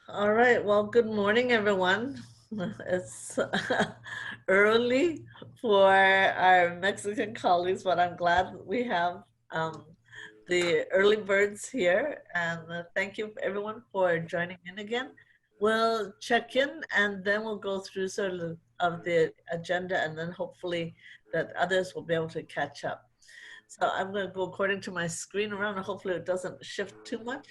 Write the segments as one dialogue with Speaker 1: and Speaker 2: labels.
Speaker 1: All right. Well, good morning, everyone. It's early for our Mexican colleagues, but I'm glad we have um, the early birds here. And thank you, everyone, for joining in again. We'll check in and then we'll go through sort of the agenda, and then hopefully that others will be able to catch up. So I'm going to go according to my screen around, and hopefully it doesn't shift too much.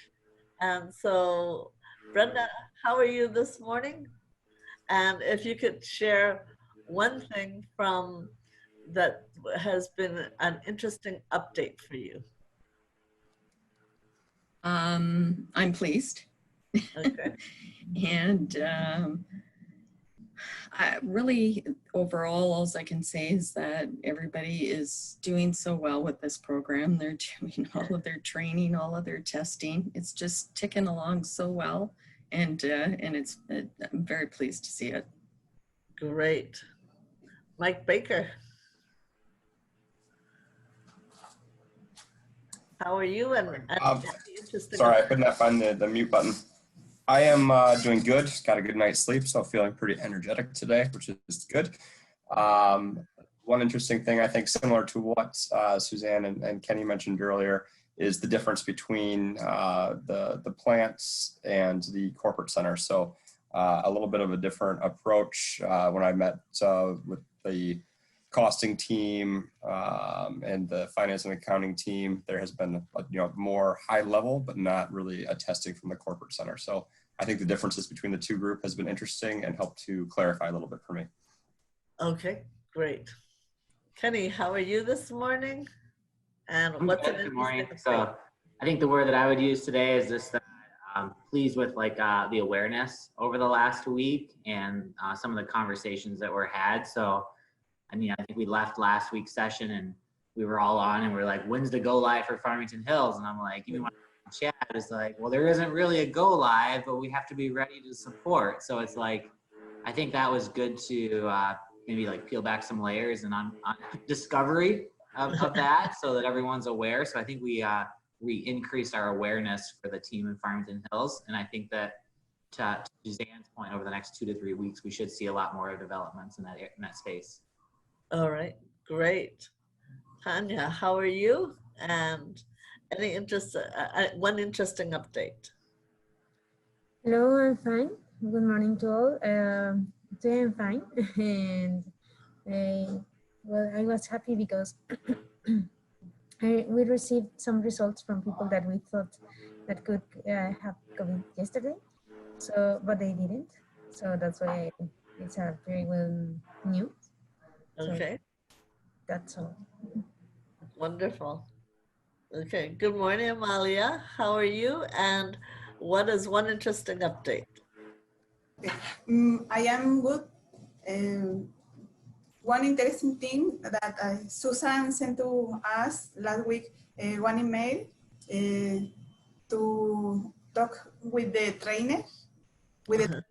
Speaker 1: And so, Brenda, how are you this morning? And if you could share one thing from that has been an interesting update for you.
Speaker 2: I'm pleased.
Speaker 1: Okay.
Speaker 2: And I really, overall, all I can say is that everybody is doing so well with this program. They're doing all of their training, all of their testing. It's just ticking along so well. And I'm very pleased to see it.
Speaker 1: Great. Mike Baker. How are you?
Speaker 3: Sorry, I could not find the mute button. I am doing good. Got a good night's sleep, so feeling pretty energetic today, which is good. One interesting thing, I think, similar to what Suzanne and Kenny mentioned earlier, is the difference between the plants and the corporate center. So a little bit of a different approach when I met with the costing team and the finance and accounting team. There has been more high level, but not really a testing from the corporate center. So I think the differences between the two groups has been interesting and helped to clarify a little bit for me.
Speaker 1: Okay, great. Kenny, how are you this morning? And what's an
Speaker 4: good morning. So I think the word that I would use today is just that I'm pleased with the awareness over the last week and some of the conversations that were had. So I mean, I think we left last week's session and we were all on and we are like, when's the go live for Farmington Hills? And I'm like, even my chat is like, well, there isn't really a go live, but we have to be ready to support. So it's like, I think that was good to maybe like peel back some layers and on discovery of that so that everyone's aware. So I think we increased our awareness for the team in Farmington Hills. And I think that to Suzanne's point, over the next 2 to 3 weeks, we should see a lot more developments in that space.
Speaker 1: All right, great. Tanya, how are you? And any one interesting update?
Speaker 5: Hello, I'm fine. Good morning to all. Today I'm fine, and well, I was happy because we received some results from people that we thought that could have COVID yesterday, but they didn't. So that's why it's a very well news.
Speaker 1: Okay.
Speaker 5: So that's all.
Speaker 1: Wonderful. Okay. Good morning, Amalia. How are you? And what is one interesting update?
Speaker 6: I am good. One interesting thing that Susan sent to us last week, one email to talk with the trainer, with the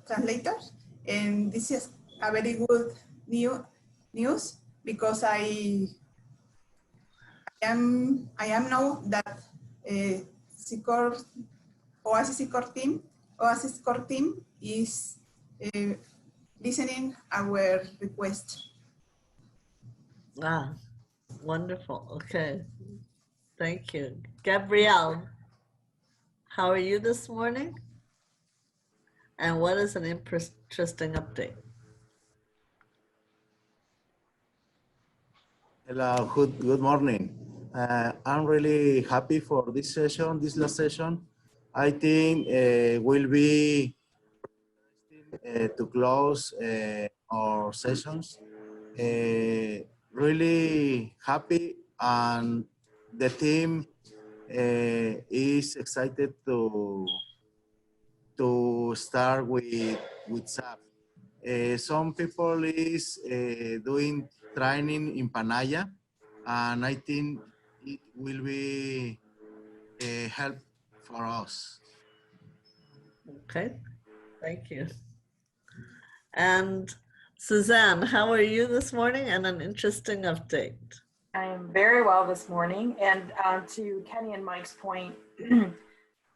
Speaker 6: translators, and this is a very good news because I am know that OASIS core team is listening our request.
Speaker 1: Ah, wonderful. Okay. Thank you. Gabrielle, how are you this morning? And what is an interesting update?
Speaker 7: Hello, good morning. I'm really happy for this session, this last session. I think we'll be to close our sessions. Really happy, and the team is excited to start with SAP. Some people is doing training in Panaya, and I think it will be a help for us.
Speaker 1: Okay, thank you. And Suzanne, how are you this morning? And an interesting update.
Speaker 8: I am very well this morning. And to Kenny and Mike's point,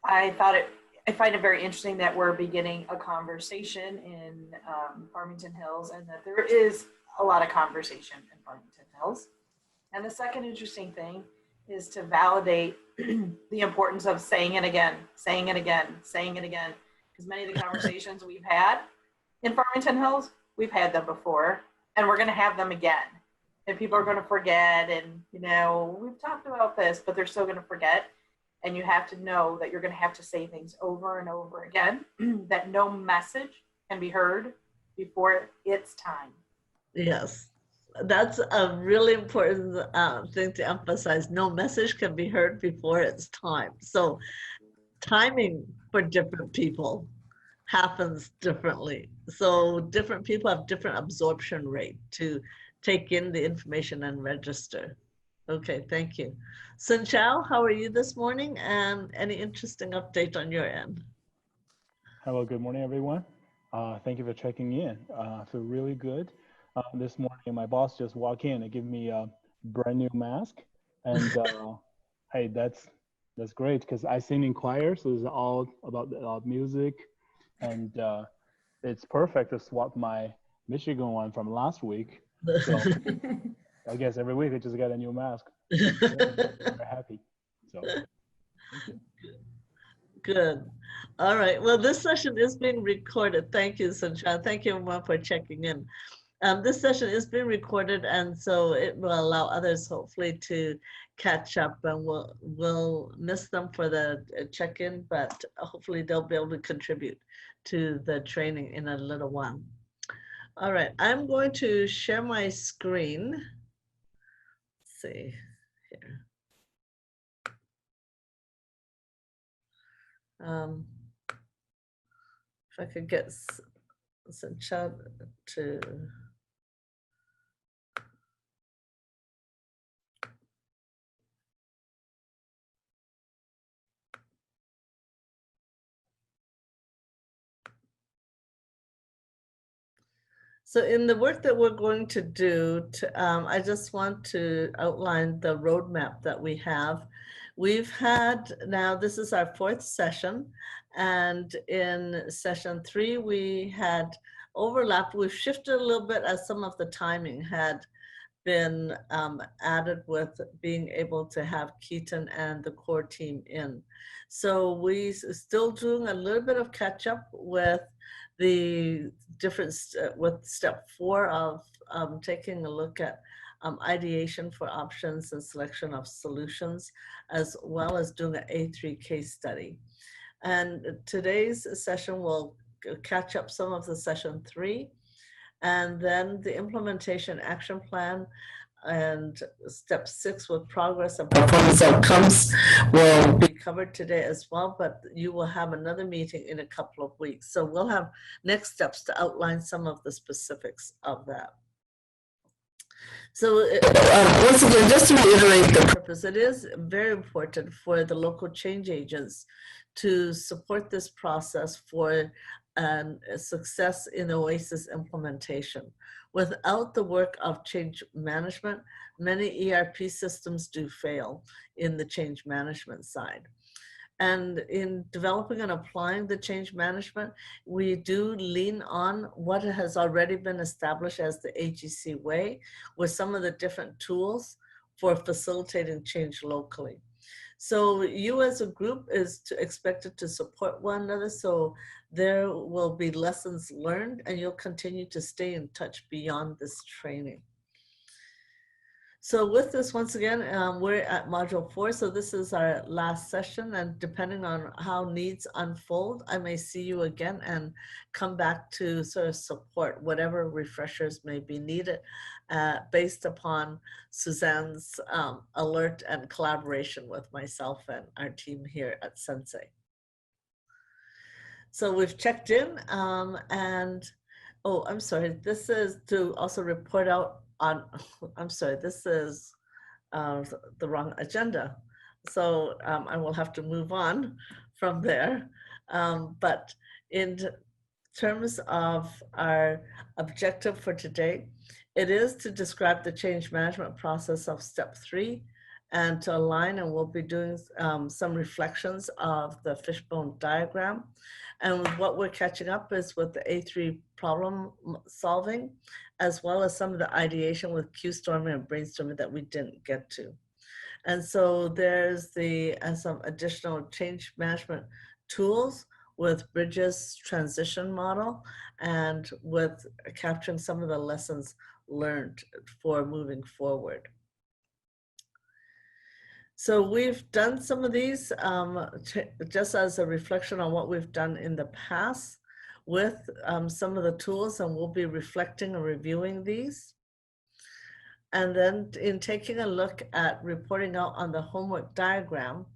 Speaker 8: I thought I find it very interesting that we're beginning a conversation in Farmington Hills, and that there is a lot of conversation in Farmington Hills. And the second interesting thing is to validate the importance of saying it again, saying it again, saying it again. Because many of the conversations we've had in Farmington Hills, we've had them before, and we're going to have them again. And people are going to forget, and you know, we've talked about this, but they're still going to forget. And you have to know that you're going to have to say things over and over again, that no message can be heard before it's time.
Speaker 1: Yes, that's a really important thing to emphasize. No message can be heard before it's time. So timing for different people happens differently. So different people have different absorption rate to take in the information and register. Okay, thank you. Sun Chao, how are you this morning? And any interesting update on your end?
Speaker 9: Hello, good morning, everyone. Thank you for checking in. I feel really good. This morning, my boss just walked in and gave me a brand new mask. And hey, that's great because I sing in choir, so it's all about music. And it's perfect to swap my Michigan one from last week. So I guess every week I just get a new mask. I'm very happy. So thank you.
Speaker 1: Good. All right. Well, this session is being recorded. Thank you, Sunshine. Thank you everyone for checking in. This session is being recorded, and so it will allow others hopefully to catch up, and we'll miss them for the check-in, but hopefully they'll be able to contribute to the training in a little while. All right, I'm going to share my screen. Let's see here. If I could get some chat to. So in the work that we're going to do, I just want to outline the roadmap that we have. We've had, now this is our 4th session, and in session 3, we had overlap. We've shifted a little bit as some of the timing had been added with being able to have Keaton and the core team in. So we still doing a little bit of catch up with the difference with step 4 of taking a look at ideation for options and selection of solutions, as well as doing an A3 case study. And today's session will catch up some of the session 3, and then the implementation action plan and step 6 with progress and performance outcomes will be covered today as well, but you will have another meeting in a couple of weeks. So we'll have next steps to outline some of the specifics of that. So once again, just to reiterate the purpose, it is very important for the local change agents to support this process for success in OASIS implementation. Without the work of change management, many ERP systems do fail in the change management side. And in developing and applying the change management, we do lean on what has already been established as the AGC way with some of the different tools for facilitating change locally. So you as a group is expected to support one another, so there will be lessons learned and you'll continue to stay in touch beyond this training. So with this, once again, we're at module 4, so this is our last session, and depending on how needs unfold, I may see you again and come back to sort of support whatever refreshers may be needed based upon Suzanne's alert and collaboration with myself and our team here at Sensei. So we've checked in and, oh, I'm sorry, this is to also report out on, I'm sorry, this is the wrong agenda. So I will have to move on from there. But in terms of our objective for today, it is to describe the change management process of step 3 and to align, and we'll be doing some reflections of the fishbone diagram. And what we're catching up is with the A3 problem solving, as well as some of the ideation with Q-storming and brainstorming that we didn't get to. And so there's some additional change management tools with Bridges transition model and with capturing some of the lessons learned for moving forward. So we've done some of these just as a reflection on what we've done in the past with some of the tools, and we'll be reflecting and reviewing these. And then in taking a look at reporting out on the homework diagram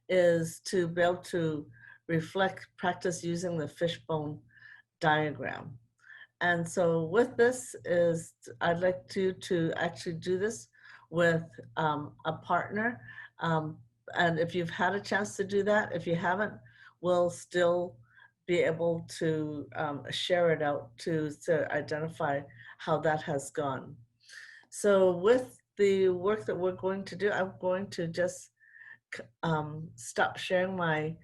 Speaker 1: is to be able to reflect practice using the fishbone diagram. And so with this is, I'd like to actually do this with a partner. And if you've had a chance to do that, if you haven't, we'll still be able to share it out to identify how that has gone. So with the work that we're going to do, I'm going to just stop sharing my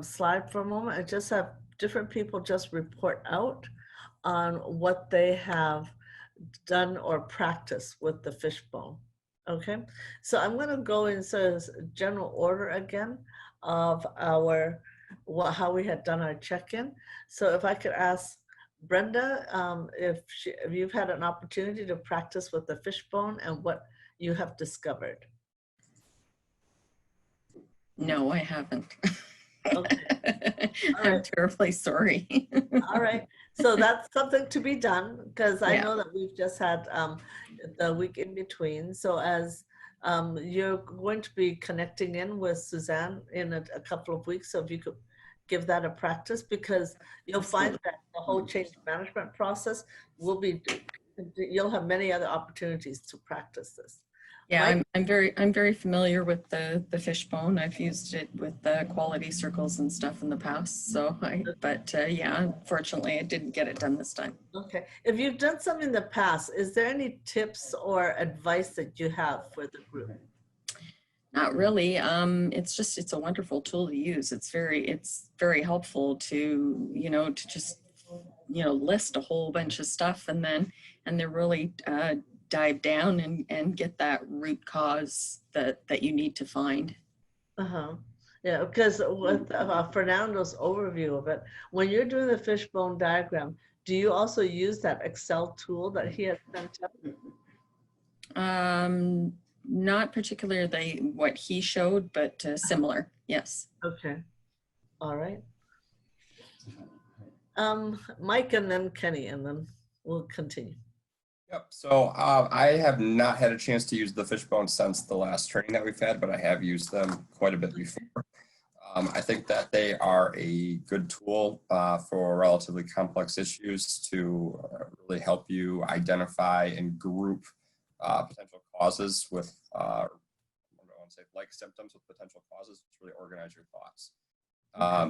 Speaker 1: slide for a moment. I just have different people just report out on what they have done or practiced with the fishbone. Okay, so I'm going to go in sort of general order again of our how we had done our check-in. So if I could ask Brenda, if you've had an opportunity to practice with the fishbone and what you have discovered.
Speaker 2: No, I haven't.
Speaker 1: Okay.
Speaker 2: I'm terribly sorry.
Speaker 1: All right. So that's something to be done, because I know that we've just had the week in between. So as you're going to be connecting in with Suzanne in a couple of weeks, so if you could give that a practice, because you'll find that the whole change management process will be, you'll have many other opportunities to practice this.
Speaker 2: Yeah, I'm very familiar with the fishbone. I've used it with the quality circles and stuff in the past. So yeah, unfortunately I didn't get it done this time.
Speaker 1: Okay, if you've done some in the past, is there any tips or advice that you have for the group?
Speaker 2: Not really. It's a wonderful tool to use. It's very helpful to, to just, list a whole bunch of stuff and then really dive down and get that root cause that you need to find.
Speaker 1: Yeah, because with Fernando's overview of it, when you're doing the fishbone diagram, do you also use that Excel tool that he had sent out?
Speaker 2: Not particularly what he showed, but similar, yes.
Speaker 1: Okay, all right. Mike and then Kenny, and then we'll continue.
Speaker 3: Yep, so I have not had a chance to use the fishbone since the last training that we've had, but I have used them quite a bit before. I think that they are a good tool for relatively complex issues to really help you identify and group potential causes with, I don't want to say like symptoms with potential causes, to really organize your thoughts.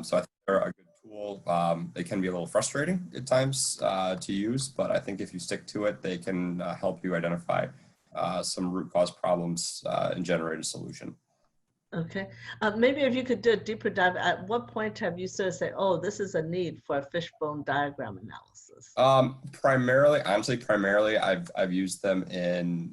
Speaker 3: So I think they're a good tool. They can be a little frustrating at times to use, but I think if you stick to it, they can help you identify some root cause problems and generate a solution.
Speaker 1: Okay, maybe if you could do a deeper dive, at what point have you sort of say, oh, this is a need for a fishbone diagram analysis?
Speaker 3: Primarily, I've used them in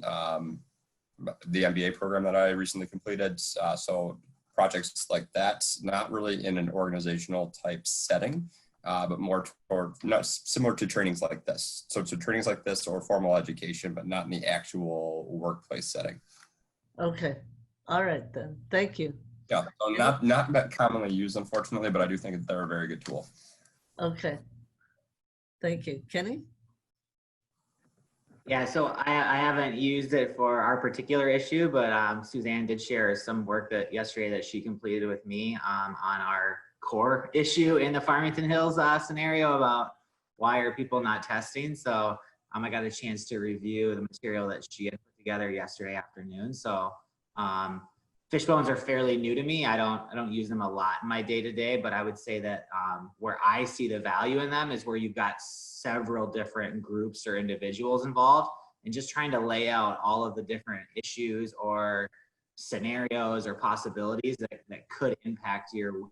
Speaker 3: the MBA program that I recently completed. So projects like that, not really in an organizational type setting, but more toward, not similar to trainings like this. So to trainings like this or formal education, but not in the actual workplace setting.
Speaker 1: Okay. All right then. Thank you.
Speaker 3: Yeah, so not that commonly used, unfortunately, but I do think that they're a very good tool.
Speaker 1: Okay. Thank you. Kenny?
Speaker 4: Yeah, so I haven't used it for our particular issue, but Suzanne did share some work that yesterday that she completed with me on our core issue in the Farmington Hills scenario about why are people not testing. So I got a chance to review the material that she had put together yesterday afternoon. So fishbones are fairly new to me. I don't use them a lot in my day-to-day, but I would say that where I see the value in them is where you've got several different groups or individuals involved, and just trying to lay out all of the different issues or scenarios or possibilities that could impact you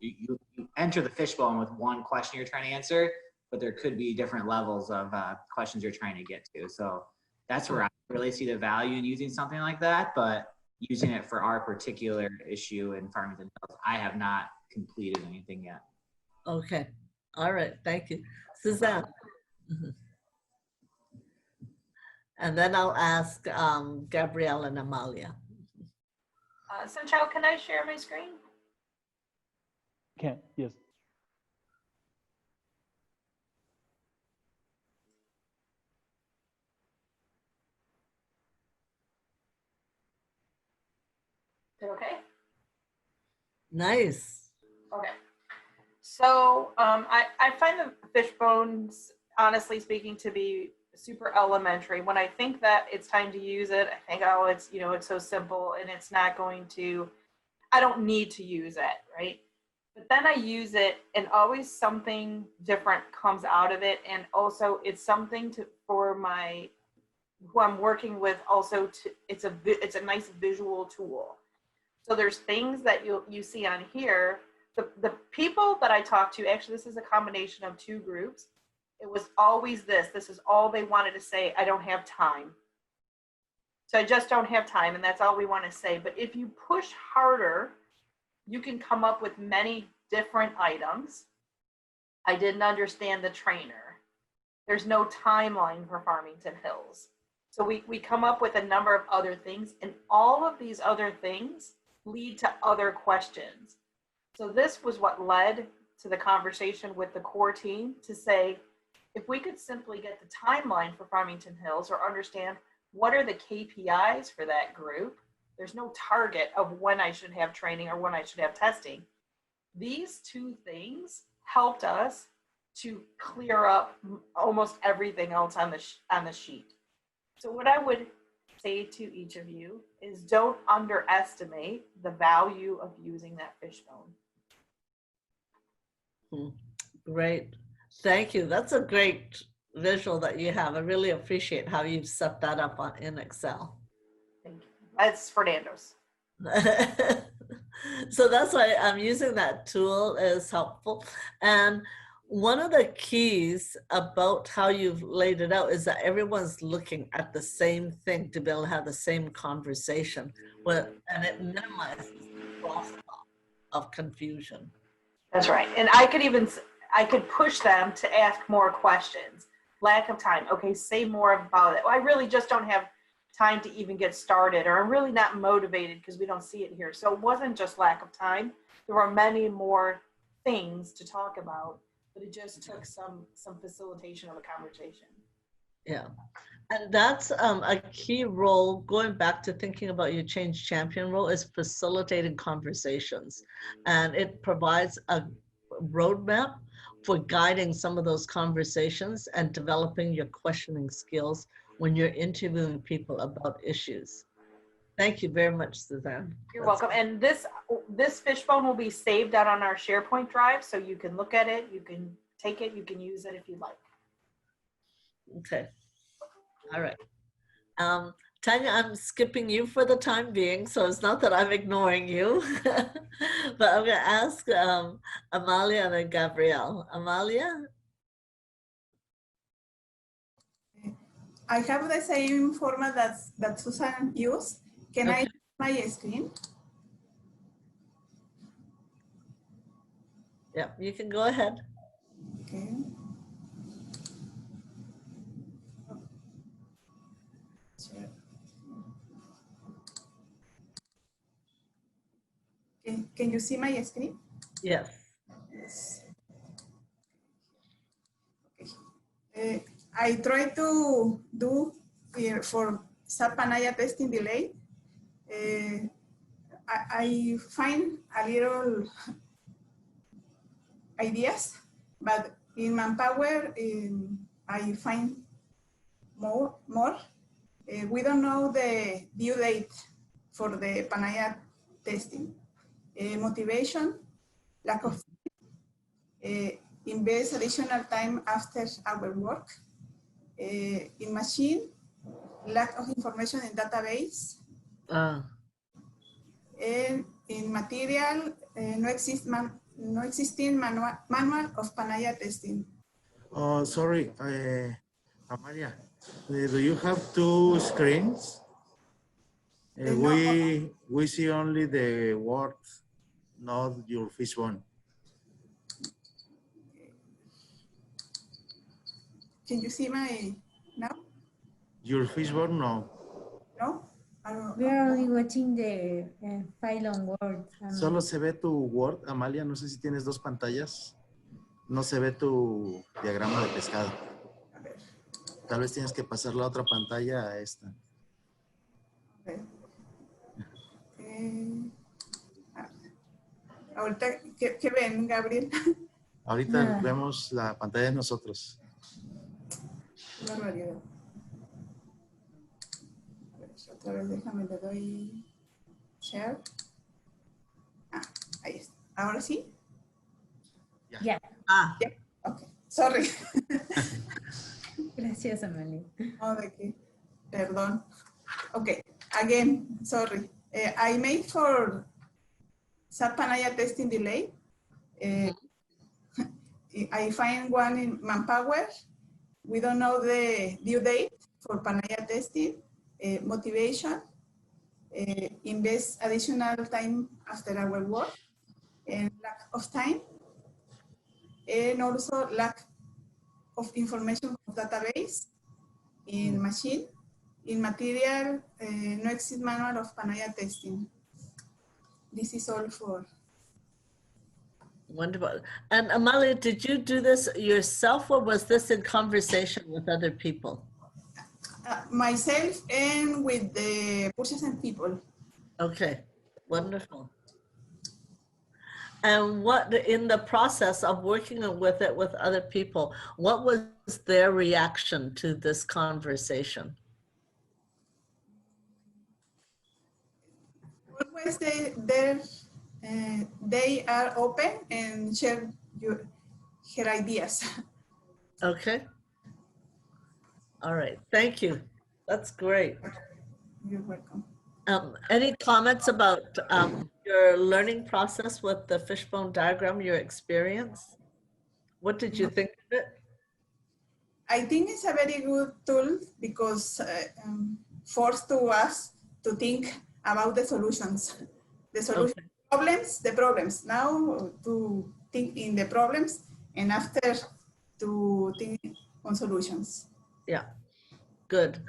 Speaker 4: enter the fishbone with one question you're trying to answer, but there could be different levels of questions you're trying to get to. So that's where I really see the value in using something like that, but using it for our particular issue in Farmington Hills, I have not completed anything yet.
Speaker 1: Okay. All right. Thank you. Suzanne. Mhm. And then I'll ask Gabrielle and Amalia.
Speaker 8: Sunshine, can I share my screen?
Speaker 9: Can, yes.
Speaker 8: Is it okay?
Speaker 1: Nice.
Speaker 8: Okay. So I find the fish bones, honestly speaking, to be super elementary. When I think that it's time to use it, I think, oh, it's, you know, it's so simple and it's not going to, I don't need to use it, right? But then I use it and always something different comes out of it. And also it's something for my, who I'm working with also, it's a nice visual tool. So there's things that you see on here. The people that I talk to, actually, this is a combination of two groups. It was always this is all they wanted to say. I don't have time. So I just don't have time. And that's all we want to say. But if you push harder, you can come up with many different items. I didn't understand the trainer. There's no timeline for Farmington Hills. So we come up with a number of other things, and all of these other things lead to other questions. So this was what led to the conversation with the core team to say, if we could simply get the timeline for Farmington Hills or understand what are the KPIs for that group, there's no target of when I should have training or when I should have testing. These two things helped us to clear up almost everything else on the sheet. So what I would say to each of you is don't underestimate the value of using that fishbone.
Speaker 1: Great. Thank you. That's a great visual that you have. I really appreciate how you've set that up in Excel.
Speaker 8: Thank you. That's Fernando's.
Speaker 1: So that's why I'm using that tool is helpful. And one of the keys about how you've laid it out is that everyone's looking at the same thing to be able to have the same conversation, and it minimizes the crosstalk of confusion.
Speaker 8: That's right. And I could push them to ask more questions. Lack of time. Okay, say more about it. I really just don't have time to even get started, or I'm really not motivated because we don't see it here. So it wasn't just lack of time. There were many more things to talk about, but it just took some facilitation of a conversation.
Speaker 1: Yeah. And that's a key role, going back to thinking about your change champion role, is facilitating conversations. And it provides a roadmap for guiding some of those conversations and developing your questioning skills when you're interviewing people about issues. Thank you very much, Suzanne.
Speaker 8: You're welcome. And this fishbone will be saved out on our SharePoint drive, so you can look at it, you can take it, you can use it if you like. Okay.
Speaker 1: All right. Tanya, I'm skipping you for the time being, so it's not that I'm ignoring you, but I'm going to ask Amalia and then Gabrielle. Amalia?
Speaker 6: I have the same format that Susan used. Can I use my screen?
Speaker 1: Yeah, you can go ahead.
Speaker 6: Okay. Can you see my screen?
Speaker 1: Yes.
Speaker 6: Yes. Okay. I try to do here for SAP Panaya testing delay. I find a little ideas, but in Manpower, I find more. We don't know the due date for the Panaya testing. Motivation, lack of invest additional time after our work. In machine, lack of information in database. in material, no existing manual of Panaya testing.
Speaker 7: Oh, sorry, Amalia. Do you have two screens?
Speaker 6: No.
Speaker 7: We see only the word, not your fishbone.
Speaker 6: Can you see my now?
Speaker 7: Your fishbone, no.
Speaker 6: No? I don't
Speaker 5: We are only watching the file on Word.
Speaker 7: Solo se ve tu Word, Amalia. No sé si tienes dos pantallas. No se ve tu diagrama de pescado.
Speaker 6: A ver.
Speaker 7: Tal vez tienes que pasar la otra pantalla a esta.
Speaker 6: A ver. Ahorita, ¿qué ven, Gabriel?
Speaker 7: Ahorita
Speaker 5: Nada.
Speaker 7: vemos la pantalla de nosotros.
Speaker 6: Qué barbaridad. A ver, otra vez déjame, le doy share. Ah, ahí está. ¿Ahora sí?
Speaker 5: Ya.
Speaker 1: Ah,
Speaker 6: Yeah. Okay. Sorry.
Speaker 5: Gracias, Amalia.
Speaker 6: No, de qué. Perdón. Okay. Again, sorry. I made for SAP Panaya testing delay. I find one in Manpower. We don't know the due date for Panaya testing. Motivation. Invest additional time after our work. And lack of time. And also lack of information of database in machine. In material, no exist manual of Panaya testing. This is all for.
Speaker 1: wonderful. And Amalia, did you do this yourself or was this in conversation with other people?
Speaker 6: Myself and with the purchasing people.
Speaker 1: Okay, wonderful. And what, in the process of working with it with other people, what was their reaction to this conversation?
Speaker 6: Always they are open and share her ideas.
Speaker 1: Okay. All right, thank you. That's great.
Speaker 6: You're welcome.
Speaker 1: Any comments about your learning process with the fishbone diagram, your experience? What did you think of it?
Speaker 6: I think it's a very good tool because forced to us to think about the solutions. The solution problems, the problems. Now to think in the problems and after to think on solutions.
Speaker 1: Yeah, good.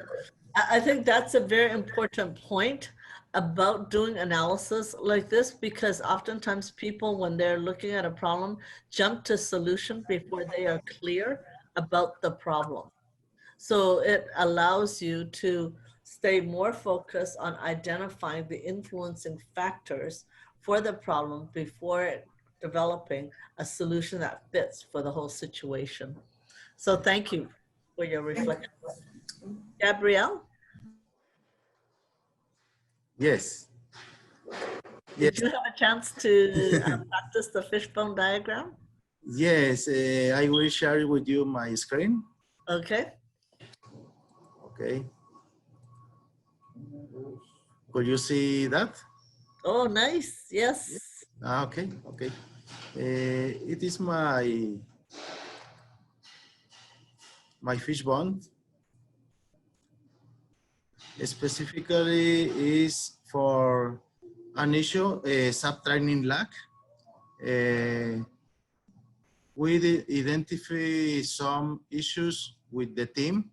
Speaker 1: I think that's a very important point about doing analysis like this, because oftentimes people, when they're looking at a problem, jump to solution before they are clear about the problem. So it allows you to stay more focused on identifying the influencing factors for the problem before developing a solution that fits for the whole situation. So thank you for your reflection. Gabrielle?
Speaker 7: Yes.
Speaker 1: Did you have a chance to practice the fishbone diagram?
Speaker 7: Yes, I will share with you my screen.
Speaker 1: Okay.
Speaker 7: Okay. Could you see that?
Speaker 1: Oh, nice. Yes.
Speaker 7: Okay, okay. It is my fishbone. Specifically is for an issue, sub-training lack. We identify some issues with the team.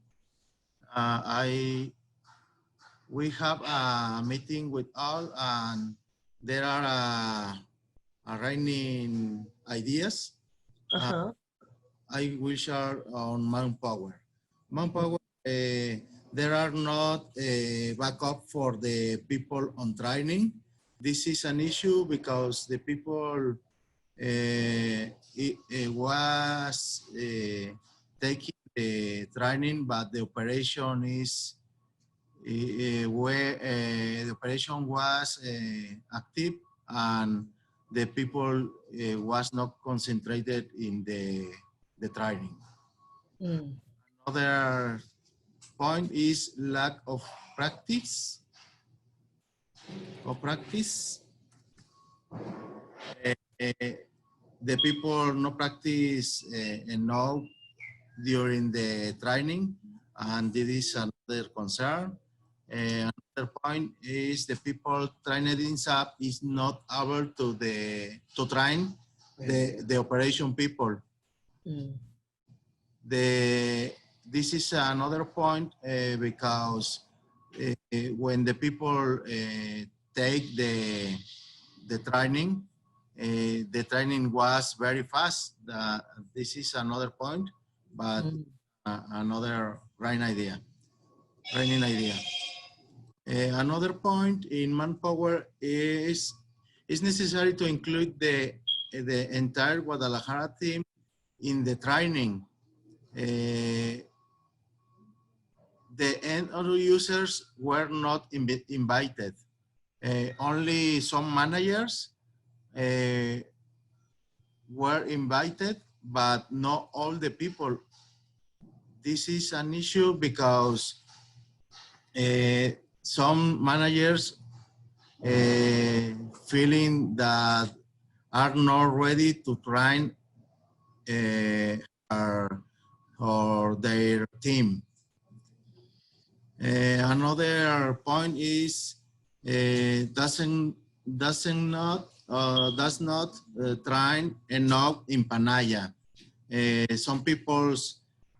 Speaker 7: We have a meeting with all, and there are running ideas. I will share on Manpower. Manpower, there are not backup for the people on training. This is an issue because the people was taking the training, but the operation is where the operation was active and the people was not concentrated in the training. Another point is lack of practice. the people no practice enough during the training, and this is another concern. Another point is the people trained in SAP is not able to train the operation people.
Speaker 1: Mm.
Speaker 7: This is another point because when the people take the training was very fast. This is another point, but another training idea. Another point in manpower is it's necessary to include the entire Guadalajara team in the training. The end users were not invited. Only some managers were invited, but not all the people. This is an issue because some managers feeling that are not ready to train or their team. Another point is does not train enough in Panaya. Some people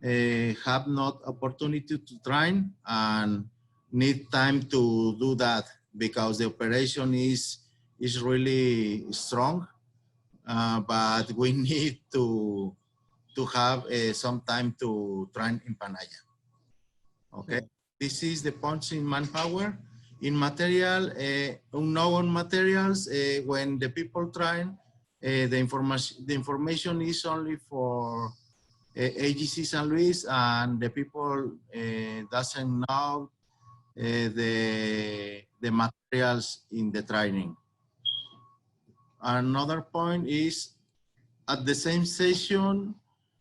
Speaker 7: have not opportunity to train and need time to do that because the operation is really strong, but we need to have some time to train in Panaya. Okay, this is the points in manpower. In material, unknown materials, when the people train, the information is only for AGC San Luis, and the people doesn't know the materials in the training. Another point is at the same session,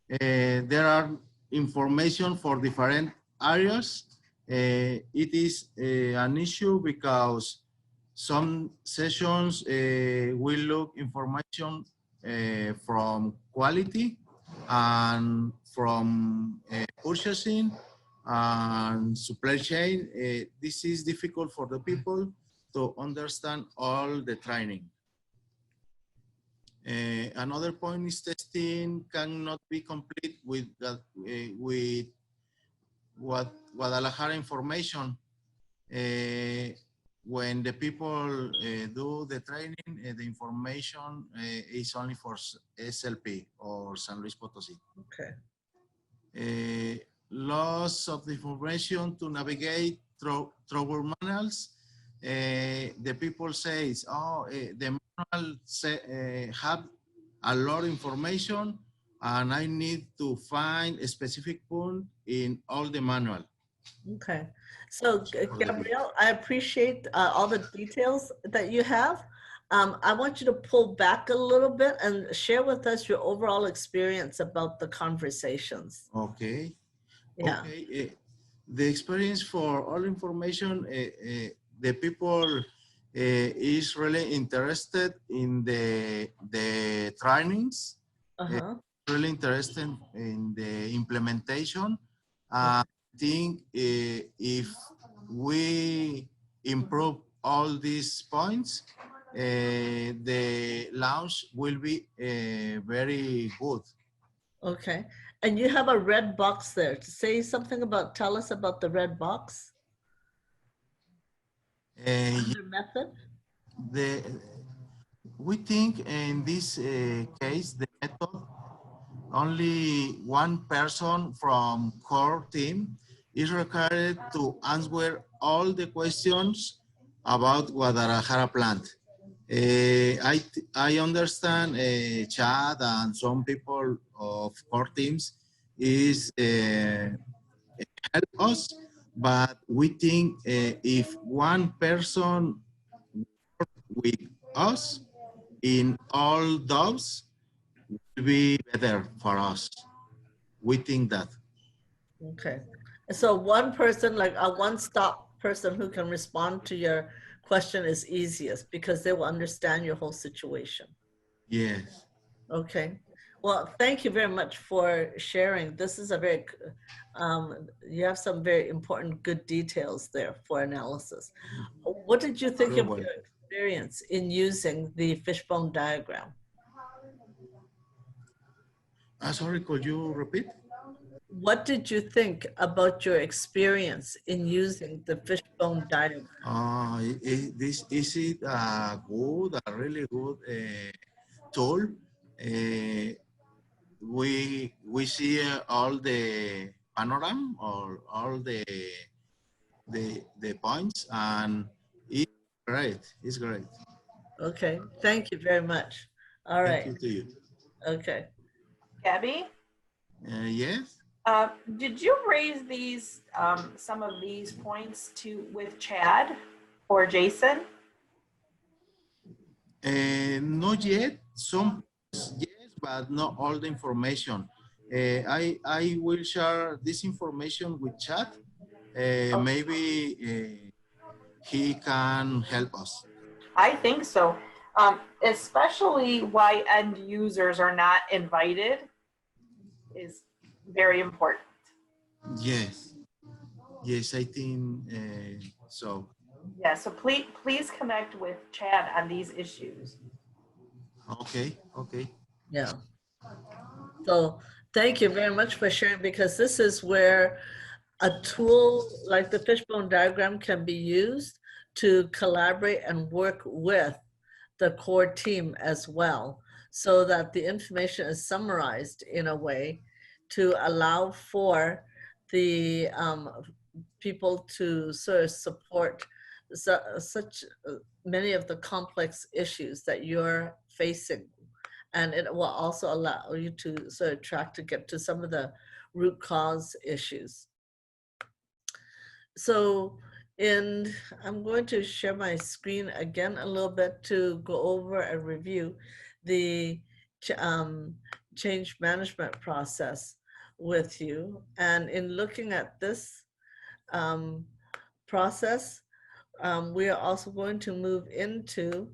Speaker 7: there are information for different areas. It is an issue because some sessions will look information from quality and from purchasing and supply chain. This is difficult for the people to understand all the training. Another point is testing cannot be complete with what Guadalajara information. When the people do the training, the information is only for SLP or San Luis Potosí.
Speaker 1: Okay.
Speaker 7: Loss of the information to navigate through manuals. The people says, oh, the manual have a lot of information and I need to find a specific point in all the manual.
Speaker 1: Okay. So Gabrielle, I appreciate all the details that you have. I want you to pull back a little bit and share with us your overall experience about the conversations.
Speaker 7: Okay.
Speaker 1: Yeah.
Speaker 7: Okay. The experience for all information, the people is really interested in the trainings, really interested in the implementation. I think if we improve all these points, the launch will be very good.
Speaker 1: Okay. And you have a red box there. To say something about, tell us about the red box. Your method?
Speaker 7: We think in this case, the method, only one person from core team is required to answer all the questions about Guadalajara plant. I understand Chad and some people of core teams is help us, but we think if one person work with us in all those will be better for us. We think that.
Speaker 1: Okay. So one person, like a one-stop person who can respond to your question is easiest because they will understand your whole situation.
Speaker 7: Yes.
Speaker 1: Okay. Well, thank you very much for sharing. This is a very, you have some very important, good details there for analysis. What did you think
Speaker 7: Very
Speaker 1: of
Speaker 7: well.
Speaker 1: your experience in using the fishbone diagram?
Speaker 7: Sorry, could you repeat?
Speaker 1: What did you think about your experience in using the fishbone diagram?
Speaker 7: This is it good, a really good tool. We see all the panorama or all the points, and it's great. It's great.
Speaker 1: Okay, thank you very much. All
Speaker 7: Thank
Speaker 1: right,
Speaker 7: you to you.
Speaker 1: okay.
Speaker 8: Gabby,
Speaker 7: Yes.
Speaker 8: did you raise these, some of these points with Chad or Jason?
Speaker 7: Not yet. Some yes, but not all the information. I will share this information with Chat. Maybe he can help us.
Speaker 8: I think so. Especially why end users are not invited is very important.
Speaker 7: Yes. Yes, I think so.
Speaker 8: Yeah, so please connect with Chad on these issues.
Speaker 7: Okay. Okay.
Speaker 1: Yeah. So thank you very much for sharing, because this is where a tool like the fishbone diagram can be used to collaborate and work with the core team as well, so that the information is summarized in a way to allow for the people to sort of support such many of the complex issues that you're facing. And it will also allow you to sort of track to get to some of the root cause issues. So I'm going to share my screen again a little bit to go over and review the change management process with you. And in looking at this process, we are also going to move into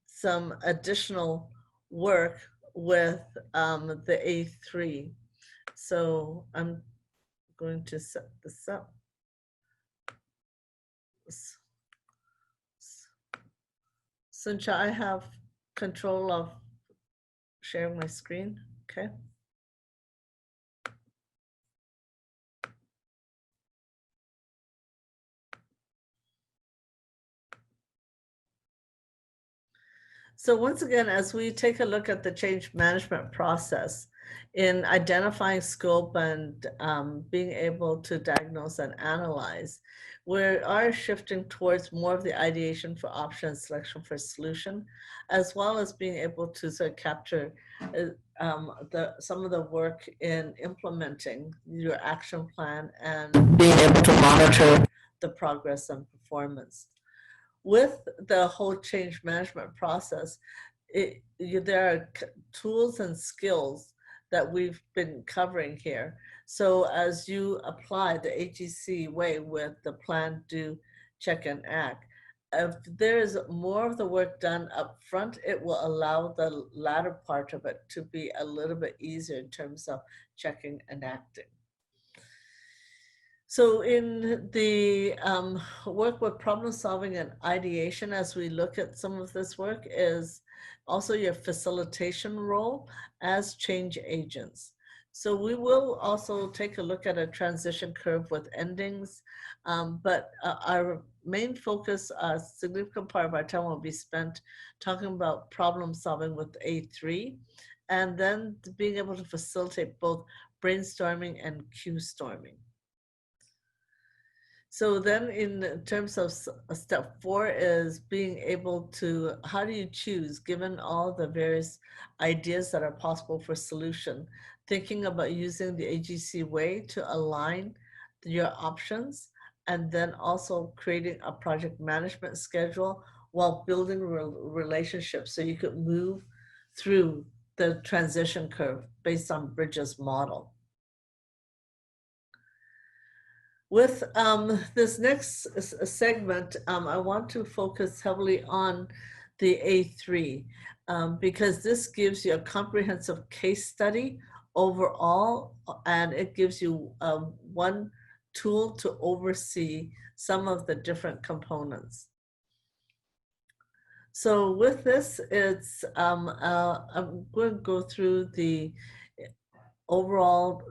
Speaker 1: some additional work with the A3. So I'm going to set this up. Since I have control of sharing my screen, okay? So once again, as we take a look at the change management process in identifying scope and being able to diagnose and analyze, we are shifting towards more of the ideation for option and selection for solution, as well as being able to sort of capture some of the work in implementing your action plan and being able to monitor the progress and performance. With the whole change management process, there are tools and skills that we've been covering here. So as you apply the AGC way with the plan, do, check, and act, if there's more of the work done up front, it will allow the latter part of it to be a little bit easier in terms of checking and acting. So in the work with problem solving and ideation, as we look at some of this work, is also your facilitation role as change agents. So we will also take a look at a transition curve with endings, but our main focus, a significant part of our time will be spent talking about problem solving with A3, and then being able to facilitate both brainstorming and Q storming. So then in terms of step 4 is being able to, how do you choose, given all the various ideas that are possible for solution, thinking about using the AGC way to align your options, and then also creating a project management schedule while building relationships so you could move through the transition curve based on Bridges' model. With this next segment, I want to focus heavily on the A3, because this gives you a comprehensive case study overall, and it gives you one tool to oversee some of the different components. So with this, it's I'm going to go through the overall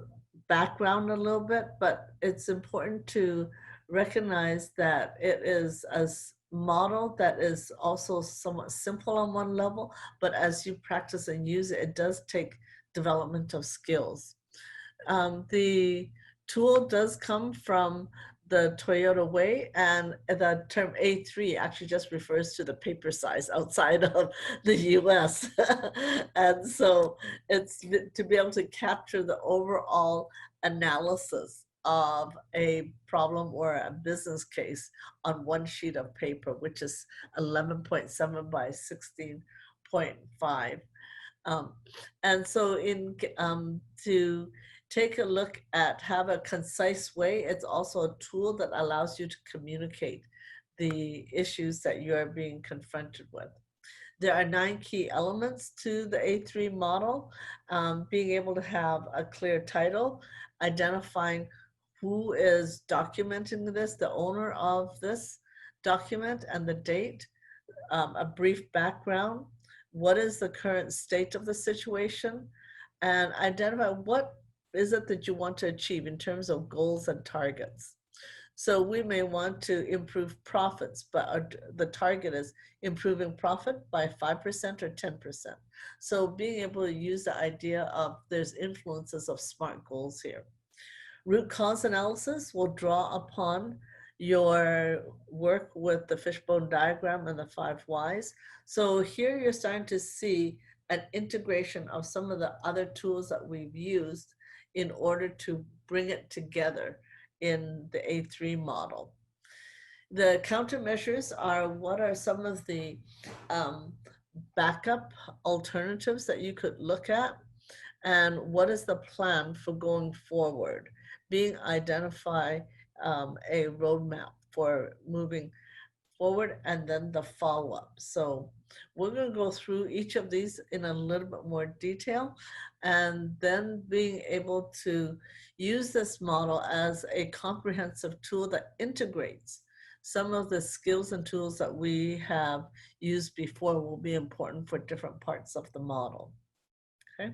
Speaker 1: background a little bit, but it's important to recognize that it is a model that is also somewhat simple on one level, but as you practice and use it, it does take development of skills. The tool does come from the Toyota Way, and the term A3 actually just refers to the paper size outside of the US. And so it's to be able to capture the overall analysis of a problem or a business case on one sheet of paper, which is 11.7 by 16.5. And so to take a look at, have a concise way, it's also a tool that allows you to communicate the issues that you're being confronted with. There are 9 key elements to the A3 model, being able to have a clear title, identifying who is documenting this, the owner of this document and the date, a brief background, what is the current state of the situation, and identify what is it that you want to achieve in terms of goals and targets. So we may want to improve profits, but the target is improving profit by 5% or 10%. So being able to use the idea of there's influences of SMART goals here. Root cause analysis will draw upon your work with the fishbone diagram and the 5 whys. So here you're starting to see an integration of some of the other tools that we've used in order to bring it together in the A3 model. The countermeasures are what are some of the backup alternatives that you could look at, and what is the plan for going forward, being identify a roadmap for moving forward, and then the follow-up. So we're going to go through each of these in a little bit more detail, and then being able to use this model as a comprehensive tool that integrates some of the skills and tools that we have used before will be important for different parts of the model. Okay.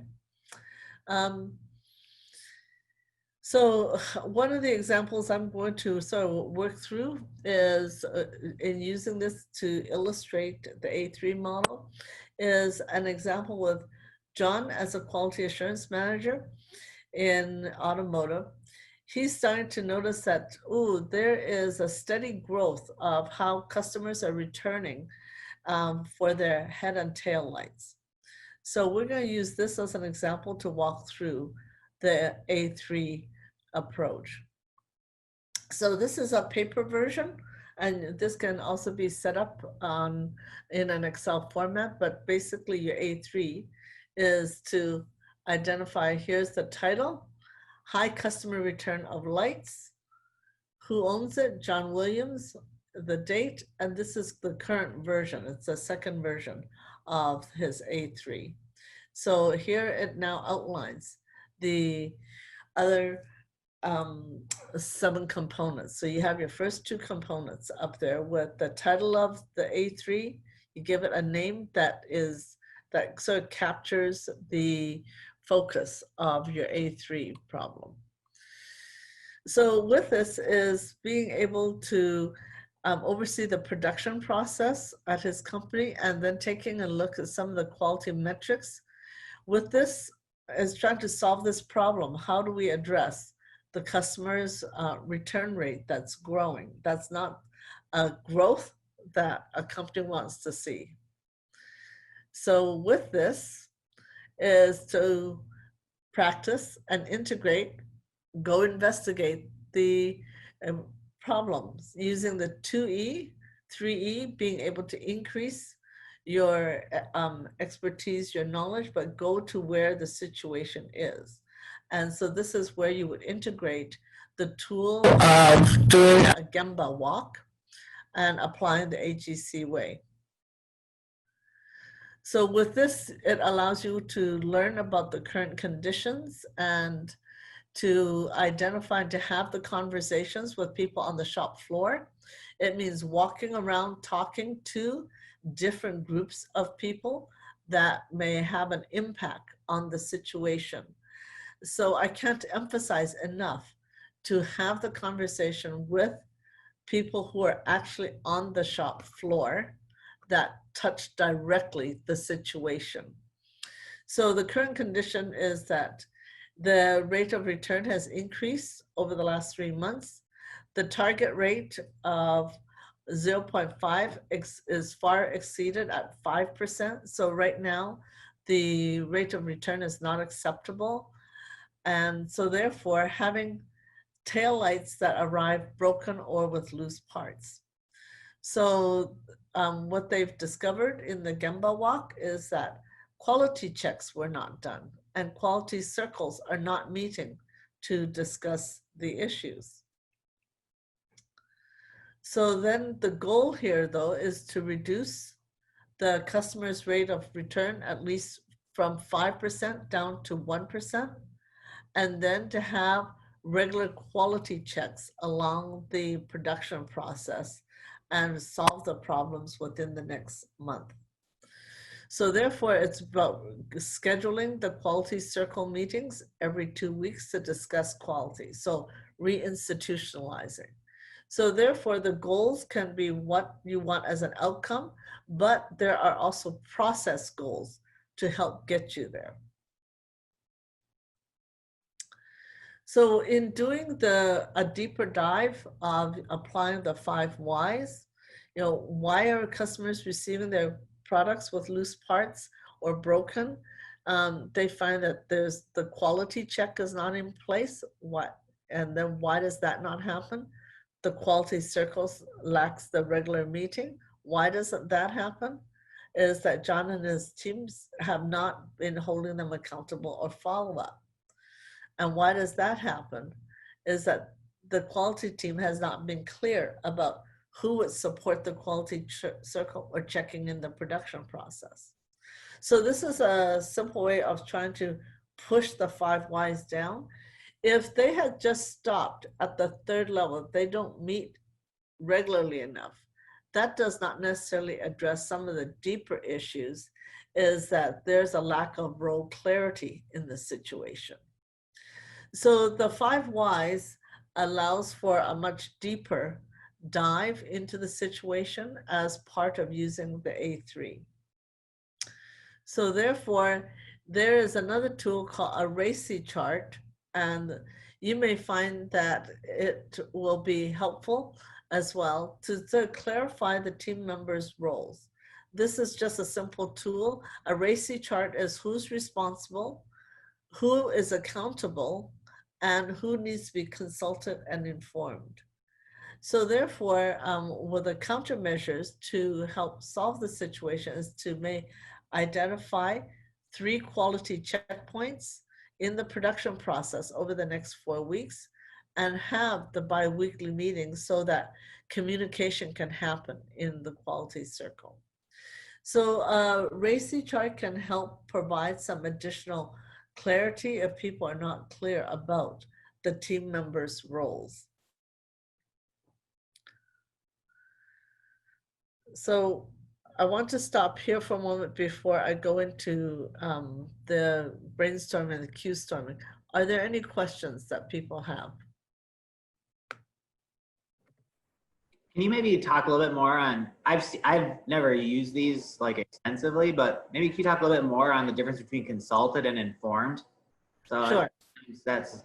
Speaker 1: So one of the examples I'm going to sort of work through is in using this to illustrate the A3 model is an example with John as a quality assurance manager in automotive. He's starting to notice that, oh, there is a steady growth of how customers are returning for their head and tail lights. So we're going to use this as an example to walk through the A3 approach. So this is a paper version, and this can also be set up in an Excel format, but basically your A3 is to identify, here's the title, high customer return of lights, who owns it, John Williams, the date, and this is the current version. It's the second version of his A3. So here it now outlines the other 7 components. So you have your first 2 components up there with the title of the A3. You give it a name that sort of captures the focus of your A3 problem. So with this is being able to oversee the production process at his company, and then taking a look at some of the quality metrics. With this is trying to solve this problem. How do we address the customer's return rate that's growing? That's not a growth that a company wants to see. So with this is to practice and integrate, go investigate the problems using the 2E, 3E, being able to increase your expertise, your knowledge, but go to where the situation is. And so this is where you would integrate the tool of doing a Gemba walk and applying the AGC way. So with this, it allows you to learn about the current conditions and to identify and to have the conversations with people on the shop floor. It means walking around talking to different groups of people that may have an impact on the situation. So I can't emphasize enough to have the conversation with people who are actually on the shop floor that touch directly the situation. So the current condition is that the rate of return has increased over the last 3 months. The target rate of 0.5 is far exceeded at 5%. So right now, the rate of return is not acceptable. And so therefore, having taillights that arrive broken or with loose parts. So what they've discovered in the Gemba walk is that quality checks were not done and quality circles are not meeting to discuss the issues. So then the goal here though is to reduce the customer's rate of return at least from 5% down to 1%, and then to have regular quality checks along the production process and solve the problems within the next month. So therefore, it's about scheduling the quality circle meetings every 2 weeks to discuss quality. So reinstitutionalizing. So therefore, the goals can be what you want as an outcome, but there are also process goals to help get you there. So in doing a deeper dive of applying the 5 whys, why are customers receiving their products with loose parts or broken? They find that there's the quality check is not in place. And then why does that not happen? The quality circles lacks the regular meeting. Why doesn't that happen? Is that John and his teams have not been holding them accountable or follow up. And why does that happen? Is that the quality team has not been clear about who would support the quality circle or checking in the production process. So this is a simple way of trying to push the 5 whys down. If they had just stopped at the 3rd level, they don't meet regularly enough. That does not necessarily address some of the deeper issues, is that there's a lack of role clarity in the situation. So the 5 whys allows for a much deeper dive into the situation as part of using the A3. So therefore, there is another tool called a RACI chart, and you may find that it will be helpful as well to clarify the team members' roles. This is just a simple tool. A RACI chart is who's responsible, who is accountable, and who needs to be consulted and informed. So therefore, with the countermeasures to help solve the situation is to identify 3 quality checkpoints in the production process over the next 4 weeks and have the bi-weekly meetings so that communication can happen in the quality circle. So RACI chart can help provide some additional clarity if people are not clear about the team members' roles. So I want to stop here for a moment before I go into the brainstorming and the Q-storming. Are there any questions that people have?
Speaker 4: Can you maybe talk a little bit more on, I've never used these like extensively, but maybe can you talk a little bit more on the difference between consulted and informed? So
Speaker 1: Sure.
Speaker 4: That's,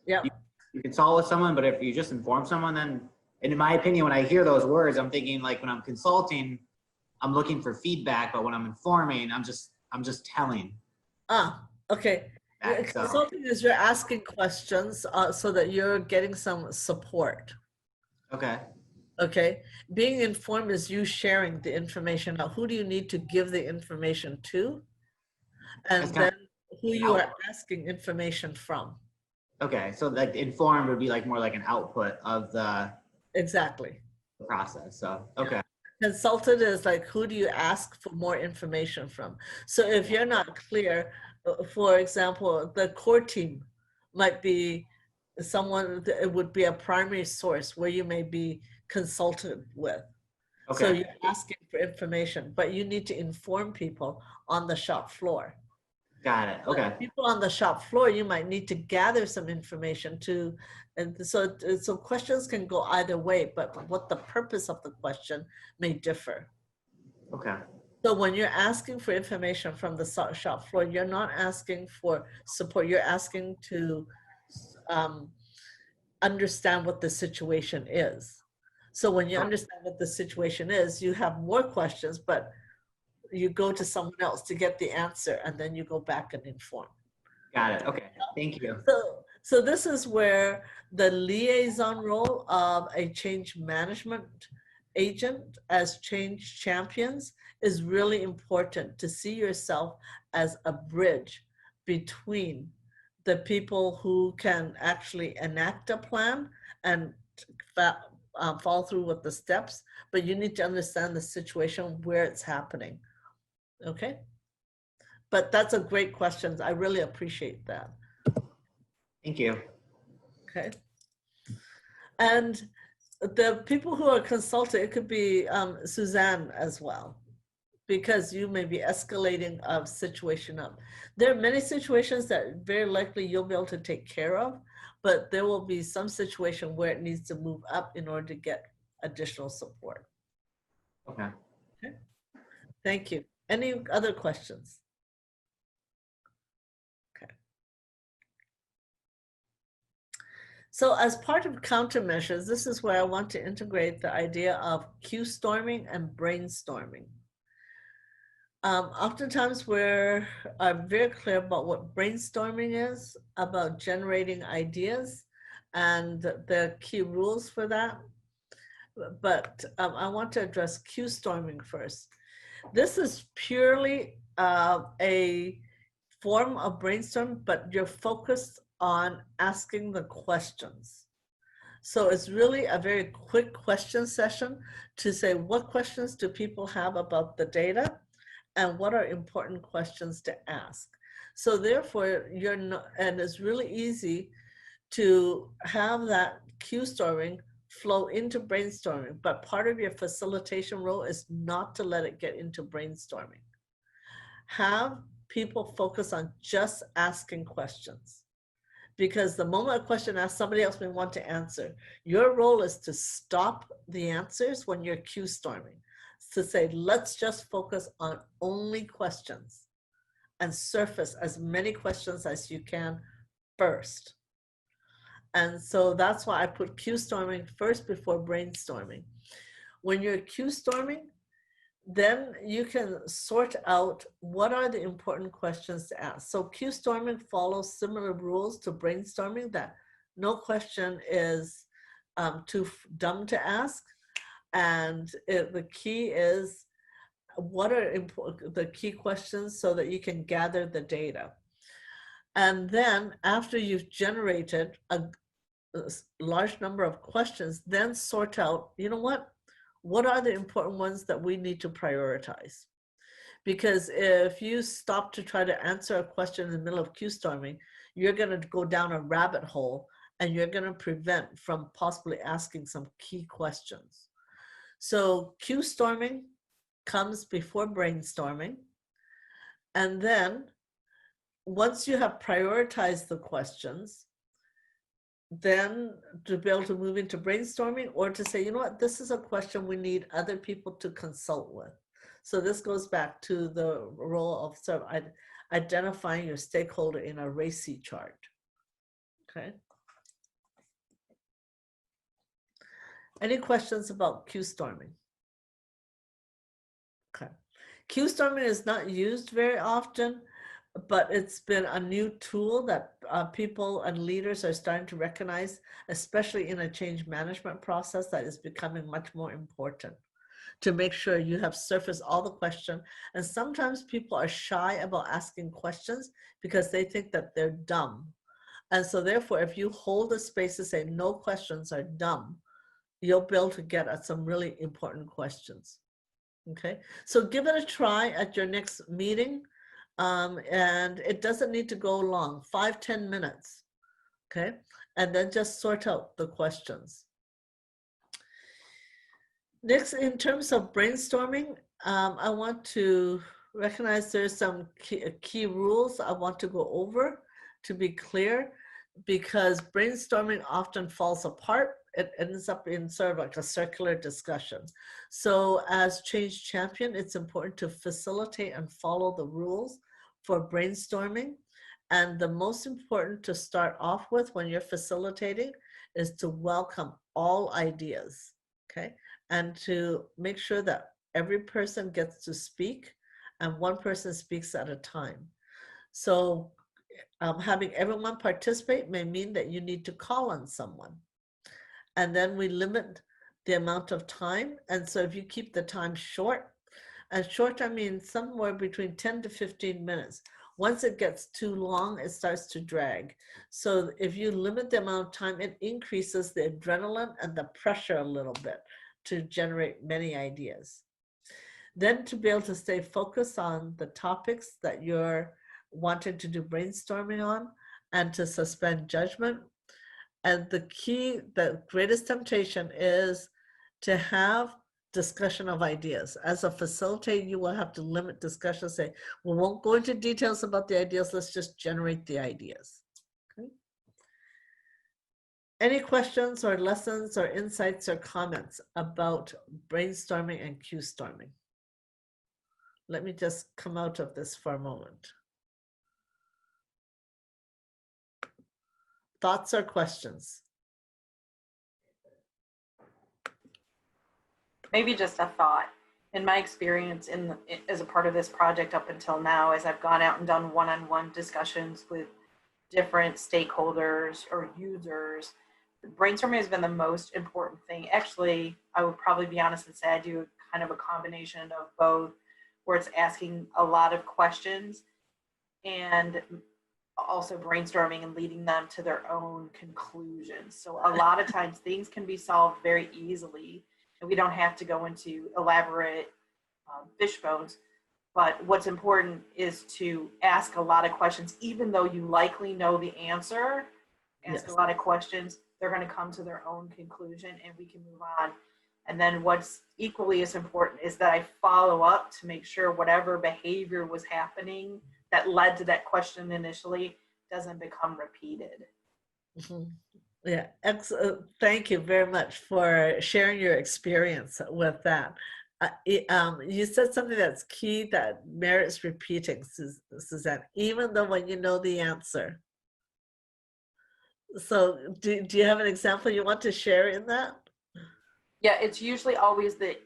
Speaker 1: yeah.
Speaker 4: You consult with someone, but if you just inform someone, then, and in my opinion, when I hear those words, I'm thinking like when I'm consulting, I'm looking for feedback, but when I'm informing, I'm just telling.
Speaker 1: Okay. Consulting is you're asking questions so that you're getting some support.
Speaker 4: Okay.
Speaker 1: Okay. Being informed is you sharing the information. Now, who do you need to give the information to? And then who you are asking information from.
Speaker 4: Okay. So like informed would be like more like an output of the
Speaker 1: exactly
Speaker 4: process. So, okay.
Speaker 1: Consultant is like, who do you ask for more information from? So if you're not clear, for example, the core team might be someone, it would be a primary source where you may be consulted with. So
Speaker 4: Okay,
Speaker 1: you're asking for information, but you need to inform people on the shop floor.
Speaker 4: got it. Okay,
Speaker 1: People on the shop floor, you might need to gather some information to, and so questions can go either way, but what the purpose of the question may differ.
Speaker 4: okay,
Speaker 1: So when you're asking for information from the shop floor, you're not asking for support, you're asking to understand what the situation is. So when you understand what the situation is, you have more questions, but you go to someone else to get the answer, and then you go back and inform.
Speaker 4: got it. Okay, thank you.
Speaker 1: So this is where the liaison role of a change management agent as change champions is really important, to see yourself as a bridge between the people who can actually enact a plan and follow through with the steps, but you need to understand the situation where it's happening. Okay? But that's a great question. I really appreciate that.
Speaker 4: Thank you.
Speaker 1: Okay. And the people who are consulted, it could be Suzanne as well, because you may be escalating a situation up. There are many situations that very likely you'll be able to take care of, but there will be some situation where it needs to move up in order to get additional support.
Speaker 4: Okay.
Speaker 1: Okay. Thank you. Any other questions? Okay. So as part of countermeasures, this is where I want to integrate the idea of Q storming and brainstorming. Oftentimes we're very clear about what brainstorming is, about generating ideas and the key rules for that. But I want to address Q storming first. This is purely a form of brainstorm, but you're focused on asking the questions. So it's really a very quick question session to say, what questions do people have about the data? And what are important questions to ask? So therefore, you're not, and it's really easy to have that Q storming flow into brainstorming, but part of your facilitation role is not to let it get into brainstorming. Have people focus on just asking questions, because the moment a question asks, somebody else may want to answer. Your role is to stop the answers when you're Q storming, to say, let's just focus on only questions and surface as many questions as you can first. And so that's why I put Q storming first before brainstorming. When you're Q storming, then you can sort out what are the important questions to ask. So Q storming follows similar rules to brainstorming, that no question is too dumb to ask. And the key is, what are the key questions so that you can gather the data. And then after you've generated a large number of questions, then sort out, you know what are the important ones that we need to prioritize? Because if you stop to try to answer a question in the middle of Q storming, you're going to go down a rabbit hole and you're going to prevent from possibly asking some key questions. So Q storming comes before brainstorming. And then once you have prioritized the questions, then to be able to move into brainstorming, or to say, you know what, this is a question we need other people to consult with. So this goes back to the role of sort of identifying your stakeholder in a RACI chart. Okay. Any questions about Q storming? Okay. Q storming is not used very often, but it's been a new tool that people and leaders are starting to recognize, especially in a change management process that is becoming much more important, to make sure you have surfaced all the questions. And sometimes people are shy about asking questions because they think that they're dumb. And so therefore, if you hold a space to say no questions are dumb, you'll be able to get at some really important questions. Okay, so give it a try at your next meeting. And it doesn't need to go long, 5-10 minutes. Okay, and then just sort out the questions. Next, in terms of brainstorming, I want to recognize there's some key rules I want to go over to be clear, because brainstorming often falls apart. It ends up in sort of like a circular discussion. So as change champion, it's important to facilitate and follow the rules for brainstorming. And the most important to start off with when you're facilitating is to welcome all ideas, okay? And to make sure that every person gets to speak and one person speaks at a time. So having everyone participate may mean that you need to call on someone. And then we limit the amount of time. And so if you keep the time short, and short I mean somewhere between 10 to 15 minutes. Once it gets too long, it starts to drag. So if you limit the amount of time, it increases the adrenaline and the pressure a little bit to generate many ideas. Then to be able to stay focused on the topics that you're wanting to do brainstorming on, and to suspend judgment. And the key, the greatest temptation is to have discussion of ideas. As a facilitator, you will have to limit discussion, say, we won't go into details about the ideas, let's just generate the ideas. Okay. Any questions or lessons or insights or comments about brainstorming and Q-storming? Let me just come out of this for a moment. Thoughts or questions?
Speaker 8: Maybe just a thought. In my experience as a part of this project up until now, as I've gone out and done one-on-one discussions with different stakeholders or users, brainstorming has been the most important thing. Actually, I would probably be honest and say I do kind of a combination of both, where it's asking a lot of questions and also brainstorming and leading them to their own conclusions. So a lot of times things can be solved very easily, and we don't have to go into elaborate fishbones. But what's important is to ask a lot of questions, even though you likely know the answer. Ask a lot of questions, they're going to come to their own conclusion, and we can move on. And then what's equally as important is that I follow up to make sure whatever behavior was happening that led to that question initially doesn't become repeated.
Speaker 1: Mm-hmm. Yeah, thank you very much for sharing your experience with that. You said something that's key that merits repeating, Suzanne, even though when you know the answer. So do you have an example you want to share in that?
Speaker 8: Yeah, it's usually always the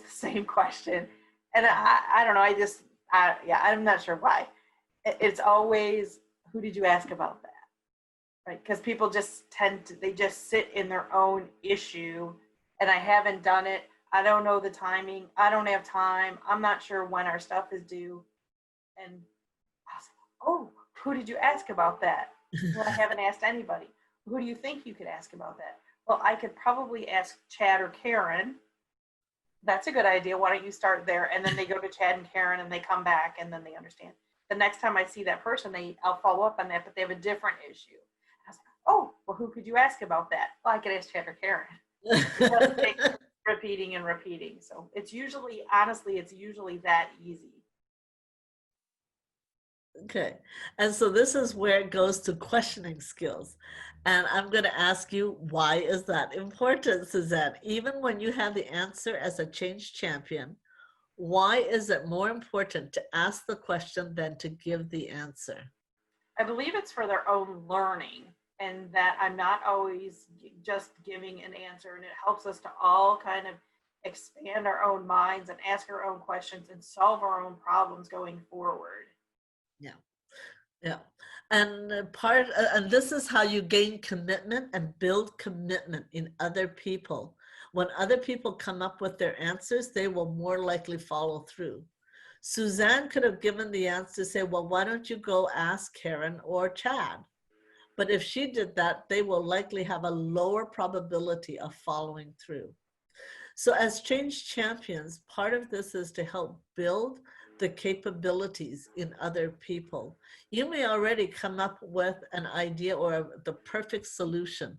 Speaker 8: same question. And I don't know, I'm not sure why. It's always, who did you ask about that? Right? Because people just they just sit in their own issue, and I haven't done it. I don't know the timing. I don't have time. I'm not sure when our stuff is due. And I was like, oh, who did you ask about that? Well, I haven't asked anybody. Who do you think you could ask about that? Well, I could probably ask Chad or Karen. That's a good idea. Why don't you start there? And then they go to Chad and Karen, and they come back, and then they understand. The next time I see that person, I'll follow up on that, but they have a different issue. I was like, oh, well, who could you ask about that? Well, I could ask Chad or Karen. It doesn't take repeating and repeating. So it's usually that easy.
Speaker 1: Okay, and so this is where it goes to questioning skills. And I'm going to ask you, why is that important, Suzanne? Even when you have the answer as a change champion, why is it more important to ask the question than to give the answer?
Speaker 8: I believe it's for their own learning, and that I'm not always just giving an answer, and it helps us to all kind of expand our own minds and ask our own questions and solve our own problems going forward.
Speaker 1: Yeah. And and this is how you gain commitment and build commitment in other people. When other people come up with their answers, they will more likely follow through. Suzanne could have given the answer, say, well, why don't you go ask Karen or Chad? But if she did that, they will likely have a lower probability of following through. So as change champions, part of this is to help build the capabilities in other people. You may already come up with an idea or the perfect solution,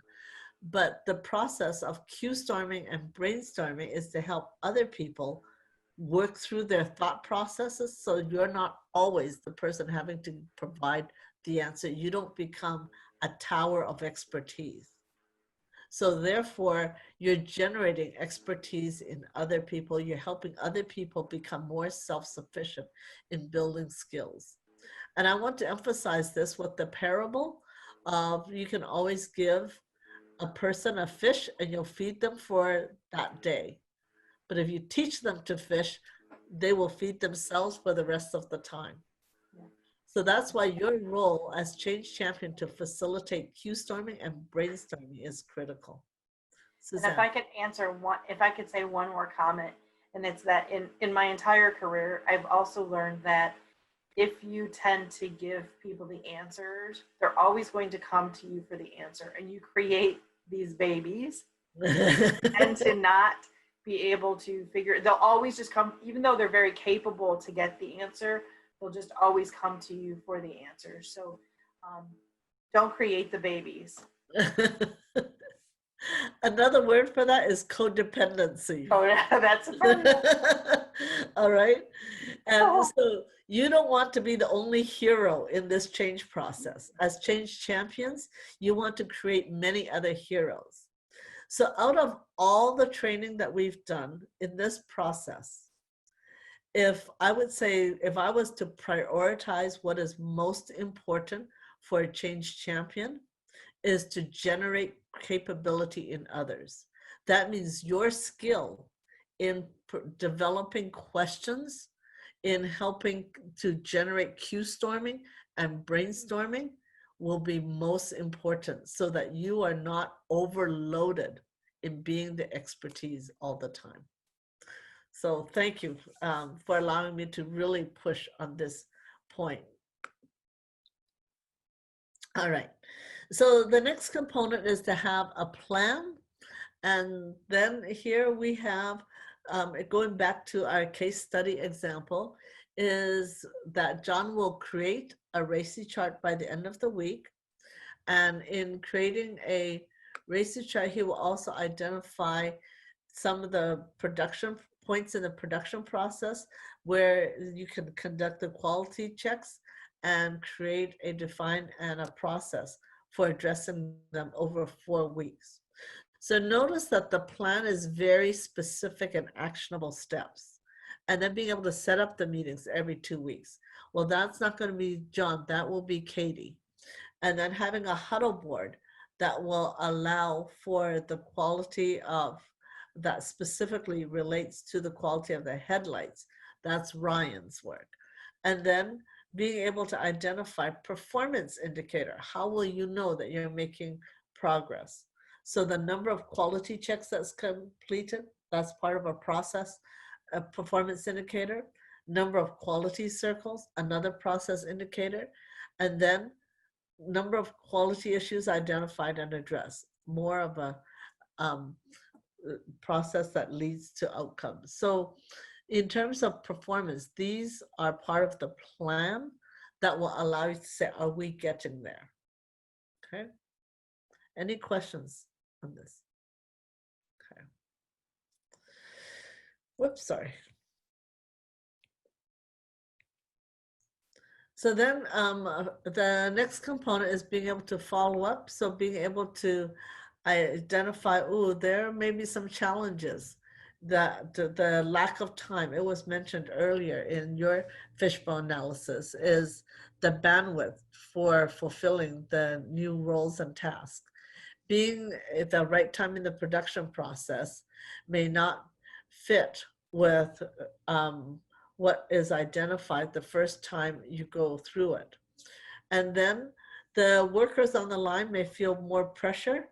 Speaker 1: but the process of Q-storming and brainstorming is to help other people work through their thought processes, so you're not always the person having to provide the answer. You don't become a tower of expertise. So therefore, you're generating expertise in other people. You're helping other people become more self-sufficient in building skills. And I want to emphasize this with the parable of you can always give a person a fish and you'll feed them for that day. But if you teach them to fish, they will feed themselves for the rest of the time. So that's why your role as change champion to facilitate Q-storming and brainstorming is critical.
Speaker 8: And if I could answer one, if I could say one more comment, and it's that in my entire career, I've also learned that if you tend to give people the answers, they're always going to come to you for the answer, and you create these babies and to not be able to figure, they'll always just come, even though they're very capable to get the answer, they'll just always come to you for the answer. So don't create the babies.
Speaker 1: Another word for that is codependency.
Speaker 8: Oh, that's a problem.
Speaker 1: All right. And so you don't want to be the only hero in this change process. As change champions, you want to create many other heroes. So out of all the training that we've done in this process, if I would say, if I was to prioritize what is most important for a change champion, is to generate capability in others. That means your skill in developing questions, in helping to generate Q-storming and brainstorming will be most important, so that you are not overloaded in being the expertise all the time. So thank you for allowing me to really push on this point. All right. So the next component is to have a plan. And then here we have, going back to our case study example, is that John will create a RACI chart by the end of the week. And in creating a RACI chart, he will also identify some of the production points in the production process where you can conduct the quality checks and create a define and a process for addressing them over 4 weeks. So notice that the plan is very specific and actionable steps. And then being able to set up the meetings every 2 weeks. Well, that's not going to be John, that will be Katie. And then having a huddle board that will allow for the quality of, that specifically relates to the quality of the headlights. That's Ryan's work. And then being able to identify performance indicator. How will you know that you're making progress? So the number of quality checks that's completed, that's part of a process, a performance indicator. Number of quality circles, another process indicator. And then number of quality issues identified and addressed, more of a process that leads to outcomes. So in terms of performance, these are part of the plan that will allow you to say, are we getting there? Okay. Any questions on this? Okay. Whoops, sorry. So then the next component is being able to follow up. So being able to identify, oh, there may be some challenges. The lack of time, it was mentioned earlier in your fishbone analysis, is the bandwidth for fulfilling the new roles and tasks. Being at the right time in the production process may not fit with what is identified the first time you go through it. And then the workers on the line may feel more pressure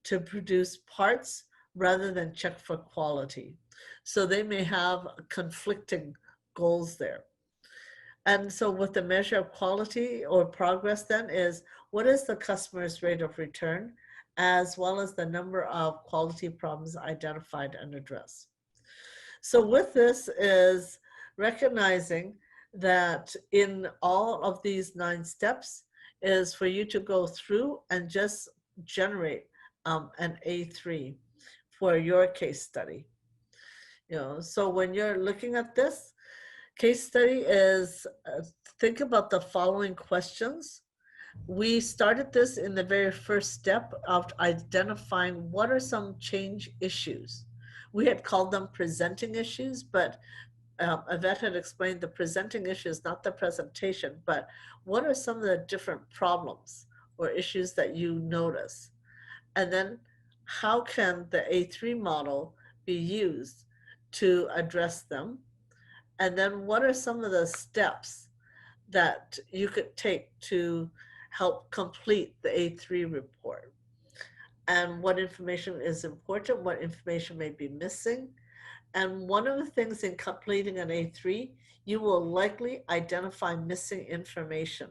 Speaker 1: to produce parts rather than check for quality. So they may have conflicting goals there. And so with the measure of quality or progress then is, what is the customer's rate of return? as well as the number of quality problems identified and addressed. So with this is recognizing that in all of these 9 steps is for you to go through and just generate an A3 for your case study. So when you're looking at this case study is think about the following questions. We started this in the very first step of identifying what are some change issues. We had called them presenting issues, but Yvette had explained the presenting issue is not the presentation, but what are some of the different problems or issues that you notice? And then how can the A3 model be used to address them? And then what are some of the steps that you could take to help complete the A3 report? And what information is important, what information may be missing. And one of the things in completing an A3, you will likely identify missing information.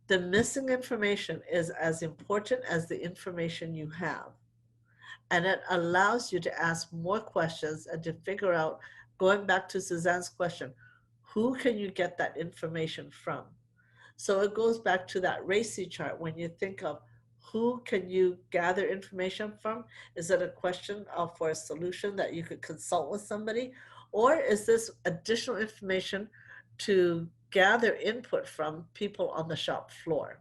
Speaker 1: The missing information is as important as the information you have. And it allows you to ask more questions and to figure out, going back to Suzanne's question, who can you get that information from? So it goes back to that RACI chart. When you think of who can you gather information from, is it a question for a solution that you could consult with somebody? Or is this additional information to gather input from people on the shop floor?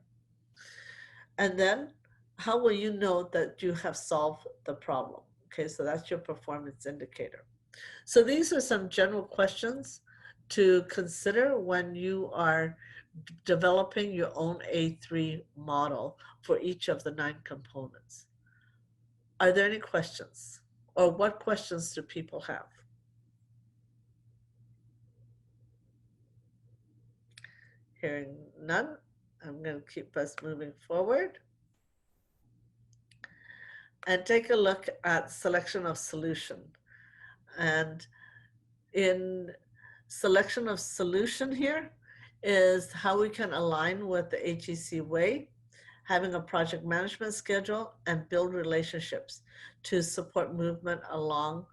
Speaker 1: And then how will you know that you have solved the problem? Okay, so that's your performance indicator. So these are some general questions to consider when you are developing your own A3 model for each of the 9 components. Are there any questions? Or what questions do people have? Hearing none, I'm going to keep us moving forward. And take a look at selection of solution. And in selection of solution here is how we can align with the HEC way, having a project management schedule, and build relationships to support movement along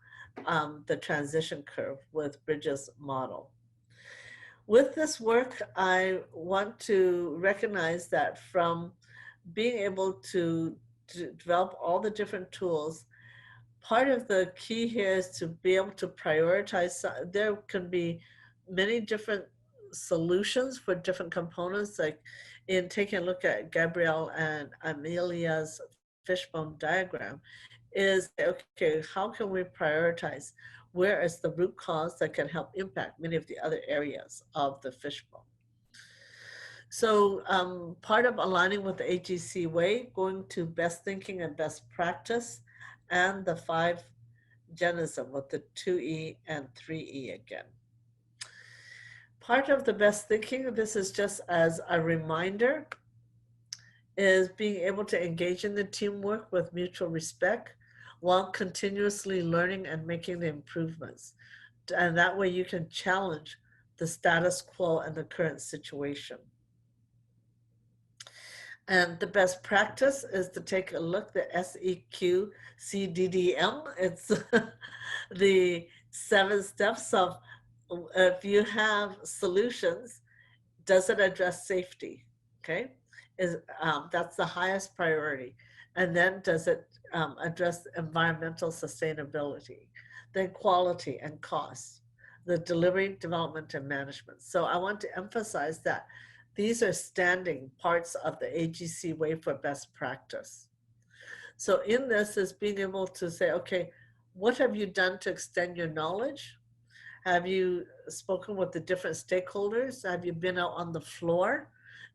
Speaker 1: the transition curve with Bridges' model. With this work, I want to recognize that from being able to develop all the different tools, part of the key here is to be able to prioritize. There can be many different solutions for different components, like in taking a look at Gabrielle and Amelia's fishbone diagram, is okay, how can we prioritize? Where is the root cause that can help impact many of the other areas of the fishbone? So part of aligning with the HEC way, going to best thinking and best practice, and the 5 genism with the 2E and 3E again. Part of the best thinking, this is just as a reminder, is being able to engage in the teamwork with mutual respect while continuously learning and making the improvements. And that way you can challenge the status quo and the current situation. And the best practice is to take a look at SEQ CDDM. It's the 7 steps of, if you have solutions, does it address safety? Okay, that's the highest priority. And then does it address environmental sustainability, then quality and cost, the delivery, development, and management. So I want to emphasize that these are standing parts of the AGC way for best practice. So in this is being able to say, okay, what have you done to extend your knowledge? Have you spoken with the different stakeholders? Have you been out on the floor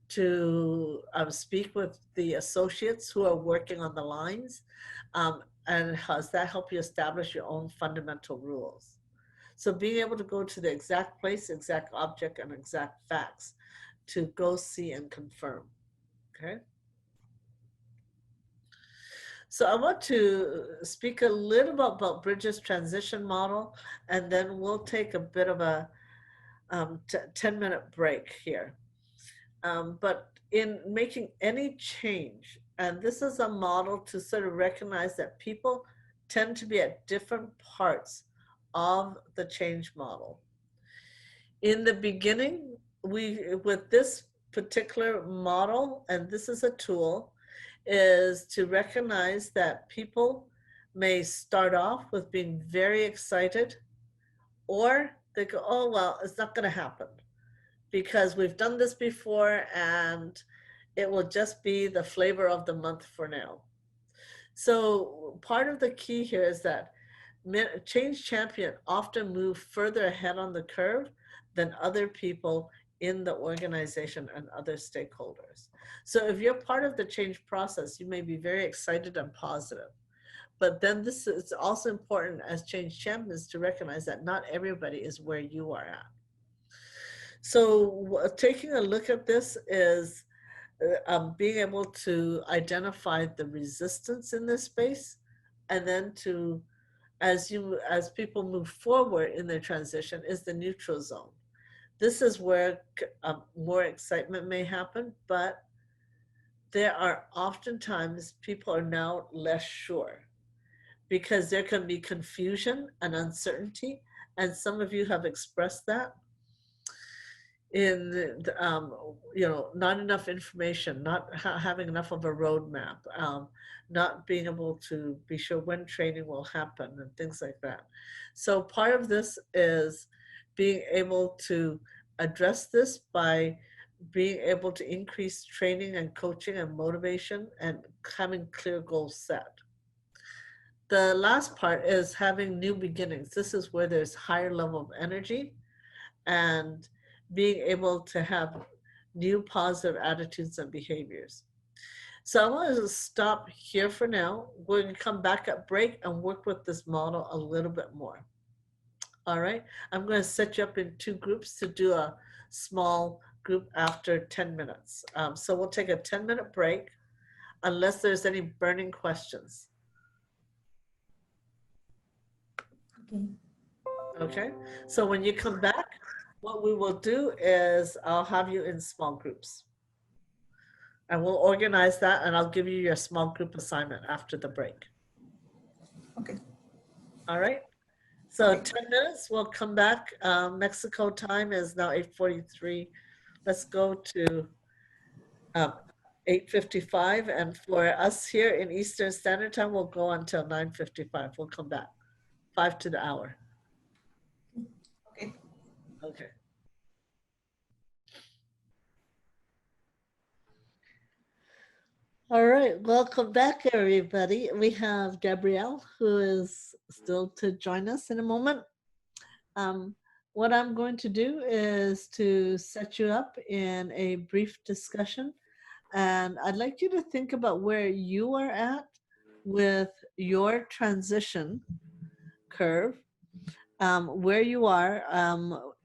Speaker 1: to speak with the associates who are working on the lines? And has that helped you establish your own fundamental rules? So being able to go to the exact place, exact object, and exact facts to go see and confirm, okay? So I want to speak a little bit about Bridges' transition model, and then we'll take a bit of a 10-minute break here. But in making any change And this is a model to sort of recognize that people tend to be at different parts of the change model. In the beginning, with this particular model, and this is a tool, is to recognize that people may start off with being very excited, or they go, oh, well, it's not going to happen because we've done this before and it will just be the flavor of the month for now. So part of the key here is that change champion often move further ahead on the curve than other people in the organization and other stakeholders. So if you're part of the change process, you may be very excited and positive. But then this is also important as change champions to recognize that not everybody is where you are at. So taking a look at this is being able to identify the resistance in this space, and then to, as people move forward in their transition, is the neutral zone. This is where more excitement may happen, but there are oftentimes people are now less sure because there can be confusion and uncertainty, and some of you have expressed that in not enough information, not having enough of a roadmap, not being able to be sure when training will happen and things like that. So part of this is being able to address this by being able to increase training and coaching and motivation and having clear goals set. The last part is having new beginnings. This is where there's higher level of energy and being able to have new positive attitudes and behaviors. So I want to stop here for now. We're going to come back at break and work with this model a little bit more. All right, I'm going to set you up in 2 groups to do a small group after 10 minutes. So we'll take a 10-minute break unless there's any burning questions.
Speaker 5: Okay.
Speaker 1: Okay, so when you come back, what we will do is I'll have you in small groups. And we'll organize that, and I'll give you your small group assignment after the break.
Speaker 6: Okay.
Speaker 1: All right. So 10 minutes, we'll come back. Mexico time is now 8:43. Let's go to 8:55. And for us here in Eastern Standard Time, we'll go until 9:55. We'll come back 5 to the hour.
Speaker 6: Okay.
Speaker 1: Okay. All right, welcome back, everybody. We have Gabrielle, who is still to join us in a moment. What I'm going to do is to set you up in a brief discussion, and I'd like you to think about where you are at with your transition curve, where you are,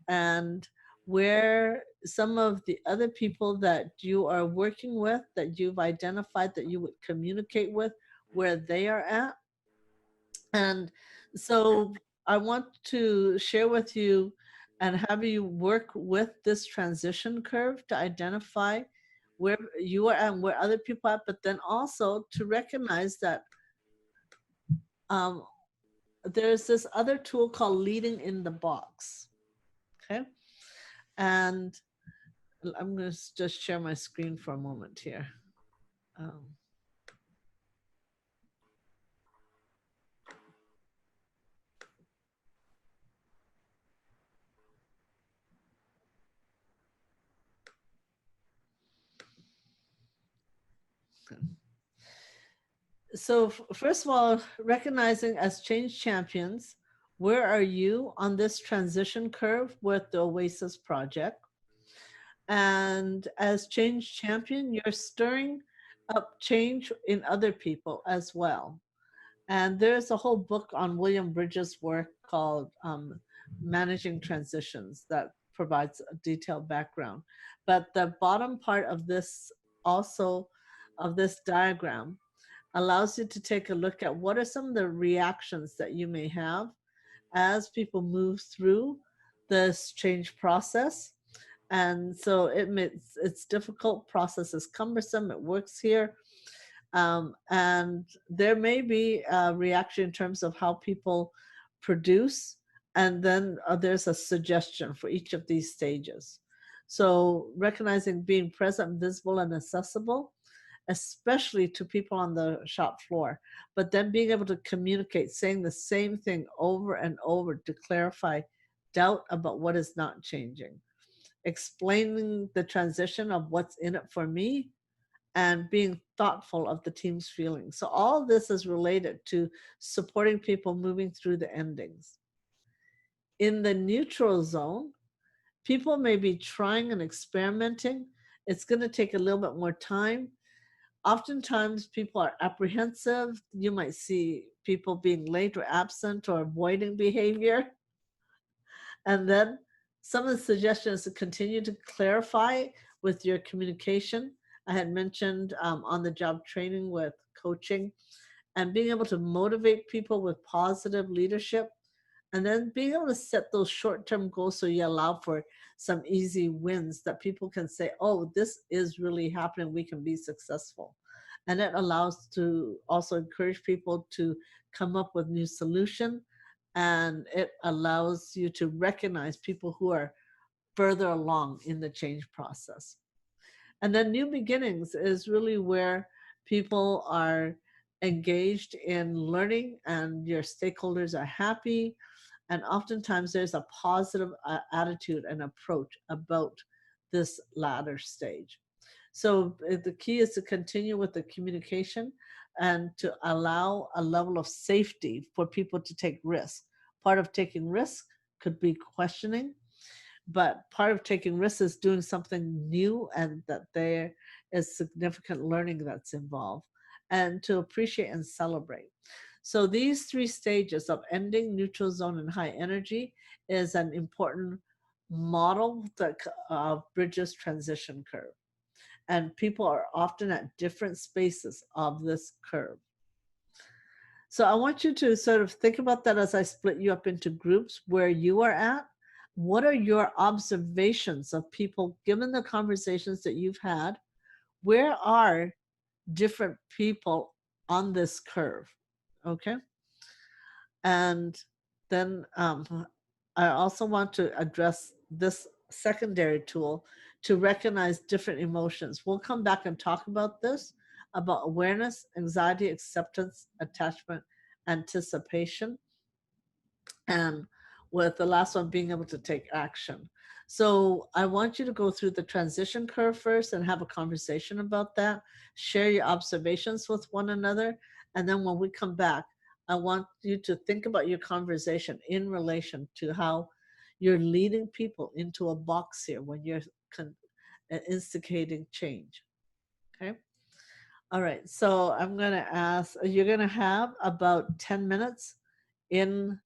Speaker 1: and where some of the other people that you are working with, that you've identified that you would communicate with, where they are at. And so I want to share with you and have you work with this transition curve to identify where you are and where other people are, but then also to recognize that there's this other tool called leading in the box. Okay. And I'm going to just share my screen for a moment here. So first of all, recognizing as change champions, where are you on this transition curve with the OASIS project? And as change champion, you're stirring up change in other people as well. And there's a whole book on William Bridges' work called Managing Transitions that provides a detailed background. But the bottom part of this also, of this diagram, allows you to take a look at what are some of the reactions that you may have as people move through this change process. And so it's difficult, process is cumbersome, it works here. And there may be a reaction in terms of how people produce, and then there's a suggestion for each of these stages. So recognizing being present, visible, and accessible, especially to people on the shop floor, but then being able to communicate, saying the same thing over and over to clarify doubt about what is not changing, explaining the transition of what's in it for me, and being thoughtful of the team's feelings. So all this is related to supporting people moving through the endings. In the neutral zone, people may be trying and experimenting. It's going to take a little bit more time. Oftentimes people are apprehensive. You might see people being late or absent or avoiding behavior. And then some of the suggestions to continue to clarify with your communication. I had mentioned on the job training with coaching, and being able to motivate people with positive leadership, and then being able to set those short-term goals so you allow for some easy wins that people can say, oh, this is really happening, we can be successful. And it allows to also encourage people to come up with new solution, and it allows you to recognize people who are further along in the change process. And then new beginnings is really where people are engaged in learning and your stakeholders are happy. And oftentimes there's a positive attitude and approach about this latter stage. So the key is to continue with the communication and to allow a level of safety for people to take risk. Part of taking risk could be questioning, but part of taking risks is doing something new and that there is significant learning that's involved, and to appreciate and celebrate. So these three stages of ending, neutral zone, and high energy is an important model that bridges transition curve. And people are often at different spaces of this curve. So I want you to sort of think about that as I split you up into groups where you are at. What are your observations of people, given the conversations that you've had? Where are different people on this curve? Okay. And then I also want to address this secondary tool to recognize different emotions. We'll come back and talk about this, about awareness, anxiety, acceptance, attachment, anticipation, and with the last one being able to take action. So I want you to go through the transition curve first and have a conversation about that, share your observations with one another, and then when we come back, I want you to think about your conversation in relation to how you're leading people into a box here when you're instigating change. Okay. All right. So I'm going to ask, you're going to have about 10 minutes in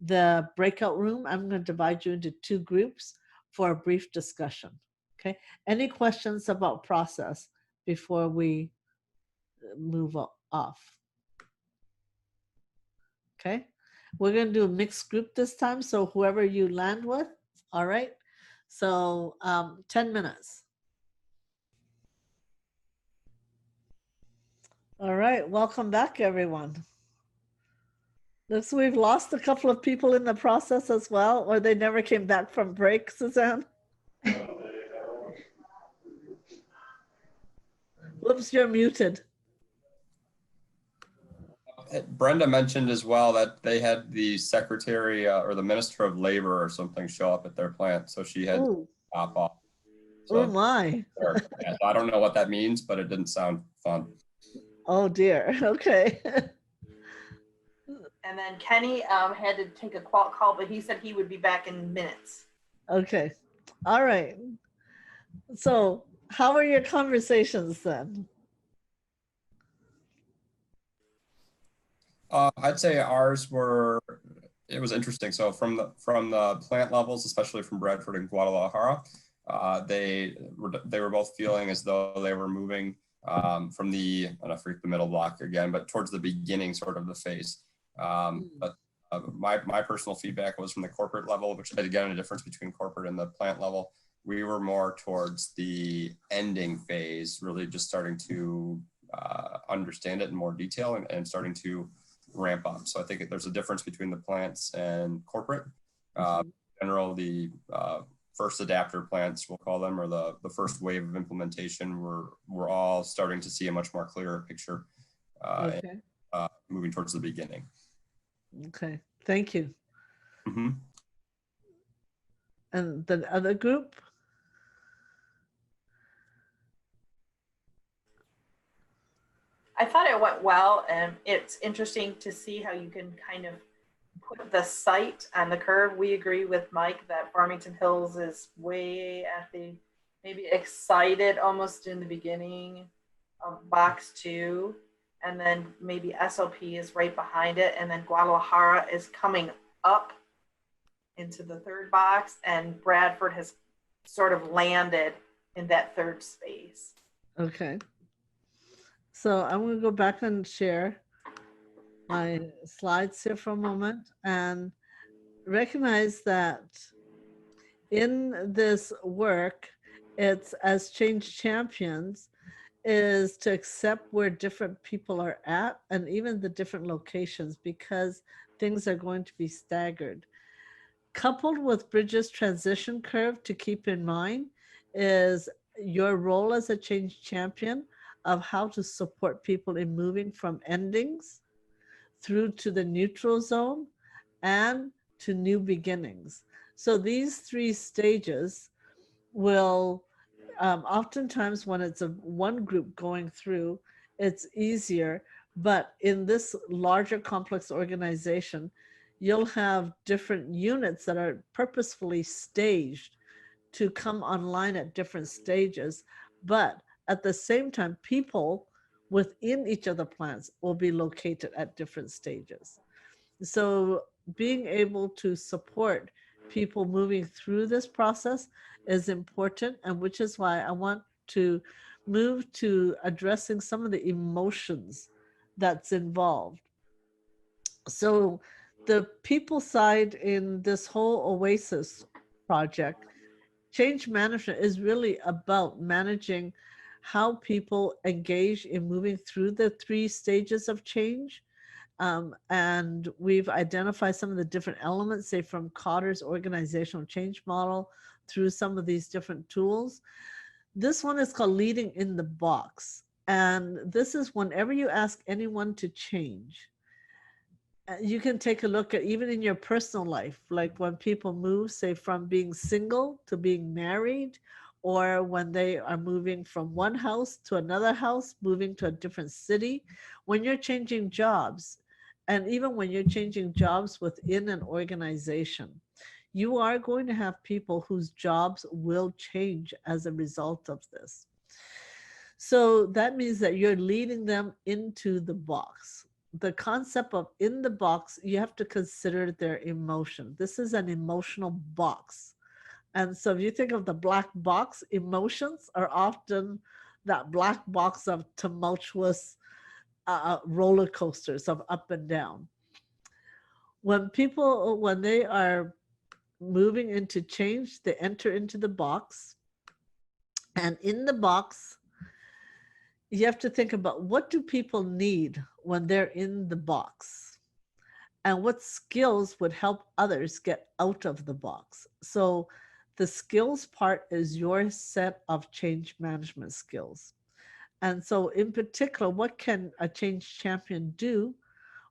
Speaker 1: the breakout room. I'm going to divide you into two groups for a brief discussion. Okay. Any questions about process before we move off? Okay. We're going to do a mixed group this time. So whoever you land with. All right. So 10 minutes. All right. Welcome back, everyone. Looks we've lost a couple of people in the process as well, or they never came back from break, Suzanne. Whoops, you're muted.
Speaker 3: Brenda mentioned as well that they had the secretary or the minister of labor or something show up at their plant, so she had to hop off. So,
Speaker 1: oh my.
Speaker 3: Yeah, so I don't know what that means, but it didn't sound fun.
Speaker 1: Oh dear. Okay.
Speaker 8: And then Kenny had to take a call, but he said he would be back in minutes.
Speaker 1: Okay. All right. So how are your conversations then?
Speaker 3: I'd say ours were, it was interesting. So from the plant levels, especially from Bradford and Guadalajara, they were both feeling as though they were moving from the, I don't know, the middle block again, but towards the beginning sort of the phase. But my personal feedback was from the corporate level, which is again a difference between corporate and the plant level. We were more towards the ending phase, really just starting to understand it in more detail and starting to ramp up. So I think there's a difference between the plants and corporate. In general, the first adapter plants, we'll call them, or the first wave of implementation, we're all starting to see a much more clearer picture
Speaker 1: Okay.
Speaker 3: and, moving towards the beginning.
Speaker 1: Okay. Thank you.
Speaker 3: Mm-hmm.
Speaker 1: And the other group?
Speaker 8: I thought it went well, and it's interesting to see how you can kind of put the site on the curve. We agree with Mike that Farmington Hills is way at the maybe excited almost in the beginning of box 2, and then maybe SOP is right behind it, and then Guadalajara is coming up into the 3rd box, and Bradford has sort of landed in that 3rd space.
Speaker 1: Okay. So I'm going to go back and share my slides here for a moment and recognize that in this work, it's as change champions is to accept where different people are at and even the different locations, because things are going to be staggered. Coupled with Bridges' transition curve to keep in mind is your role as a change champion of how to support people in moving from endings through to the neutral zone and to new beginnings. So these 3 stages will oftentimes when it's one group going through, it's easier. But in this larger complex organization, you'll have different units that are purposefully staged to come online at different stages. But at the same time, people within each of the plants will be located at different stages. So being able to support people moving through this process is important, and which is why I want to move to addressing some of the emotions that's involved. So the people side in this whole OASIS project, change management is really about managing how people engage in moving through the 3 stages of change. And we've identified some of the different elements, say from Cotter's organizational change model through some of these different tools. This one is called leading in the box. And this is whenever you ask anyone to change, you can take a look at even in your personal life, like when people move, say from being single to being married, or when they are moving from one house to another house, moving to a different city, when you're changing jobs, and even when you're changing jobs within an organization, you are going to have people whose jobs will change as a result of this. So that means that you're leading them into the box. The concept of in the box, you have to consider their emotion. This is an emotional box. And so if you think of the black box, emotions are often that black box of tumultuous roller coasters of up and down. When people, when they are moving into change, they enter into the box. And in the box, you have to think about what do people need when they're in the box, and what skills would help others get out of the box. So the skills part is your set of change management skills. And so in particular, what can a change champion do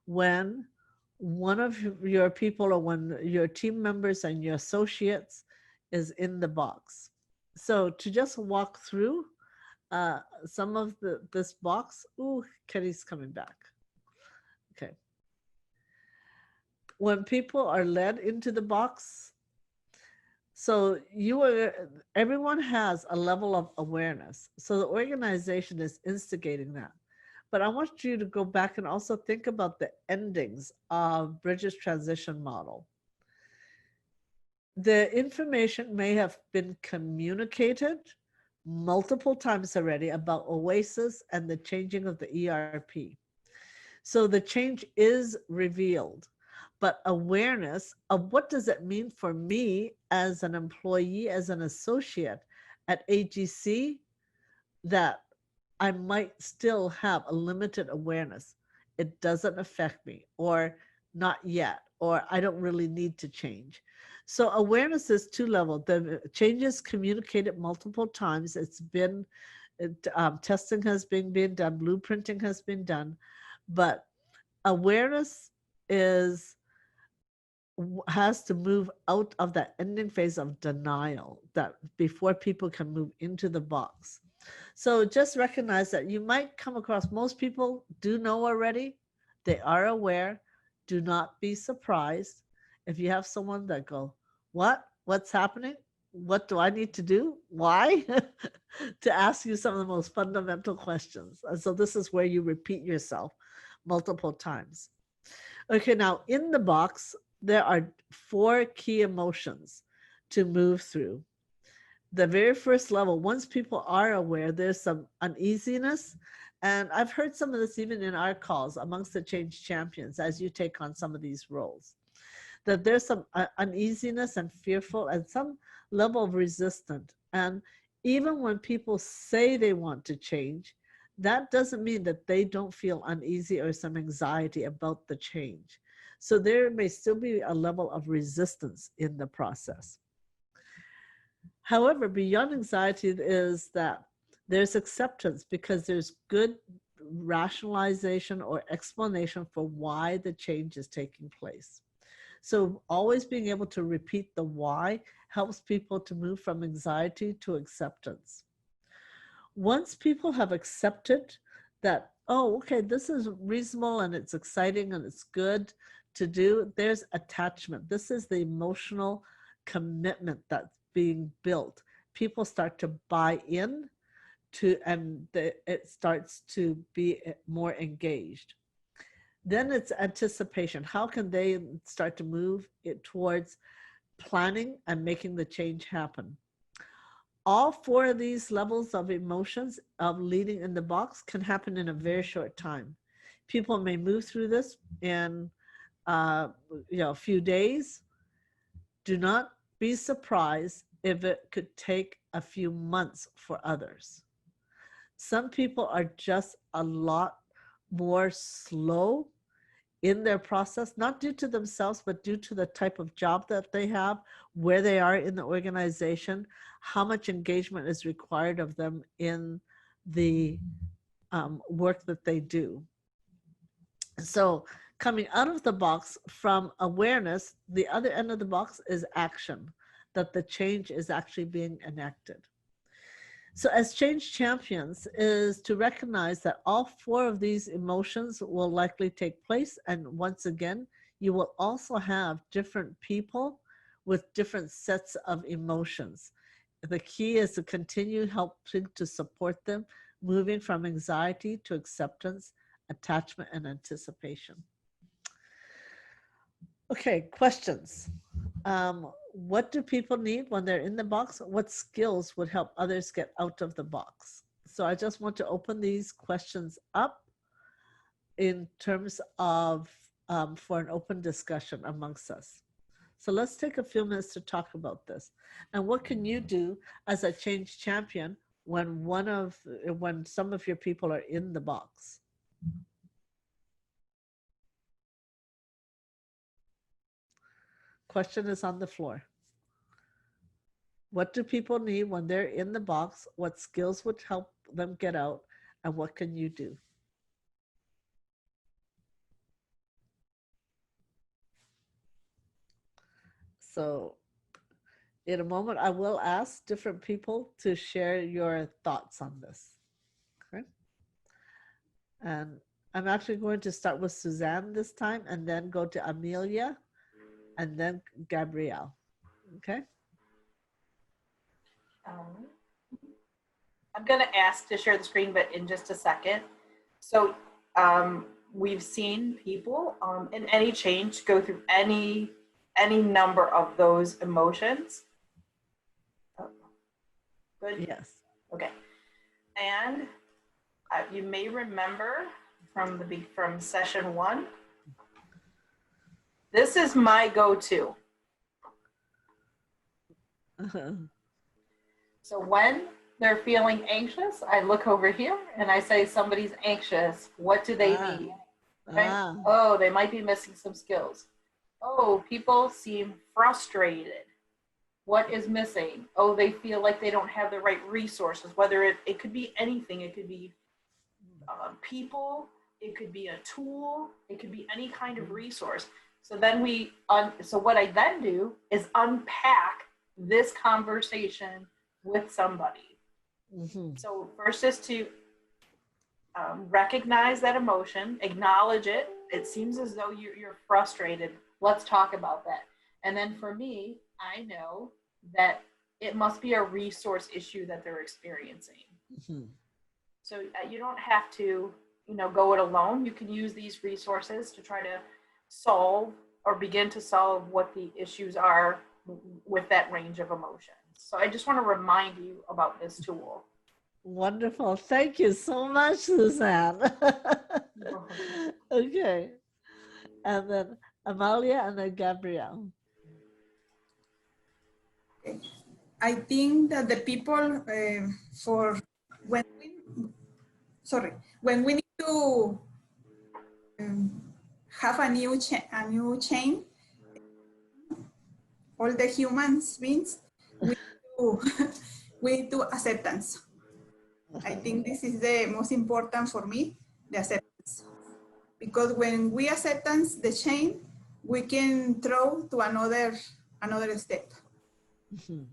Speaker 1: when one of your people or when your team members and your associates is in the box? So to just walk through some of this box. Ooh, Kenny's coming back. Okay. When people are led into the box, so everyone has a level of awareness. So the organization is instigating that. But I want you to go back and also think about the endings of Bridges' transition model. The information may have been communicated multiple times already about OASIS and the changing of the ERP. So the change is revealed, but awareness of what does it mean for me as an employee, as an associate at AGC, that I might still have a limited awareness. It doesn't affect me, or not yet, or I don't really need to change. So awareness is two level. The changes communicated multiple times. It's been testing has been being done, blueprinting has been done, but awareness is has to move out of that ending phase of denial that before people can move into the box. So just recognize that you might come across, most people do know already, they are aware. Do not be surprised if you have someone that go, what's happening? What do I need to do? Why? To ask you some of the most fundamental questions. And so this is where you repeat yourself multiple times. Okay, now in the box, there are 4 key emotions to move through. The very first level, once people are aware, there's some uneasiness. And I've heard some of this even in our calls amongst the change champions as you take on some of these roles, that there's some uneasiness and fearful and some level of resistance. And even when people say they want to change, that doesn't mean that they don't feel uneasy or some anxiety about the change. So there may still be a level of resistance in the process. However, beyond anxiety is that there's acceptance because there's good rationalization or explanation for why the change is taking place. So always being able to repeat the why helps people to move from anxiety to acceptance. Once people have accepted that, oh, okay, this is reasonable and it's exciting and it's good to do, there's attachment. This is the emotional commitment that's being built. People start to buy in to, and it starts to be more engaged. Then it's anticipation. How can they start to move it towards planning and making the change happen? All 4 of these levels of emotions of leading in the box can happen in a very short time. People may move through this in a few days. Do not be surprised if it could take a few months for others. Some people are just a lot more slow in their process, not due to themselves, but due to the type of job that they have, where they are in the organization, how much engagement is required of them in the work that they do. So coming out of the box from awareness, the other end of the box is action, that the change is actually being enacted. So as change champions is to recognize that all 4 of these emotions will likely take place. And once again, you will also have different people with different sets of emotions. The key is to continue helping to support them, moving from anxiety to acceptance, attachment, and anticipation. Okay, questions. What do people need when they're in the box? What skills would help others get out of the box? So I just want to open these questions up in terms of for an open discussion amongst us. So let's take a few minutes to talk about this. And what can you do as a change champion when some of your people are in the box? Question is on the floor. What do people need when they're in the box? What skills would help them get out? And what can you do? So in a moment, I will ask different people to share your thoughts on this. Okay. And I'm actually going to start with Suzanne this time and then go to Amelia and then Gabrielle. Okay.
Speaker 8: I'm going to ask to share the screen, but in just a second. So we've seen people in any change go through any number of those emotions. Oh, good.
Speaker 1: Yes.
Speaker 8: Okay. And you may remember from session 1. This is my go-to. So when they're feeling anxious, I look over here and I say, somebody's anxious. What do they
Speaker 1: Ah,
Speaker 8: need? Right?
Speaker 1: ah,
Speaker 8: Oh, they might be missing some skills. Oh, people seem frustrated. What is missing? Oh, they feel like they don't have the right resources, whether it could be anything. It could be people, it could be a tool, it could be any kind of resource. So then so what I then do is unpack this conversation with somebody.
Speaker 1: mhm.
Speaker 8: So first is to recognize that emotion, acknowledge it. It seems as though you're frustrated. Let's talk about that. And then for me, I know that it must be a resource issue that they're experiencing.
Speaker 1: Mhm.
Speaker 8: So you don't have to, go it alone. You can use these resources to try to solve or begin to solve what the issues are with that range of emotions. So I just want to remind you about this tool.
Speaker 1: Wonderful. Thank you so much, Suzanne. Okay. And then Amalia and then Gabrielle.
Speaker 6: I think that the people for when we, when we need to have a new chain, all the humans beings, we do we need to acceptance. I think this is the most important for me, the acceptance. Because when we acceptance the chain, we can throw to another step.
Speaker 1: Mhm.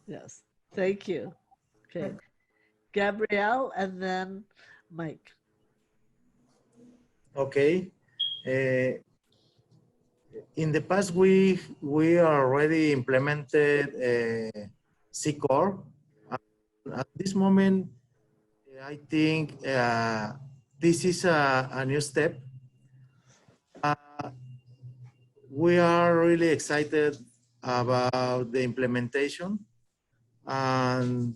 Speaker 1: Yes. Thank you. Okay. Gabrielle and then Mike.
Speaker 7: Okay. In the past, we already implemented C-Core. At this moment, I think this is a new step. We are really excited about the implementation, and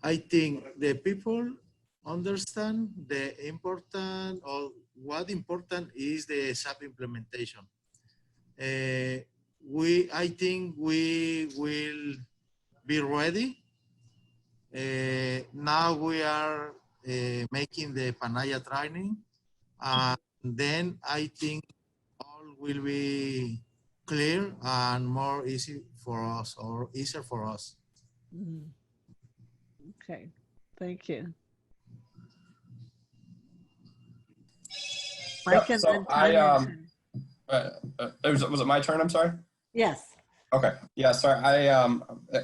Speaker 7: I think the people understand the important or what important is the SAP implementation. I think we will be ready. Now we are making the Panaya training, and then I think all will be clear and more easy for us or easier for us.
Speaker 1: Mhm. Okay. Thank you. Mike and
Speaker 3: So
Speaker 1: then Tanya.
Speaker 3: was it my turn? I'm sorry.
Speaker 1: Yes.
Speaker 3: Okay. Yeah. Sorry.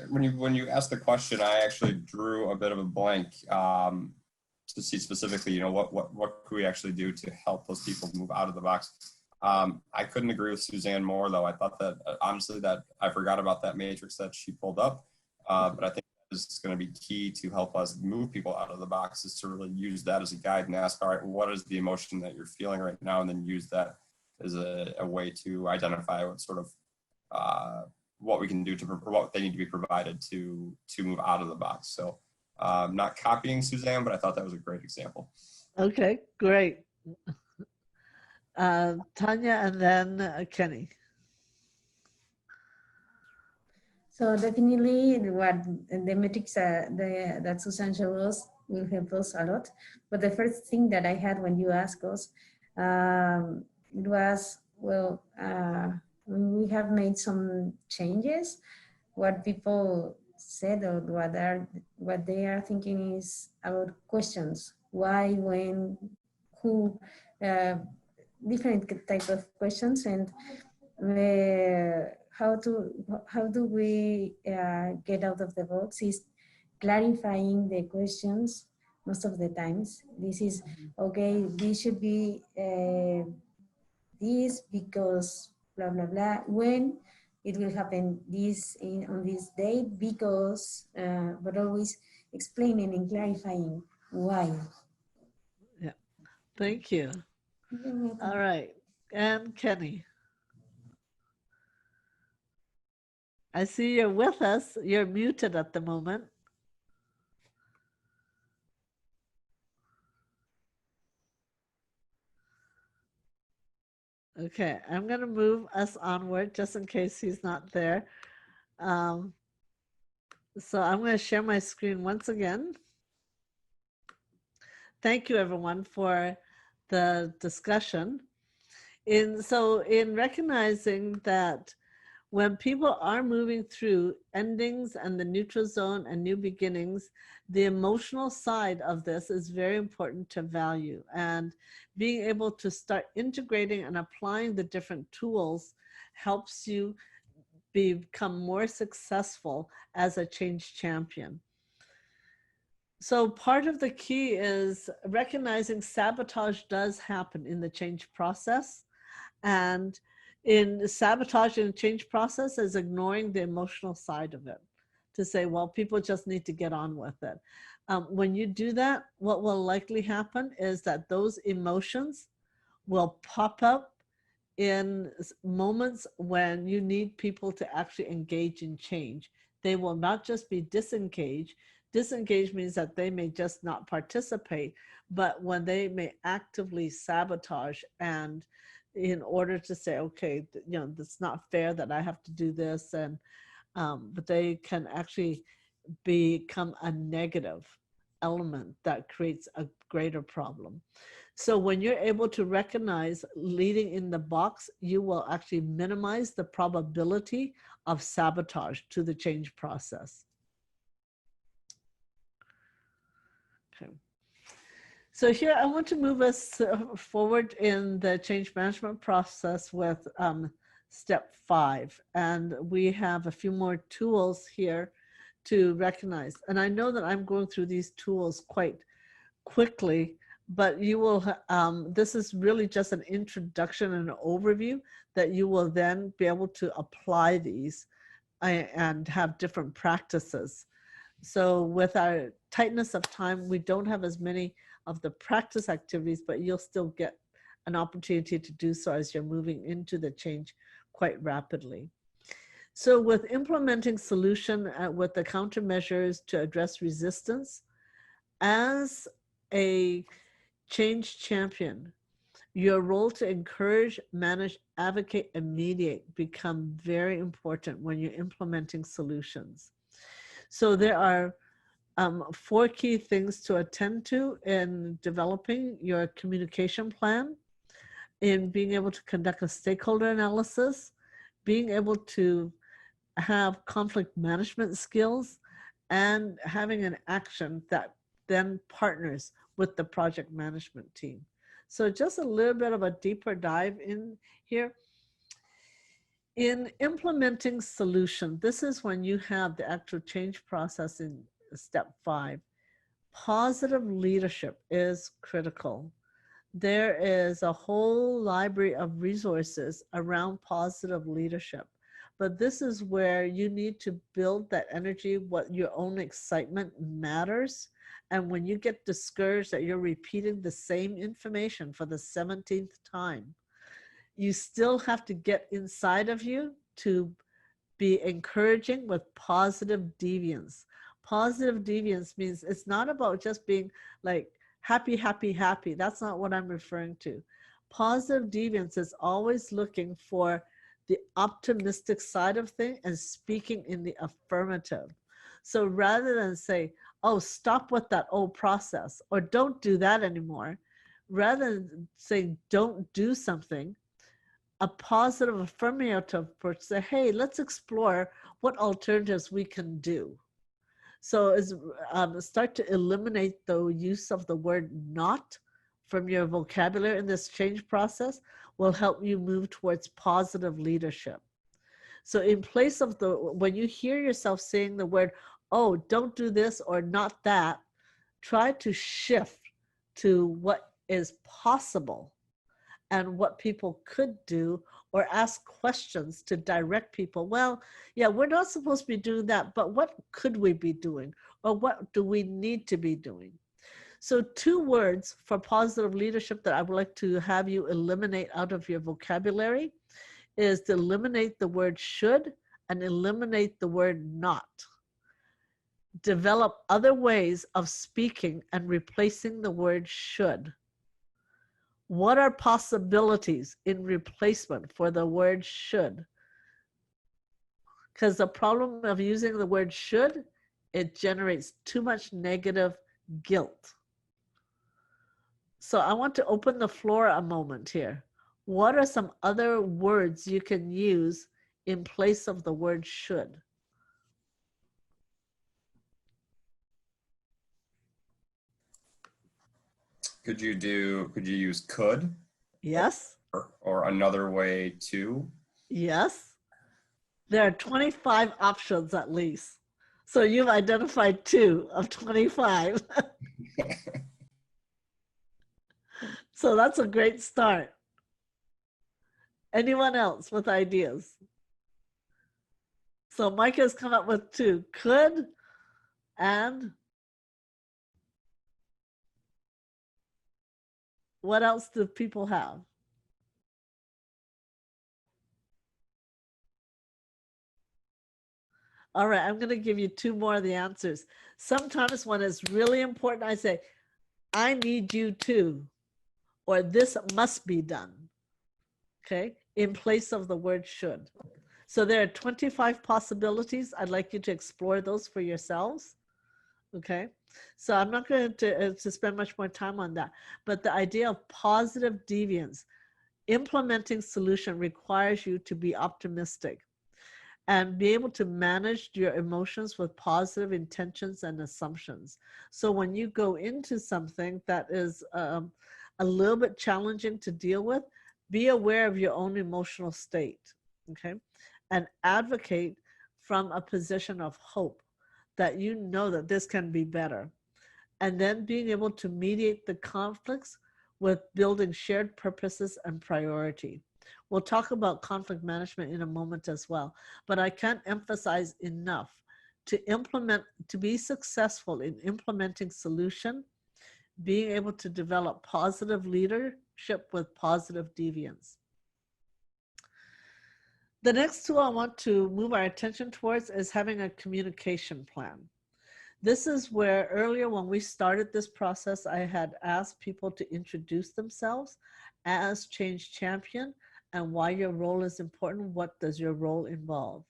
Speaker 3: When you asked the question, I actually drew a bit of a blank to see specifically, what could we actually do to help those people move out of the box. I couldn't agree with Suzanne more, though. I thought that honestly that I forgot about that matrix that she pulled up, but I think that is going to be key to help us move people out of the box, is to really use that as a guide and ask, all right, what is the emotion that you're feeling right now, and then use that as a way to identify what sort of what we can do what they need to be provided to move out of the box. So not copying Suzanne, but I thought that was a great example.
Speaker 1: Okay, great. Tanya and then Kenny.
Speaker 5: So definitely what the metrics that Susan showed us will help us a lot. But the first thing that I had when you asked us, it was, well, we have made some changes. What people said or what they are thinking is about questions. Why, when, who, different type of questions, and how do we get out of the box is clarifying the questions most of the times. This is okay, this should be this because blah blah blah, when it will happen this on this date because but always explaining and clarifying why.
Speaker 1: Yeah, thank you. All right, and Kenny. I see you're with us. You're muted at the moment. Okay, I'm going to move us onward just in case he's not there. So I'm going to share my screen once again. Thank you, everyone, for the discussion. In recognizing that when people are moving through endings and the neutral zone and new beginnings, the emotional side of this is very important to value. And being able to start integrating and applying the different tools helps you become more successful as a change champion. So part of the key is recognizing sabotage does happen in the change process. And in sabotage in the change process is ignoring the emotional side of it, to say, well, people just need to get on with it. When you do that, what will likely happen is that those emotions will pop up in moments when you need people to actually engage in change. They will not just be disengaged. Disengaged means that they may just not participate, but when they may actively sabotage, and in order to say, okay, you know, it's not fair that I have to do this, and but they can actually become a negative element that creates a greater problem. So when you're able to recognize leading in the box, you will actually minimize the probability of sabotage to the change process. Okay. So here I want to move us forward in the change management process with step 5. And we have a few more tools here to recognize. And I know that I'm going through these tools quite quickly, but you will, this is really just an introduction and an overview that you will then be able to apply these and have different practices. So with our tightness of time, we don't have as many of the practice activities, but you'll still get an opportunity to do so as you're moving into the change quite rapidly. So with implementing solution with the countermeasures to address resistance, as a change champion, your role to encourage, manage, advocate, and mediate become very important when you're implementing solutions. So there are 4 key things to attend to in developing your communication plan, in being able to conduct a stakeholder analysis, being able to have conflict management skills, and having an action that then partners with the project management team. So just a little bit of a deeper dive in here. In implementing solution, this is when you have the actual change process in step 5. Positive leadership is critical. There is a whole library of resources around positive leadership. But this is where you need to build that energy, what your own excitement matters. And when you get discouraged that you're repeating the same information for the 17th time, you still have to get inside of you to be encouraging with positive deviance. Positive deviance means it's not about just being like happy, happy, happy. That's not what I'm referring to. Positive deviance is always looking for the optimistic side of things and speaking in the affirmative. So rather than say, oh, stop with that old process, or don't do that anymore, rather than saying don't do something, a positive affirmative approach, say, hey, let's explore what alternatives we can do. So start to eliminate the use of the word not from your vocabulary in this change process will help you move towards positive leadership. So in place of when you hear yourself saying the word, oh, don't do this or not that, try to shift to what is possible and what people could do, or ask questions to direct people. Well, yeah, we're not supposed to be doing that, but what could we be doing? Or what do we need to be doing? So 2 words for positive leadership that I would like to have you eliminate out of your vocabulary is to eliminate the word should and eliminate the word not. Develop other ways of speaking and replacing the word should. What are possibilities in replacement for the word should? Because the problem of using the word should it generates too much negative guilt. So I want to open the floor a moment here. What are some other words you can use in place of the word should?
Speaker 3: Could you use could?
Speaker 1: Yes.
Speaker 3: Or another way to?
Speaker 1: Yes. There are 25 options at least. So you've identified 2 of 25. So that's a great start. Anyone else with ideas? So Mike has come up with 2, could and what else do people have? All right, I'm going to give you 2 more of the answers. Sometimes when it's really important, I say, I need you to, or this must be done, okay, in place of the word should. So there are 25 possibilities. I'd like you to explore those for yourselves, okay? So I'm not going to spend much more time on that, but the idea of positive deviance, implementing solution requires you to be optimistic and be able to manage your emotions with positive intentions and assumptions. So when you go into something that is a little bit challenging to deal with, be aware of your own emotional state, okay? And advocate from a position of hope that you know that this can be better. And then being able to mediate the conflicts with building shared purposes and priority. We'll talk about conflict management in a moment as well, but I can't emphasize enough to be successful in implementing solution, being able to develop positive leadership with positive deviance. The next tool I want to move our attention towards is having a communication plan. This is where earlier when we started this process, I had asked people to introduce themselves as change champion and why your role is important. What does your role involve?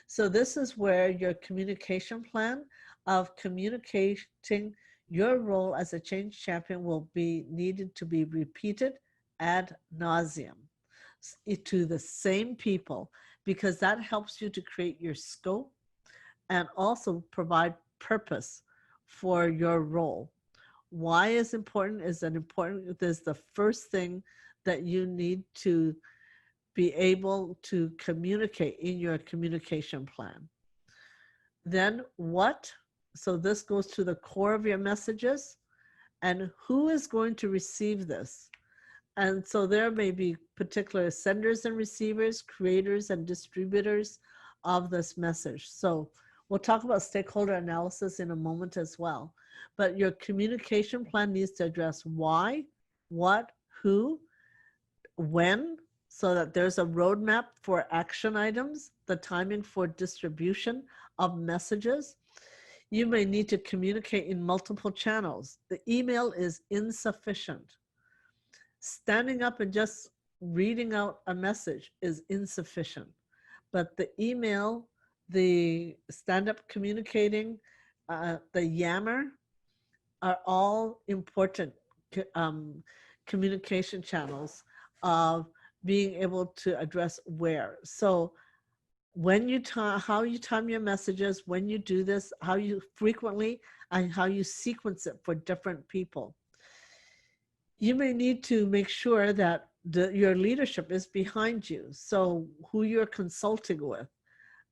Speaker 1: So this is where your communication plan of communicating your role as a change champion will be needed to be repeated ad nauseum to the same people, because that helps you to create your scope and also provide purpose for your role. Why is important is that important is the first thing that you need to be able to communicate in your communication plan. Then what? So this goes to the core of your messages and who is going to receive this. And so there may be particular senders and receivers, creators and distributors of this message. So we'll talk about stakeholder analysis in a moment as well. But your communication plan needs to address why, what, who, when, so that there's a roadmap for action items, the timing for distribution of messages. You may need to communicate in multiple channels. The email is insufficient. Standing up and just reading out a message is insufficient. But the email, the stand-up communicating, the yammer are all important communication channels of being able to address where. So when you how you time your messages, when you do this, how you frequently and how you sequence it for different people. You may need to make sure that your leadership is behind you. So who you're consulting with,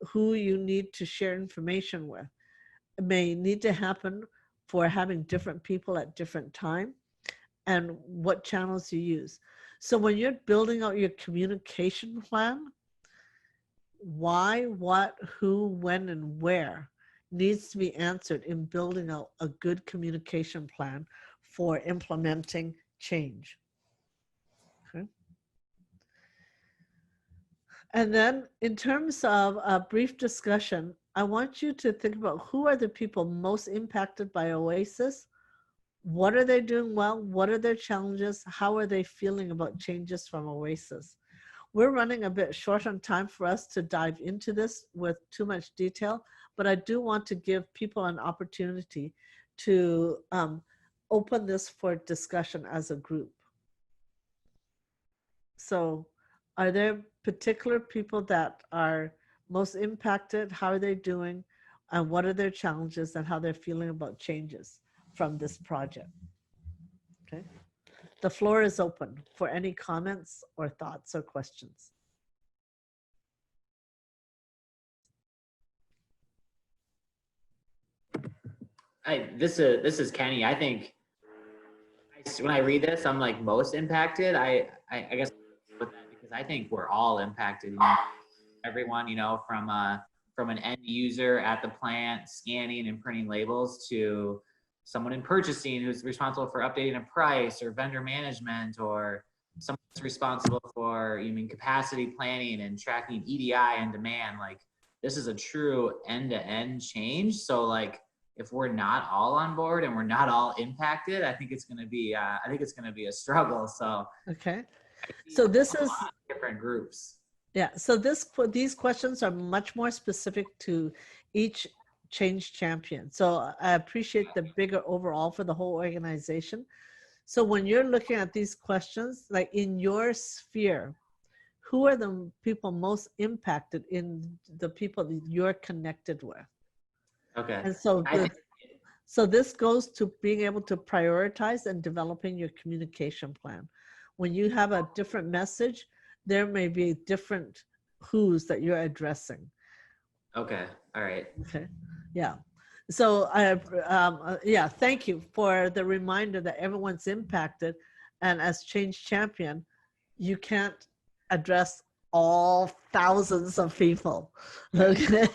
Speaker 1: who you need to share information with, it may need to happen for having different people at different time and what channels you use. So when you're building out your communication plan, why, what, who, when, and where needs to be answered in building out a good communication plan for implementing change. Okay. And then in terms of a brief discussion, I want you to think about who are the people most impacted by OASIS. What are they doing well? What are their challenges? How are they feeling about changes from OASIS? We're running a bit short on time for us to dive into this with too much detail, but I do want to give people an opportunity to open this for discussion as a group. So are there particular people that are most impacted? How are they doing? And what are their challenges and how they're feeling about changes from this project? Okay. The floor is open for any comments or thoughts or questions.
Speaker 4: This is Kenny. I think when I read this, I'm like most impacted. I guess with that because I think we're all impacted. You know, everyone, you know, from an end user at the plant scanning and printing labels to someone in purchasing who's responsible for updating a price or vendor management, or someone who's responsible for capacity planning and tracking EDI and demand. Like this is a true end-to-end change. So like if we're not all on board and we're not all impacted, I think it's going to be a struggle. So
Speaker 1: okay, so this is
Speaker 4: different groups.
Speaker 1: Yeah, so these questions are much more specific to each change champion. So I appreciate the bigger overall for the whole organization. So when you're looking at these questions, like in your sphere, who are the people most impacted in the people that you're connected with?
Speaker 4: Okay.
Speaker 1: And so so this goes to being able to prioritize and developing your communication plan. When you have a different message, there may be different who's that you're addressing.
Speaker 4: Okay. All right.
Speaker 1: Okay. Yeah. So yeah, thank you for the reminder that everyone's impacted. And as change champion, you can't address all thousands of people. Okay.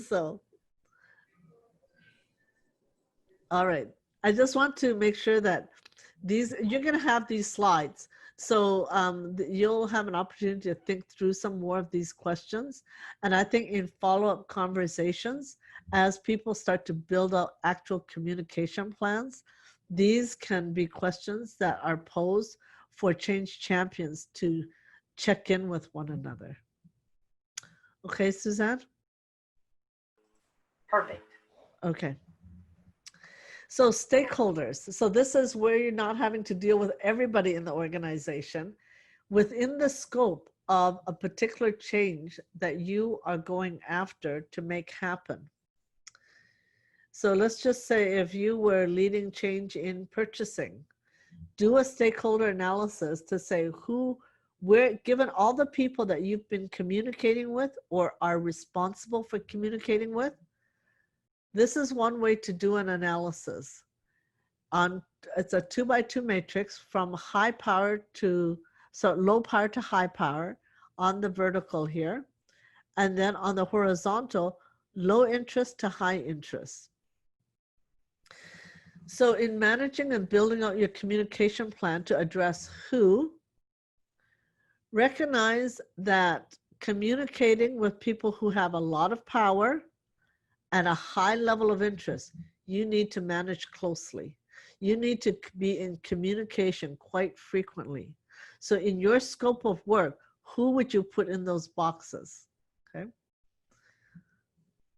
Speaker 1: So, all right. I just want to make sure that you're going to have these slides. So you'll have an opportunity to think through some more of these questions. And I think in follow-up conversations, as people start to build out actual communication plans, these can be questions that are posed for change champions to check in with one another. Okay, Suzanne?
Speaker 8: Perfect.
Speaker 1: Okay. So stakeholders. So this is where you're not having to deal with everybody in the organization within the scope of a particular change that you are going after to make happen. So let's just say if you were leading change in purchasing, do a stakeholder analysis to say given all the people that you've been communicating with or are responsible for communicating with, this is one way to do an analysis. It's a 2x2 matrix from low power to high power on the vertical here. And then on the horizontal, low interest to high interest. So in managing and building out your communication plan to address who, recognize that communicating with people who have a lot of power and a high level of interest, you need to manage closely. You need to be in communication quite frequently. So in your scope of work, who would you put in those boxes? Okay.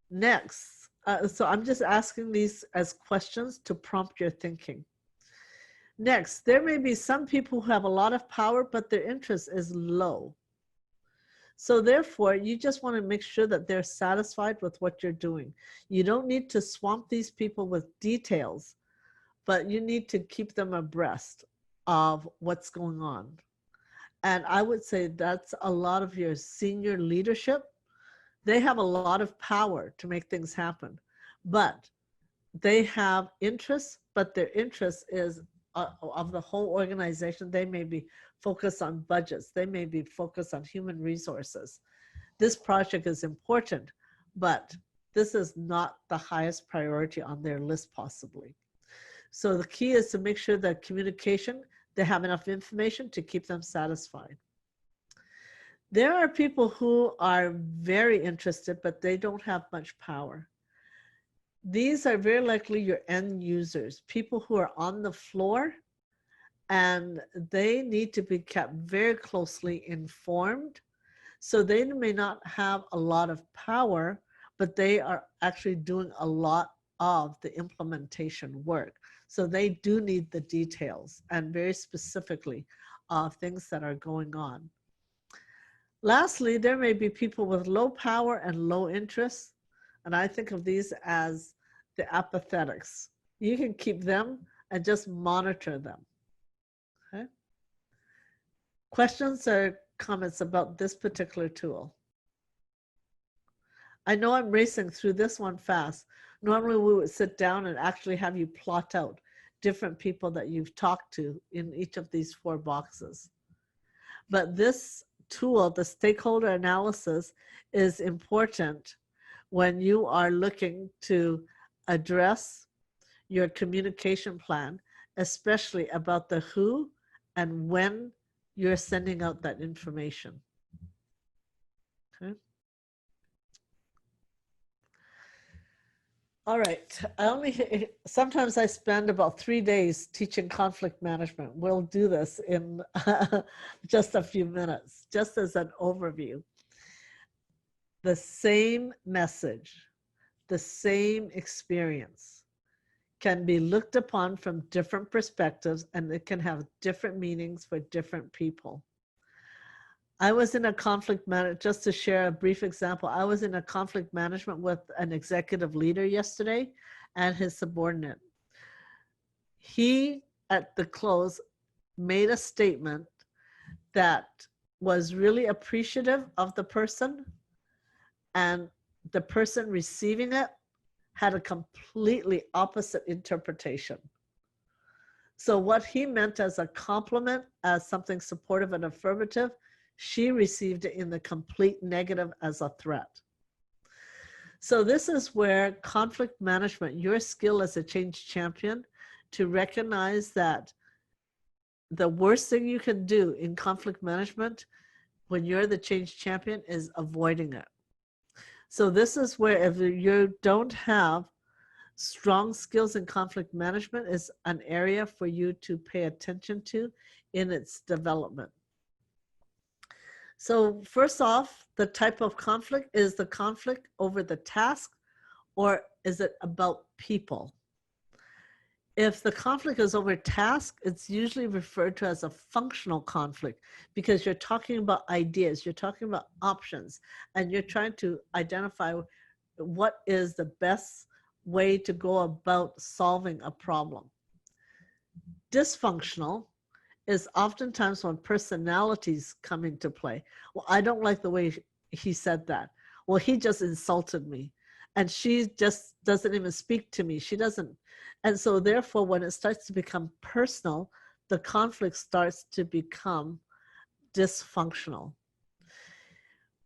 Speaker 1: Next, so I'm just asking these as questions to prompt your thinking. Next, there may be some people who have a lot of power, but their interest is low. So therefore, you just want to make sure that they're satisfied with what you're doing. You don't need to swamp these people with details, but you need to keep them abreast of what's going on. And I would say that's a lot of your senior leadership. They have a lot of power to make things happen, but they have interests, but their interest is of the whole organization. They may be focused on budgets. They may be focused on human resources. This project is important, but this is not the highest priority on their list possibly. So the key is to make sure that communication, they have enough information to keep them satisfied. There are people who are very interested, but they don't have much power. These are very likely your end users, people who are on the floor, and they need to be kept very closely informed. So they may not have a lot of power, but they are actually doing a lot of the implementation work. So they do need the details and very specifically things that are going on. Lastly, there may be people with low power and low interest, and I think of these as the apathetics. You can keep them and just monitor them. Okay? Questions or comments about this particular tool? I know I'm racing through this one fast. Normally we would sit down and actually have you plot out different people that you've talked to in each of these 4 boxes. But this tool, the stakeholder analysis, is important when you are looking to address your communication plan, especially about the who and when you're sending out that information. Okay. All right. Sometimes I spend about 3 days teaching conflict management. We'll do this in just a few minutes, just as an overview. The same message, the same experience can be looked upon from different perspectives, and it can have different meanings for different people. I was in a conflict management, just to share a brief example, I was in a conflict management with an executive leader yesterday and his subordinate. He, at the close, made a statement that was really appreciative of the person, and the person receiving it had a completely opposite interpretation. So what he meant as a compliment, as something supportive and affirmative, she received it in the complete negative as a threat. So this is where conflict management, your skill as a change champion, to recognize that the worst thing you can do in conflict management when you're the change champion is avoiding it. So this is where if you don't have strong skills in conflict management, is an area for you to pay attention to in its development. So first off, the type of conflict, is the conflict over the task, or is it about people? If the conflict is over task, it's usually referred to as a functional conflict, because you're talking about ideas, you're talking about options, and you're trying to identify what is the best way to go about solving a problem. Dysfunctional is oftentimes when personalities come into play. Well, I don't like the way he said that. Well, he just insulted me, and she just doesn't even speak to me. She doesn't. And so therefore, when it starts to become personal, the conflict starts to become dysfunctional.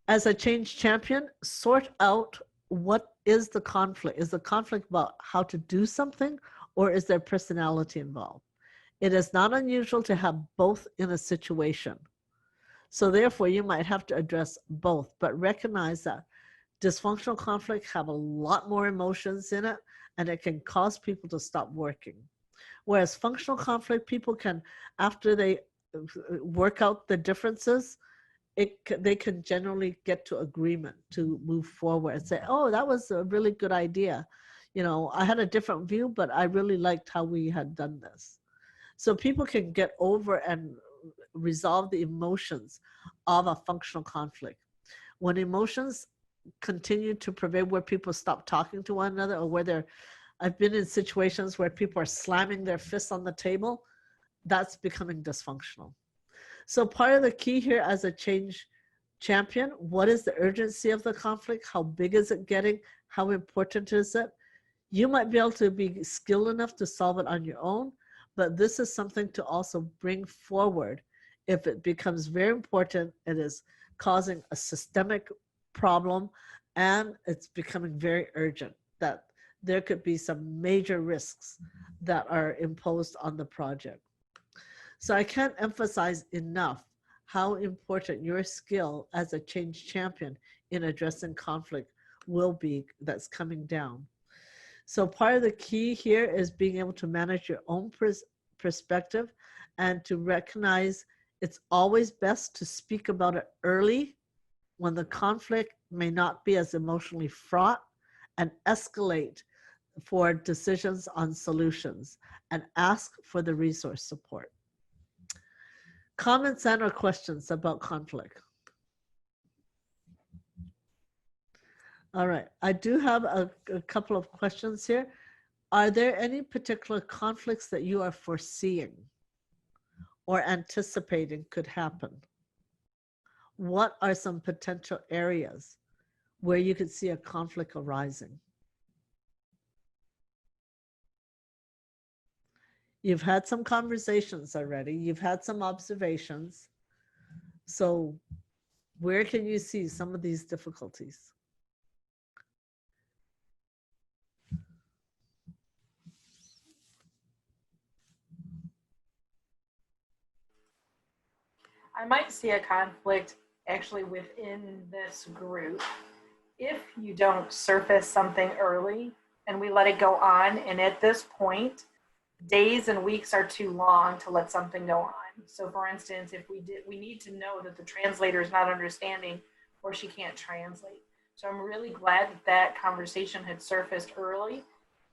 Speaker 1: As a change champion, sort out what is the conflict. Is the conflict about how to do something, or is there personality involved? It is not unusual to have both in a situation. So therefore, you might have to address both, but recognize that dysfunctional conflict have a lot more emotions in it, and it can cause people to stop working. Whereas functional conflict, people can, after they work out the differences, they can generally get to agreement to move forward and say, oh, that was a really good idea. You know, I had a different view, but I really liked how we had done this. So people can get over and resolve the emotions of a functional conflict. When emotions continue to prevail, where people stop talking to one another, or where I've been in situations where people are slamming their fists on the table, that's becoming dysfunctional. So part of the key here as a change champion, what is the urgency of the conflict? How big is it getting? How important is it? You might be able to be skilled enough to solve it on your own, but this is something to also bring forward. If it becomes very important, it is causing a systemic problem, and it's becoming very urgent, that there could be some major risks that are imposed on the project. So I can't emphasize enough how important your skill as a change champion in addressing conflict will be that's coming down. So part of the key here is being able to manage your own perspective and to recognize it's always best to speak about it early when the conflict may not be as emotionally fraught, and escalate for decisions on solutions, and ask for the resource support. Comments and or questions about conflict? All right, I do have a couple of questions here. Are there any particular conflicts that you are foreseeing or anticipating could happen? What are some potential areas where you could see a conflict arising? You've had some conversations already. You've had some observations. So where can you see some of these difficulties?
Speaker 8: I might see a conflict actually within this group if you don't surface something early and we let it go on. And at this point, days and weeks are too long to let something go on. So for instance, if we need to know that the translator is not understanding or she can't translate. So I'm really glad that that conversation had surfaced early.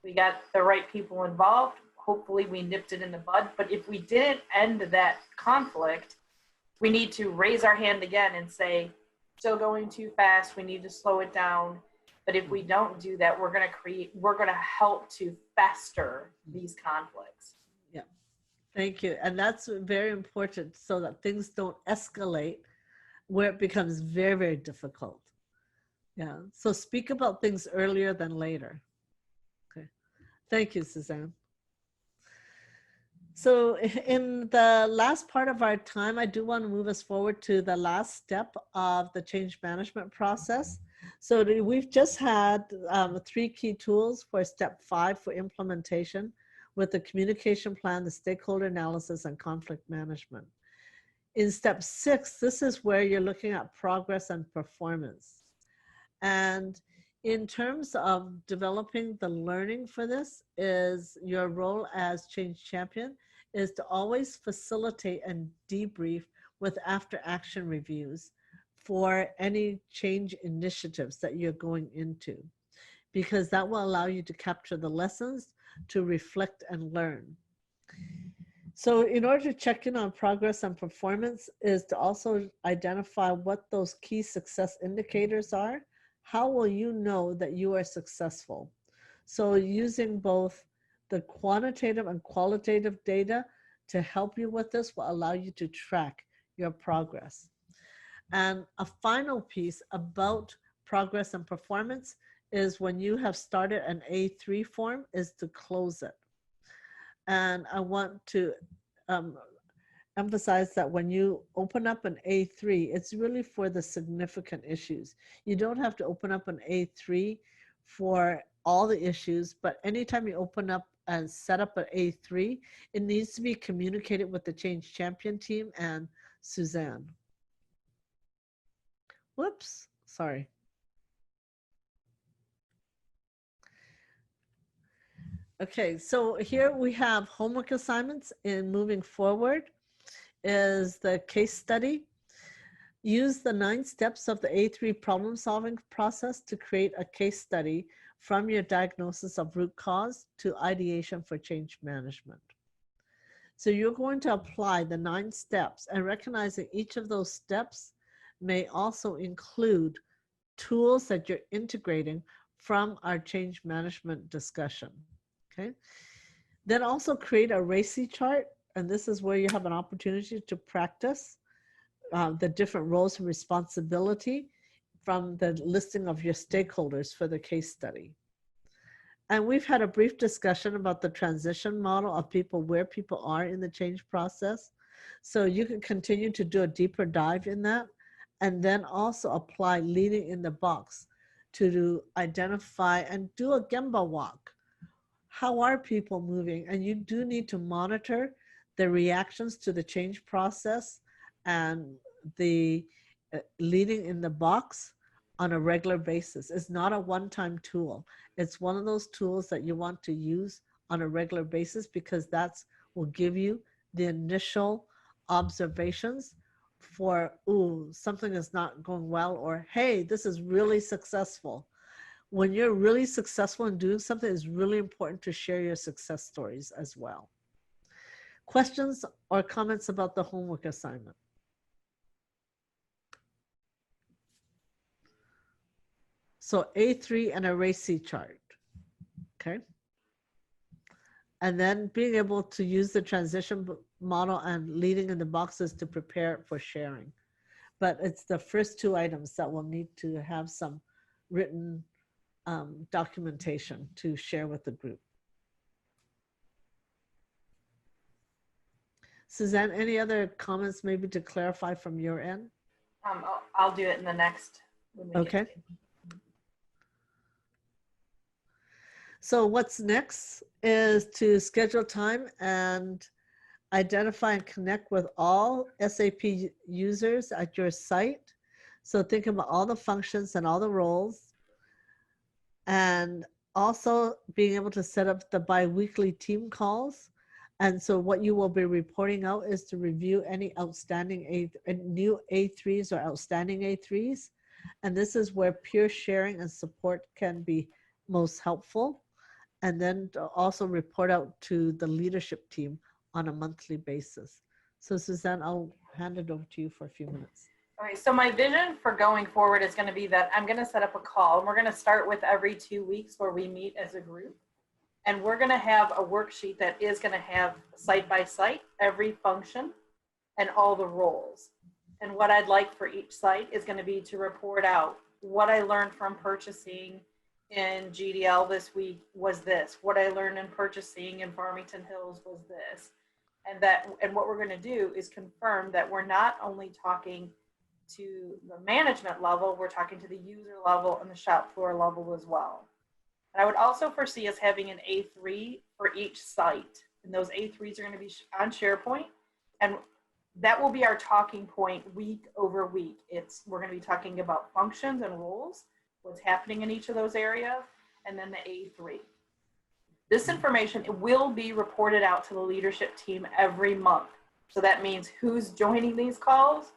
Speaker 8: We got the right people involved. Hopefully we nipped it in the bud. But if we didn't end that conflict, we need to raise our hand again and say, still going too fast, we need to slow it down. But if we don't do that, we're going to help to fester these conflicts.
Speaker 1: Yeah, thank you. And that's very important so that things don't escalate where it becomes very, very difficult. Yeah, so speak about things earlier than later. Okay, thank you, Suzanne. So in the last part of our time, I do want to move us forward to the last step of the change management process. So we've just had 3 key tools for step 5 for implementation with the communication plan, the stakeholder analysis, and conflict management. In step 6, this is where you're looking at progress and performance. And in terms of developing the learning for this is your role as change champion is to always facilitate and debrief with after action reviews for any change initiatives that you're going into, because that will allow you to capture the lessons, to reflect and learn. So in order to check in on progress and performance is to also identify what those key success indicators are. How will you know that you are successful? So using both the quantitative and qualitative data to help you with this will allow you to track your progress. And a final piece about progress and performance is when you have started an A3 form is to close it. And I want to emphasize that when you open up an A3, it's really for the significant issues. You don't have to open up an A3 for all the issues, but anytime you open up and set up an A3, it needs to be communicated with the change champion team and Suzanne. Whoops, sorry. Okay, so here we have homework assignments in moving forward is the case study. Use the 9 steps of the A3 problem solving process to create a case study from your diagnosis of root cause to ideation for change management. So you're going to apply the 9 steps and recognizing each of those steps may also include tools that you're integrating from our change management discussion. Okay. Then also create a RACI chart. And this is where you have an opportunity to practice the different roles and responsibility from the listing of your stakeholders for the case study. And we've had a brief discussion about the transition model of people, where people are in the change process. So you can continue to do a deeper dive in that and then also apply leading in the box to identify and do a Gemba walk. How are people moving? And you do need to monitor the reactions to the change process and the leading in the box on a regular basis. It's not a one-time tool. It's one of those tools that you want to use on a regular basis because that's will give you the initial observations for, ooh, something is not going well, or hey, this is really successful. When you're really successful in doing something, it's really important to share your success stories as well. Questions or comments about the homework assignment? So A3 and a RACI chart, okay? And then being able to use the transition model and leading in the boxes to prepare for sharing. But it's the first two items that will need to have some written documentation to share with the group. Suzanne, any other comments maybe to clarify from your end?
Speaker 8: I'll do it in the next. When we get
Speaker 1: Okay.
Speaker 8: to it.
Speaker 1: So what's next is to schedule time and identify and connect with all SAP users at your site. So think about all the functions and all the roles, and also being able to set up the bi-weekly team calls. And so what you will be reporting out is to review any outstanding new A3s or outstanding A3s. And this is where peer sharing and support can be most helpful. And then to also report out to the leadership team on a monthly basis. So Suzanne, I'll hand it over to you for a few minutes.
Speaker 8: Okay, so my vision for going forward is going to be that I'm going to set up a call. And we're going to start with every 2 weeks where we meet as a group. And we're going to have a worksheet that is going to have site by site, every function and all the roles. And what I'd like for each site is going to be to report out what I learned from purchasing in GDL this week was this. What I learned in purchasing in Farmington Hills was this. And what we're going to do is confirm that we're not only talking to the management level, we're talking to the user level and the shop floor level as well. And I would also foresee us having an A3 for each site. And those A3s are going to be on SharePoint. And that will be our talking point week over week. We're going to be talking about functions and roles, what's happening in each of those areas, and then the A3. This information will be reported out to the leadership team every month. So that means who's joining these calls,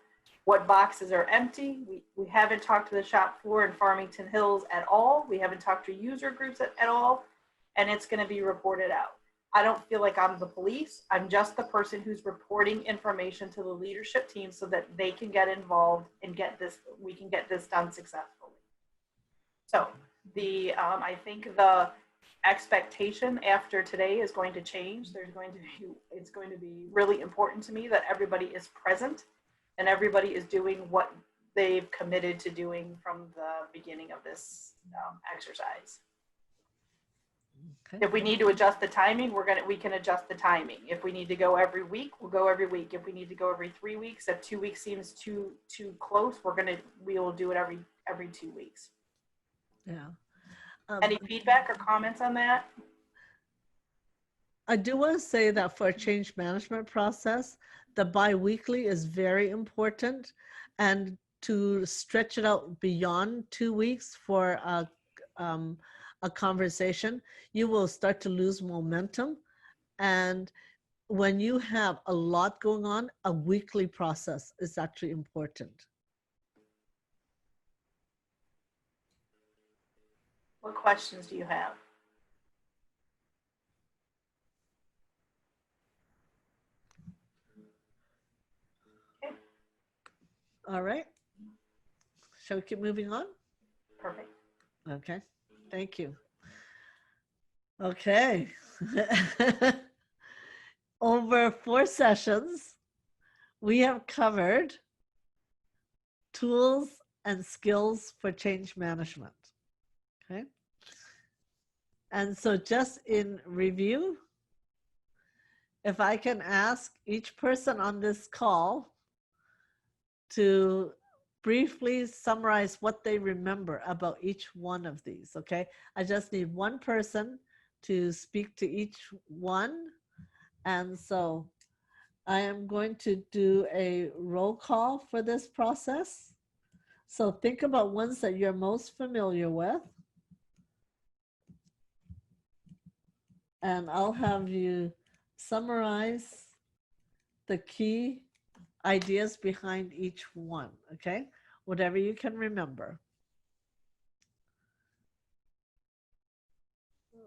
Speaker 8: what boxes are empty. We haven't talked to the shop floor in Farmington Hills at all. We haven't talked to user groups at all, and it's going to be reported out. I don't feel like I'm the police. I'm just the person who's reporting information to the leadership team so that they can get involved and we can get this done successfully. So I think the expectation after today is going to change. It's going to be really important to me that everybody is present and everybody is doing what they've committed to doing from the beginning of this exercise.
Speaker 1: Okay.
Speaker 8: If we need to adjust the timing, we can adjust the timing. If we need to go every week, we'll go every week. If we need to go every 3 weeks, if 2 weeks seems too close, we will do it every 2 weeks.
Speaker 1: Yeah.
Speaker 8: Any feedback or comments on that?
Speaker 1: I do want to say that for a change management process, the bi-weekly is very important, and to stretch it out beyond 2 weeks for a conversation, you will start to lose momentum. And when you have a lot going on, a weekly process is actually important.
Speaker 8: What questions do you have? Okay.
Speaker 1: All right. Shall we keep moving on?
Speaker 8: Perfect.
Speaker 1: Okay. Thank you. Okay. Over 4 sessions, we have covered tools and skills for change management. Okay. And so just in review, if I can ask each person on this call to briefly summarize what they remember about each one of these, okay? I just need one person to speak to each one. And so I am going to do a roll call for this process. So think about ones that you're most familiar with. And I'll have you summarize the key ideas behind each one, okay? Whatever you can remember.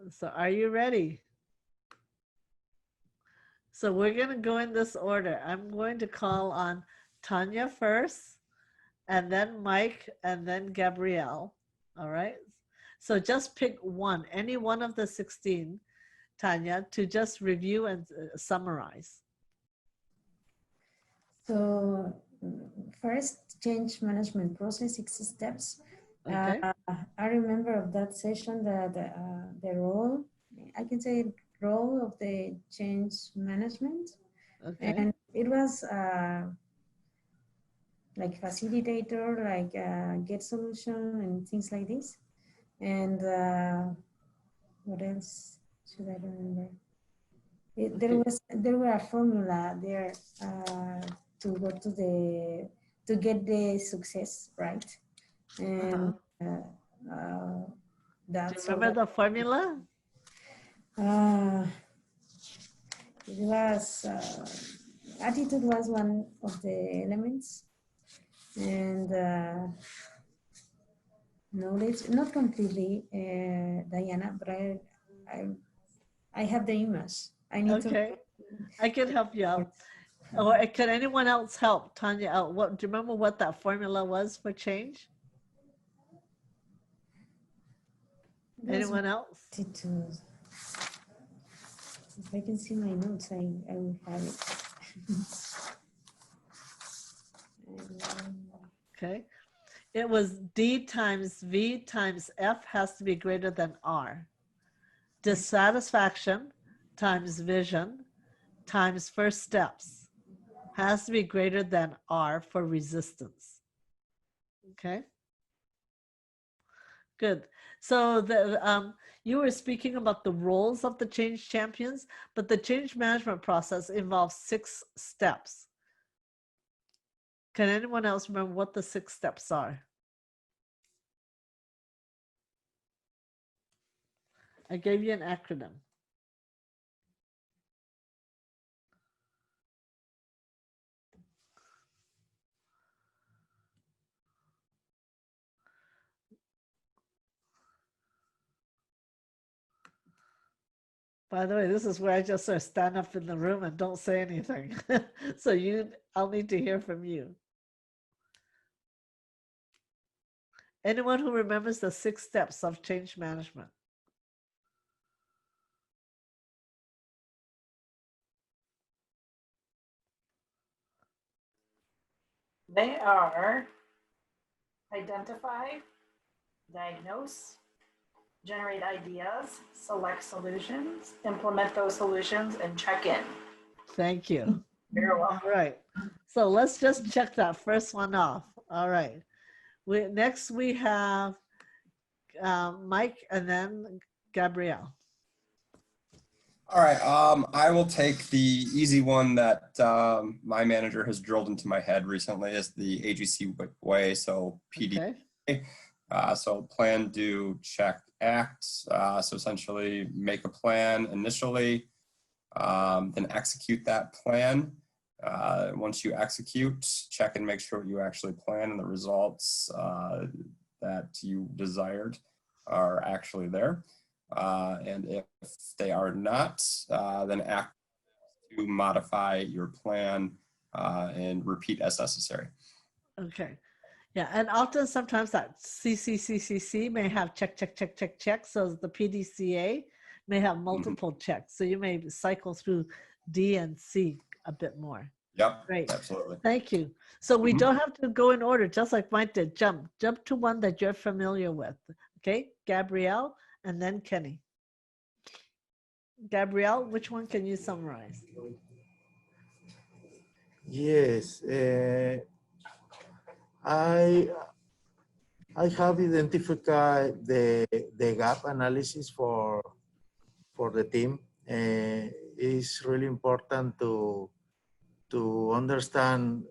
Speaker 1: So are you ready? So we're going to go in this order. I'm going to call on Tanya first, and then Mike, and then Gabrielle. All right. So just pick one, any one of the 16, Tanya, to just review and summarize.
Speaker 5: So first, change management process, 6 steps.
Speaker 1: Okay.
Speaker 5: I remember of that session that the role, I can say role of the change management.
Speaker 1: Okay.
Speaker 5: And it was like facilitator, like get solution and things like this. And what else should I remember? There were a formula there to go to get the success, right? And that's
Speaker 1: Do you remember the formula?
Speaker 5: It was attitude was one of the elements, and knowledge, not completely, Diana, but I have the image. I need
Speaker 1: Okay. I can help you out. Or can anyone else help Tanya out? What do you remember what that formula was for change? Anyone else?
Speaker 5: Attitude. If I can see my notes, I will have it.
Speaker 1: Okay. It was D times V times F has to be greater than R. Dissatisfaction times vision times first steps has to be greater than R for resistance. Okay. Good. So you were speaking about the roles of the change champions, but the change management process involves 6 steps. Can anyone else remember what the 6 steps are? I gave you an acronym. By the way, this is where I just sort of stand up in the room and don't say anything. So I'll need to hear from you. Anyone who remembers the 6 steps of change management?
Speaker 8: They are identify, diagnose, generate ideas, select solutions, implement those solutions, and check in.
Speaker 1: Thank you.
Speaker 8: You're welcome.
Speaker 1: All right. So let's just check that first one off. All right. Next we have Mike and then Gabrielle.
Speaker 3: All right, I will take the easy one that my manager has drilled into my head recently is the AGC way, so PDCA.
Speaker 1: Okay.
Speaker 3: So plan, do, check, act. So essentially make a plan initially, then execute that plan. Once you execute, check and make sure you actually plan and the results that you desired are actually there. And if they are not, then act to modify your plan and repeat as necessary.
Speaker 1: Okay. Yeah, and often sometimes that CCCCC may have check, check, check, check, check. So the PDCA may have multiple checks. So you may cycle through D and C a bit more.
Speaker 3: Yep.
Speaker 1: Great.
Speaker 3: Absolutely.
Speaker 1: Thank you. So we don't have to go in order, just like Mike did. Jump to one that you're familiar with. Okay, Gabrielle and then Kenny. Gabrielle, which one can you summarize?
Speaker 7: Yes, I have identified the gap analysis for the team. It's really important to understand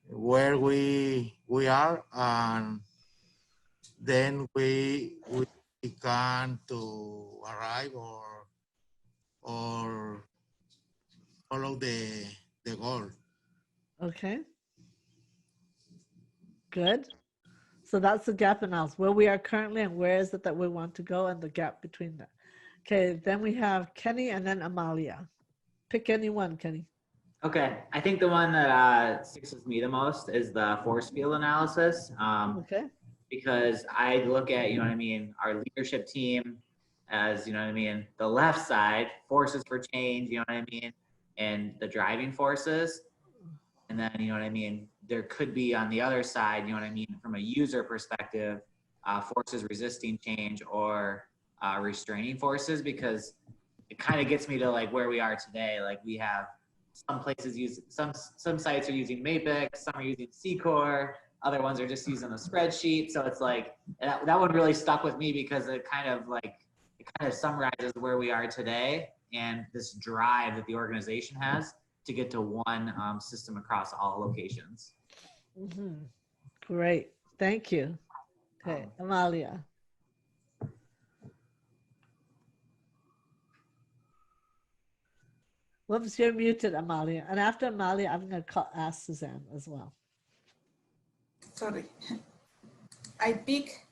Speaker 7: where we are, and then we can to arrive or follow the goal.
Speaker 1: Okay. Good. So that's the gap analysis, where we are currently and where is it that we want to go and the gap between that. Okay, then we have Kenny and then Amalia. Pick any one, Kenny.
Speaker 4: Okay, I think the one that sticks with me the most is the force field analysis.
Speaker 1: Okay.
Speaker 4: Because I look at, you know what I mean, our leadership team as, you know what I mean, the left side, forces for change, you know what I mean, and the driving forces. And then, you know what I mean, there could be on the other side, you know what I mean, from a user perspective, forces resisting change or restraining forces, because it kind of gets me to like where we are today. Like we have some places use, some sites are using Mapix, some are using C-Core, other ones are just using a spreadsheet. So it's like, that one really stuck with me because it kind of summarizes where we are today and this drive that the organization has to get to one system across all locations.
Speaker 1: Mm-hmm. Great. Thank you. Okay, Amalia. Whoops, you're muted, Amalia. And after Amalia, I'm going to ask Suzanne as well.
Speaker 6: Sorry. I pick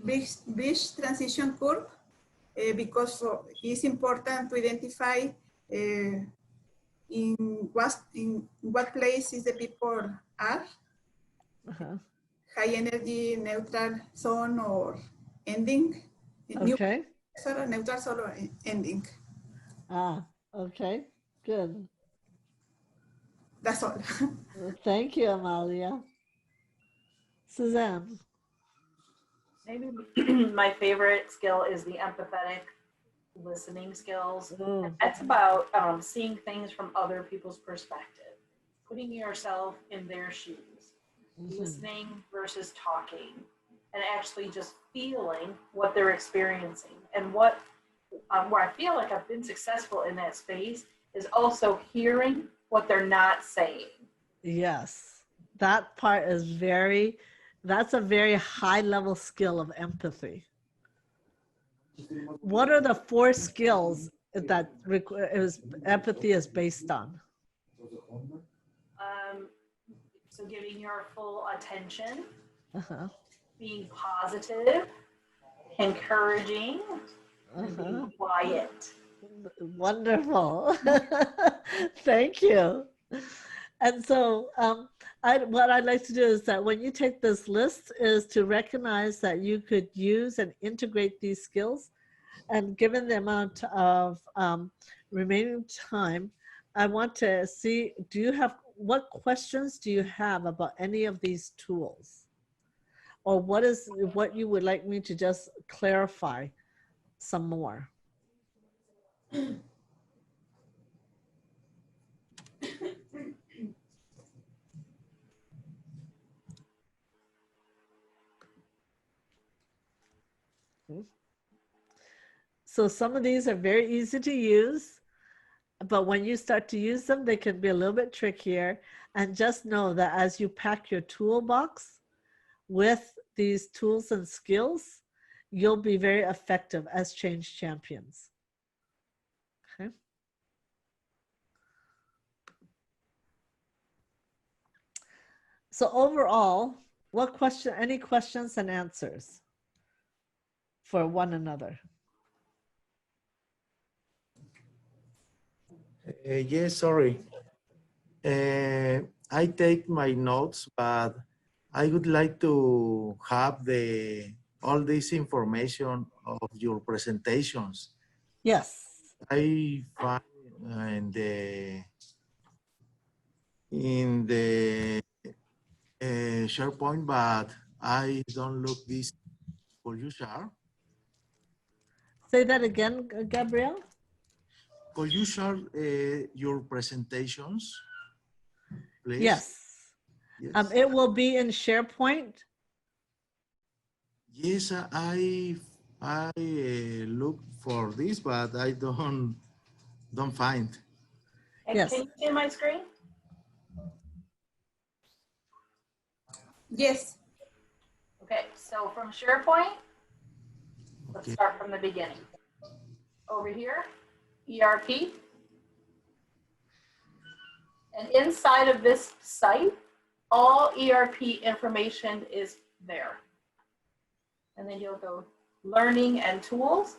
Speaker 6: bridge transition curve because it's important to identify in what place is the people are, high energy, neutral zone, or ending.
Speaker 1: Okay.
Speaker 6: Neutral zone or ending.
Speaker 1: Ah, okay, good.
Speaker 6: That's all.
Speaker 1: Thank you, Amalia. Suzanne.
Speaker 8: Maybe my favorite skill is the empathetic listening skills. And that's about seeing things from other people's perspective, putting yourself in their shoes, listening versus talking, and actually just feeling what they're experiencing. And what where I feel like I've been successful in that space is also hearing what they're not saying.
Speaker 1: Yes, that part is that's a very high level skill of empathy. What are the 4 skills that empathy is based on?
Speaker 8: So giving your full attention, being positive, encouraging, and being quiet.
Speaker 1: Wonderful. Thank you. And so what I'd like to do is that when you take this list is to recognize that you could use and integrate these skills. And given the amount of remaining time, I want to see, what questions do you have about any of these tools? Or what you would like me to just clarify some more? So some of these are very easy to use, but when you start to use them, they can be a little bit trickier. And just know that as you pack your toolbox with these tools and skills, you'll be very effective as change champions. Okay. So overall, any questions and answers for one another?
Speaker 7: Yes, sorry. I take my notes, but I would like to have all this information of your presentations.
Speaker 1: Yes.
Speaker 7: I find in the SharePoint, but I don't look this. Could you share?
Speaker 1: Say that again, Gabrielle.
Speaker 7: Could you share your presentations, please?
Speaker 1: Yes.
Speaker 7: Yes.
Speaker 1: It will be in SharePoint.
Speaker 7: Yes, I look for this, but I don't find.
Speaker 8: And
Speaker 1: yes.
Speaker 8: Can you see my screen?
Speaker 6: Yes.
Speaker 8: Okay, so from SharePoint, let's start from the beginning. Over here, ERP. And inside of this site, all ERP information is there. And then you'll go learning and tools.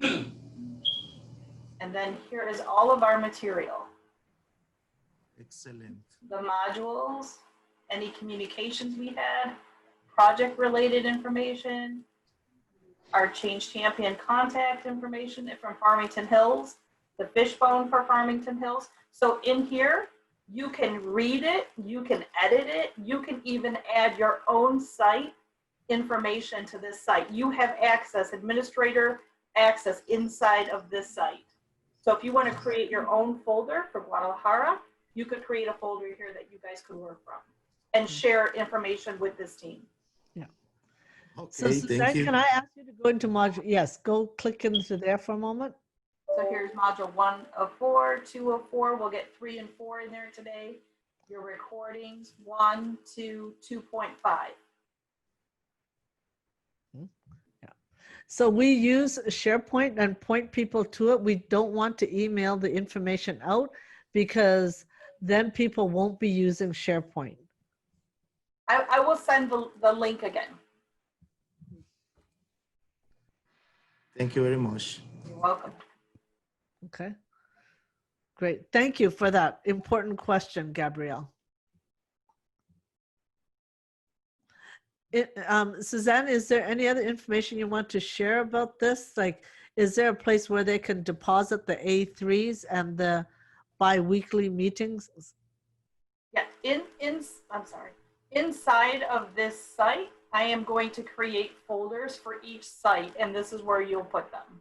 Speaker 8: And then here is all of our material.
Speaker 7: Excellent.
Speaker 8: The modules, any communications we had, project related information, our Change Champion contact information from Farmington Hills, the fishbone for Farmington Hills. So in here, you can read it, you can edit it, you can even add your own site information to this site. You have access, administrator access inside of this site. So if you want to create your own folder for Guadalajara, you could create a folder here that you guys could work from and share information with this team.
Speaker 1: Yeah.
Speaker 7: Okay,
Speaker 1: So
Speaker 7: thank
Speaker 1: Suzanne,
Speaker 7: you.
Speaker 1: can I ask you to go into module? Yes, go click into there for a moment.
Speaker 8: So here's module 1 of 4, 2 of 4. We'll get 3 and 4 in there today. Your recordings, 1, 2, 2.5.
Speaker 1: Yeah. So we use SharePoint and point people to it. We don't want to email the information out because then people won't be using SharePoint.
Speaker 8: I will send the link again.
Speaker 7: Thank you very much.
Speaker 8: You're welcome.
Speaker 1: Okay. Great. Thank you for that important question, Gabrielle. Suzanne, is there any other information you want to share about this? Like, is there a place where they can deposit the A3s and the bi-weekly meetings?
Speaker 8: Yeah, I'm sorry. Inside of this site, I am going to create folders for each site, and this is where you'll put them.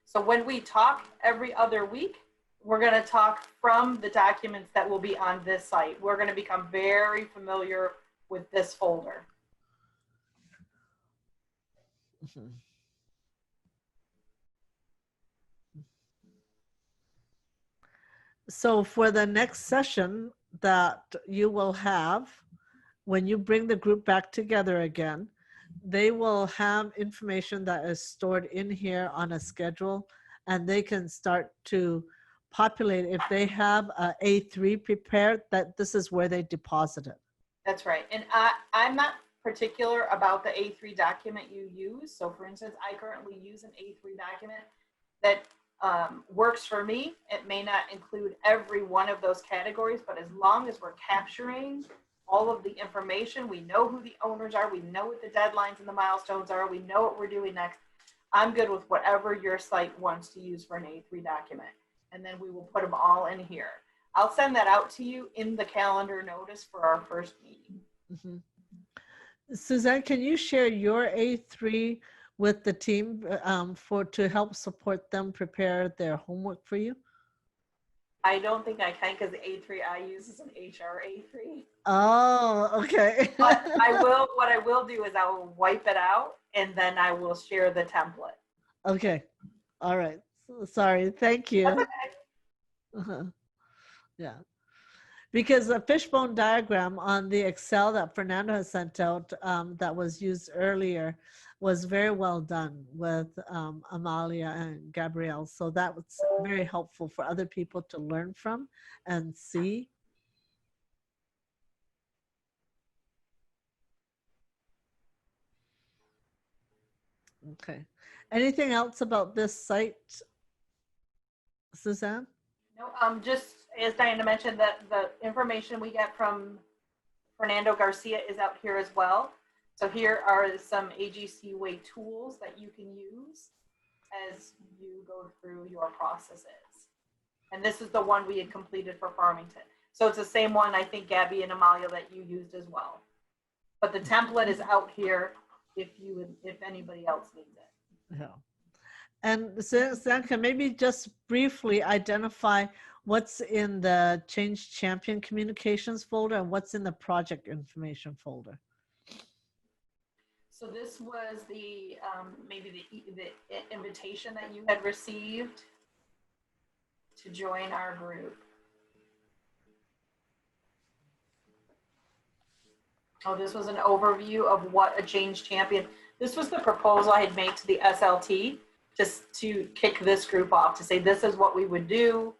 Speaker 8: So when we talk every other week, we're going to talk from the documents that will be on this site. We're going to become very familiar with this folder.
Speaker 1: Mm-hmm. So for the next session that you will have, when you bring the group back together again, they will have information that is stored in here on a schedule, and they can start to populate. If they have a A3 prepared, that this is where they deposit it.
Speaker 8: That's right. And I'm not particular about the A3 document you use. So for instance, I currently use an A3 document that works for me. It may not include every one of those categories, but as long as we're capturing all of the information, we know who the owners are, we know what the deadlines and the milestones are, we know what we're doing next, I'm good with whatever your site wants to use for an A3 document. And then we will put them all in here. I'll send that out to you in the calendar notice for our first meeting.
Speaker 1: Mm-hmm. Suzanne, can you share your A3 with the team to help support them prepare their homework for you?
Speaker 8: I don't think I can because the A3 I use is an HR A3.
Speaker 1: Oh, okay.
Speaker 8: But what I will do is I will wipe it out and then I will share the template.
Speaker 1: Okay. All right. So, sorry. Thank you.
Speaker 8: That's okay.
Speaker 1: Yeah. Because the fishbone diagram on the Excel that Fernando has sent out that was used earlier was very well done with Amalia and Gabrielle. So that was very helpful for other people to learn from and see. Okay. Anything else about this site, Suzanne?
Speaker 8: No, just as Diana mentioned, that the information we get from Fernando Garcia is out here as well. So here are some AGC Way tools that you can use as you go through your processes. And this is the one we had completed for Farmington. So it's the same one, I think, Gabby and Amalia, that you used as well. But the template is out here if anybody else needs it.
Speaker 1: Yeah. And Suzanne, can maybe just briefly identify what's in the Change Champion Communications folder and what's in the project information folder?
Speaker 8: So this was the maybe the invitation that you had received to join our group. Oh, this was an overview of what a Change Champion. This was the proposal I had made to the SLT just to kick this group off, to say this is what we would do.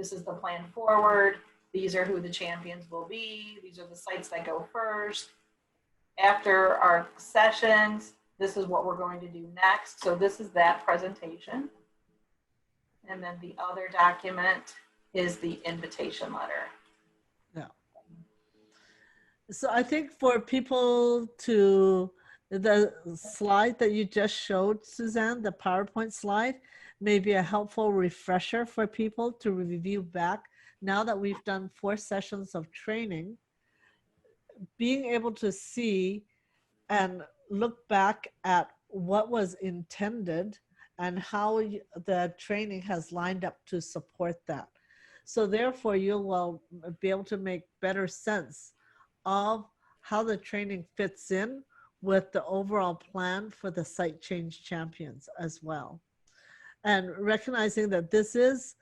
Speaker 8: this is the plan forward. These are who the champions will be. These are the sites that go first. After our sessions, this is what we're going to do next. So this is that presentation. And then the other document is the invitation letter.
Speaker 1: Yeah. So I think for people to, the slide that you just showed, Suzanne, the PowerPoint slide, may be a helpful refresher for people to review back. Now that we've done 4 sessions of training, being able to see and look back at what was intended and how the training has lined up to support that. So therefore, you will be able to make better sense of how the training fits in with the overall plan for the site change champions as well. And recognizing that this is,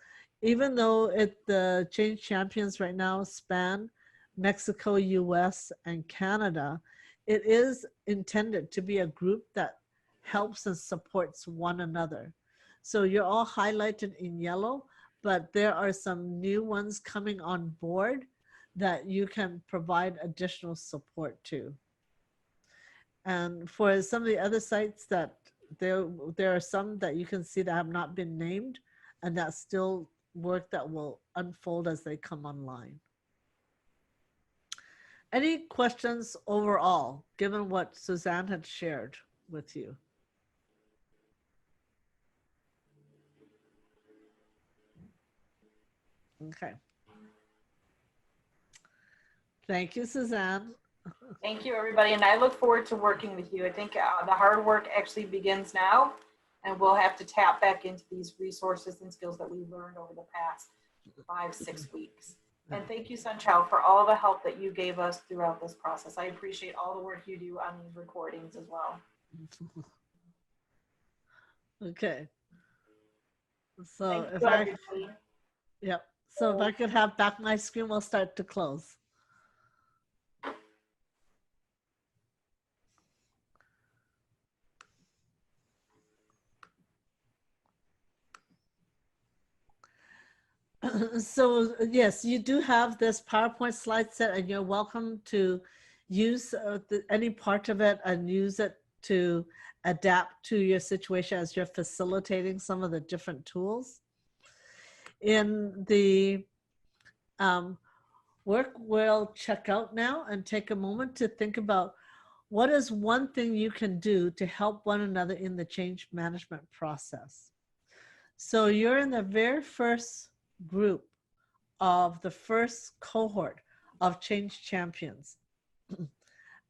Speaker 1: even though the change champions right now span Mexico, US, and Canada, it is intended to be a group that helps and supports one another. So you're all highlighted in yellow, but there are some new ones coming on board that you can provide additional support to. And for some of the other sites that there are some that you can see that have not been named, and that's still work that will unfold as they come online. Any questions overall, given what Suzanne had shared with you? Okay. Thank you, Suzanne.
Speaker 8: Thank you, everybody. And I look forward to working with you. I think the hard work actually begins now, and we'll have to tap back into these resources and skills that we've learned over the past 5-6 weeks. And thank you, Sunchao, for all the help that you gave us throughout this process. I appreciate all the work you do on these recordings as well.
Speaker 1: Okay. So
Speaker 8: Thank
Speaker 1: if
Speaker 8: you,
Speaker 1: I,
Speaker 8: everybody.
Speaker 1: yep. So if I could have back my screen, we'll start to close. So yes, you do have this PowerPoint slide set, and you're welcome to use any part of it and use it to adapt to your situation as you're facilitating some of the different tools. In the work, we'll check out now and take a moment to think about what is one thing you can do to help one another in the change management process. So you're in the very first group of the first cohort of change champions.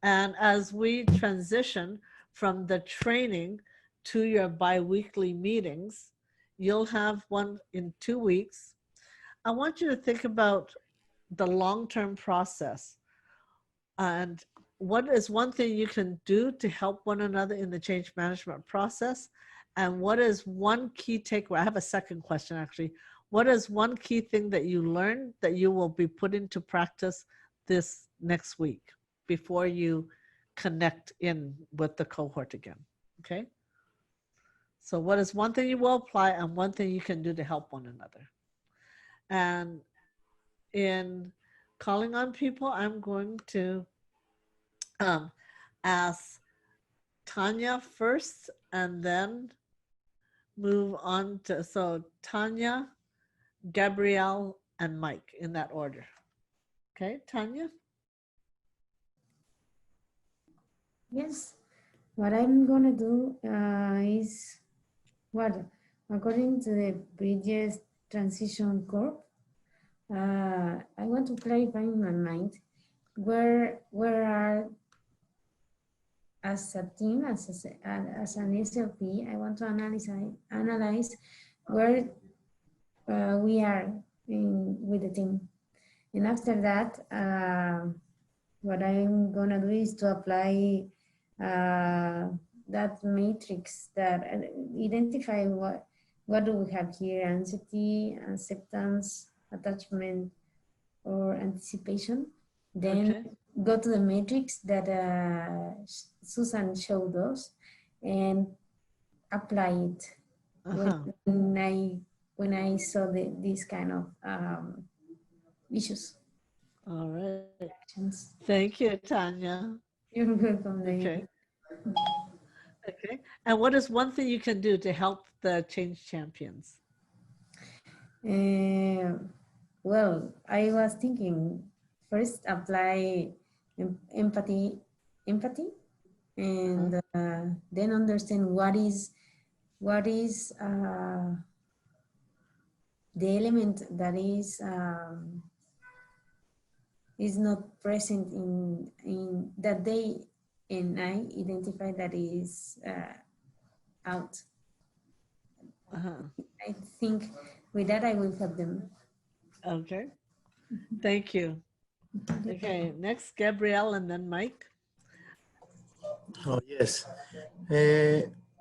Speaker 1: And as we transition from the training to your bi-weekly meetings, you'll have one in 2 weeks. I want you to think about the long-term process and what is one thing you can do to help one another in the change management process, and what is one key takeaway? I have a second question actually. What is one key thing that you learned that you will be put into practice this next week before you connect in with the cohort again? Okay. So what is one thing you will apply and one thing you can do to help one another? And in calling on people, I'm going to ask Tanya first and then move on to, so Tanya, Gabrielle, and Mike in that order. Okay, Tanya?
Speaker 5: Yes, what I'm gonna do is what, according to the Bridges Transition Corp, I want to clarify in my mind where are, as a team, as an SLP, I want to analyze where we are with the team. And after that, what I'm gonna do is to apply that matrix that identify what do we have here: anxiety, acceptance, attachment, or anticipation. Then
Speaker 1: Okay.
Speaker 5: go to the matrix that Susan showed us and apply it. When when I saw these kind of issues.
Speaker 1: All right.
Speaker 5: Actions.
Speaker 1: Thank you, Tanya.
Speaker 5: You're welcome, David.
Speaker 1: Okay. Okay. And what is one thing you can do to help the change champions?
Speaker 5: Well, I was thinking first apply empathy, and then understand what is the element that is not present in that they and I identify that is out. I think with that I will help them.
Speaker 1: Okay. Thank you. Okay. Next, Gabrielle, and then Mike.
Speaker 7: Oh, yes.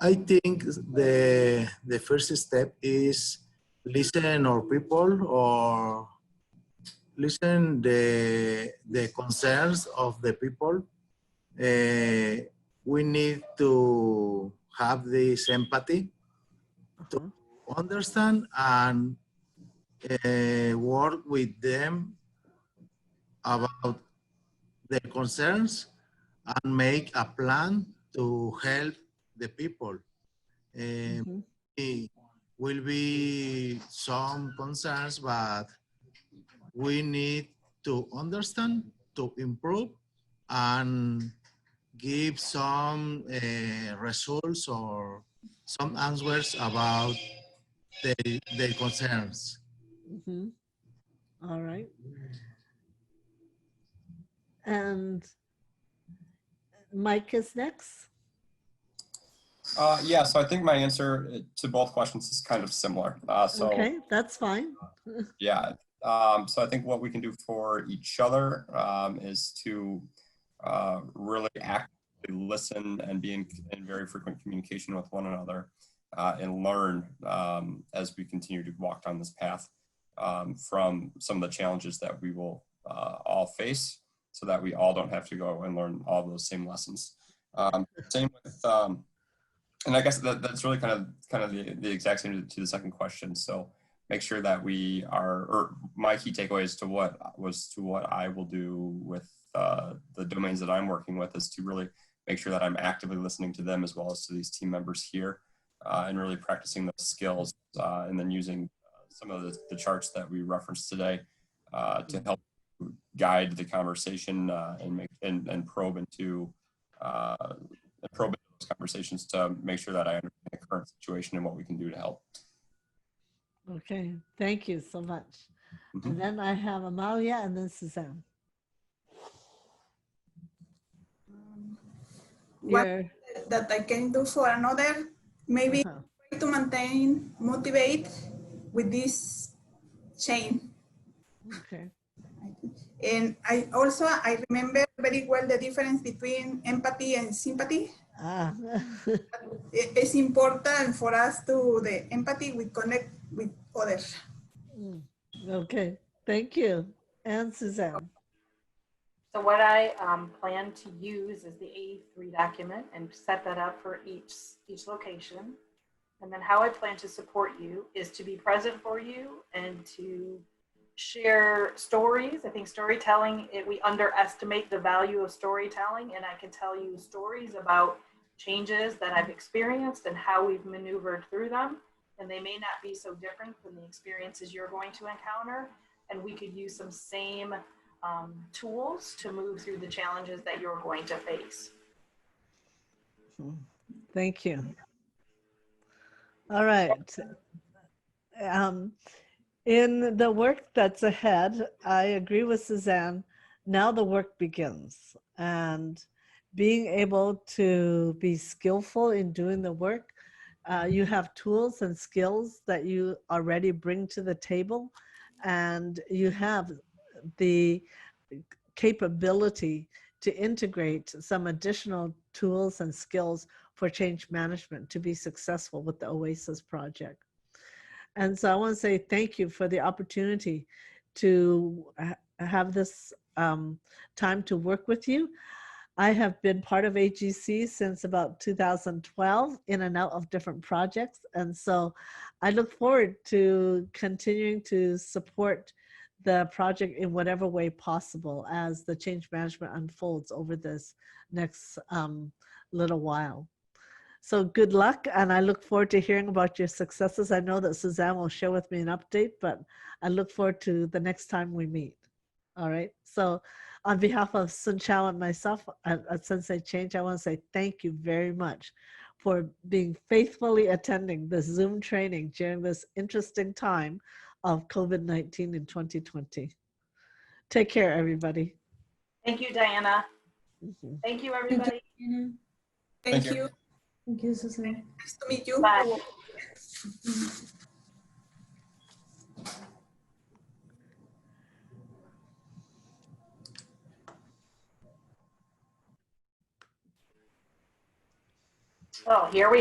Speaker 7: I think the first step is listen our people or listen the concerns of the people. We need to have this empathy to understand and work with them about their concerns and make a plan to help the people. It will be some concerns, but we need to understand, to improve, and give some results or some answers about their concerns.
Speaker 1: All right. And Mike is next.
Speaker 3: Yeah, so I think my answer to both questions is kind of similar.
Speaker 1: Okay, that's fine.
Speaker 3: Yeah, so I think what we can do for each other is to really actively listen and be in very frequent communication with one another and learn as we continue to walk down this path from some of the challenges that we will all face, so that we all don't have to go and learn all those same lessons. Same with, and I guess that's really kind of the exact same to the second question. So make sure that we are, or my key takeaway as to what I will do with the domains that I'm working with is to really make sure that I'm actively listening to them as well as to these team members here and really practicing those skills and then using some of the charts that we referenced today to help guide the conversation and probe into those conversations to make sure that I understand the current situation and what we can do to help.
Speaker 1: Okay, thank you so much. And then I have Amalia and then Suzanne.
Speaker 6: What that I can do for another, maybe try to maintain, motivate with this chain.
Speaker 1: Okay.
Speaker 6: And I remember very well the difference between empathy and sympathy. It's important for us to the empathy we connect with others.
Speaker 1: Okay, thank you. And Suzanne.
Speaker 8: So what I plan to use is the A3 document and set that up for each location. And then how I plan to support you is to be present for you and to share stories. I think storytelling, we underestimate the value of storytelling, and I can tell you stories about changes that I've experienced and how we've maneuvered through them. And they may not be so different from the experiences you're going to encounter. And we could use some same tools to move through the challenges that you're going to face.
Speaker 1: Thank you. All right. In the work that's ahead, I agree with Suzanne. Now the work begins, and being able to be skillful in doing the work, you have tools and skills that you already bring to the table, and you have the capability to integrate some additional tools and skills for change management to be successful with the OASIS project. And so I want to say thank you for the opportunity to have this time to work with you. I have been part of AGC since about 2012, in and out of different projects. And so I look forward to continuing to support the project in whatever way possible as the change management unfolds over this next little while. So good luck, and I look forward to hearing about your successes. I know that Suzanne will share with me an update, but I look forward to the next time we meet. All right. So on behalf of Sun Chao and myself at Sensei Change, I want to say thank you very much for being faithfully attending this Zoom training during this interesting time of COVID-19 in 2020. Take care, everybody.
Speaker 8: Thank you, Diana.
Speaker 1: Mhm.
Speaker 8: Thank you, everybody.
Speaker 6: Thank
Speaker 3: you.
Speaker 6: you.
Speaker 5: Thank you, Susan.
Speaker 6: Nice to meet you.
Speaker 8: Bye. Oh, here we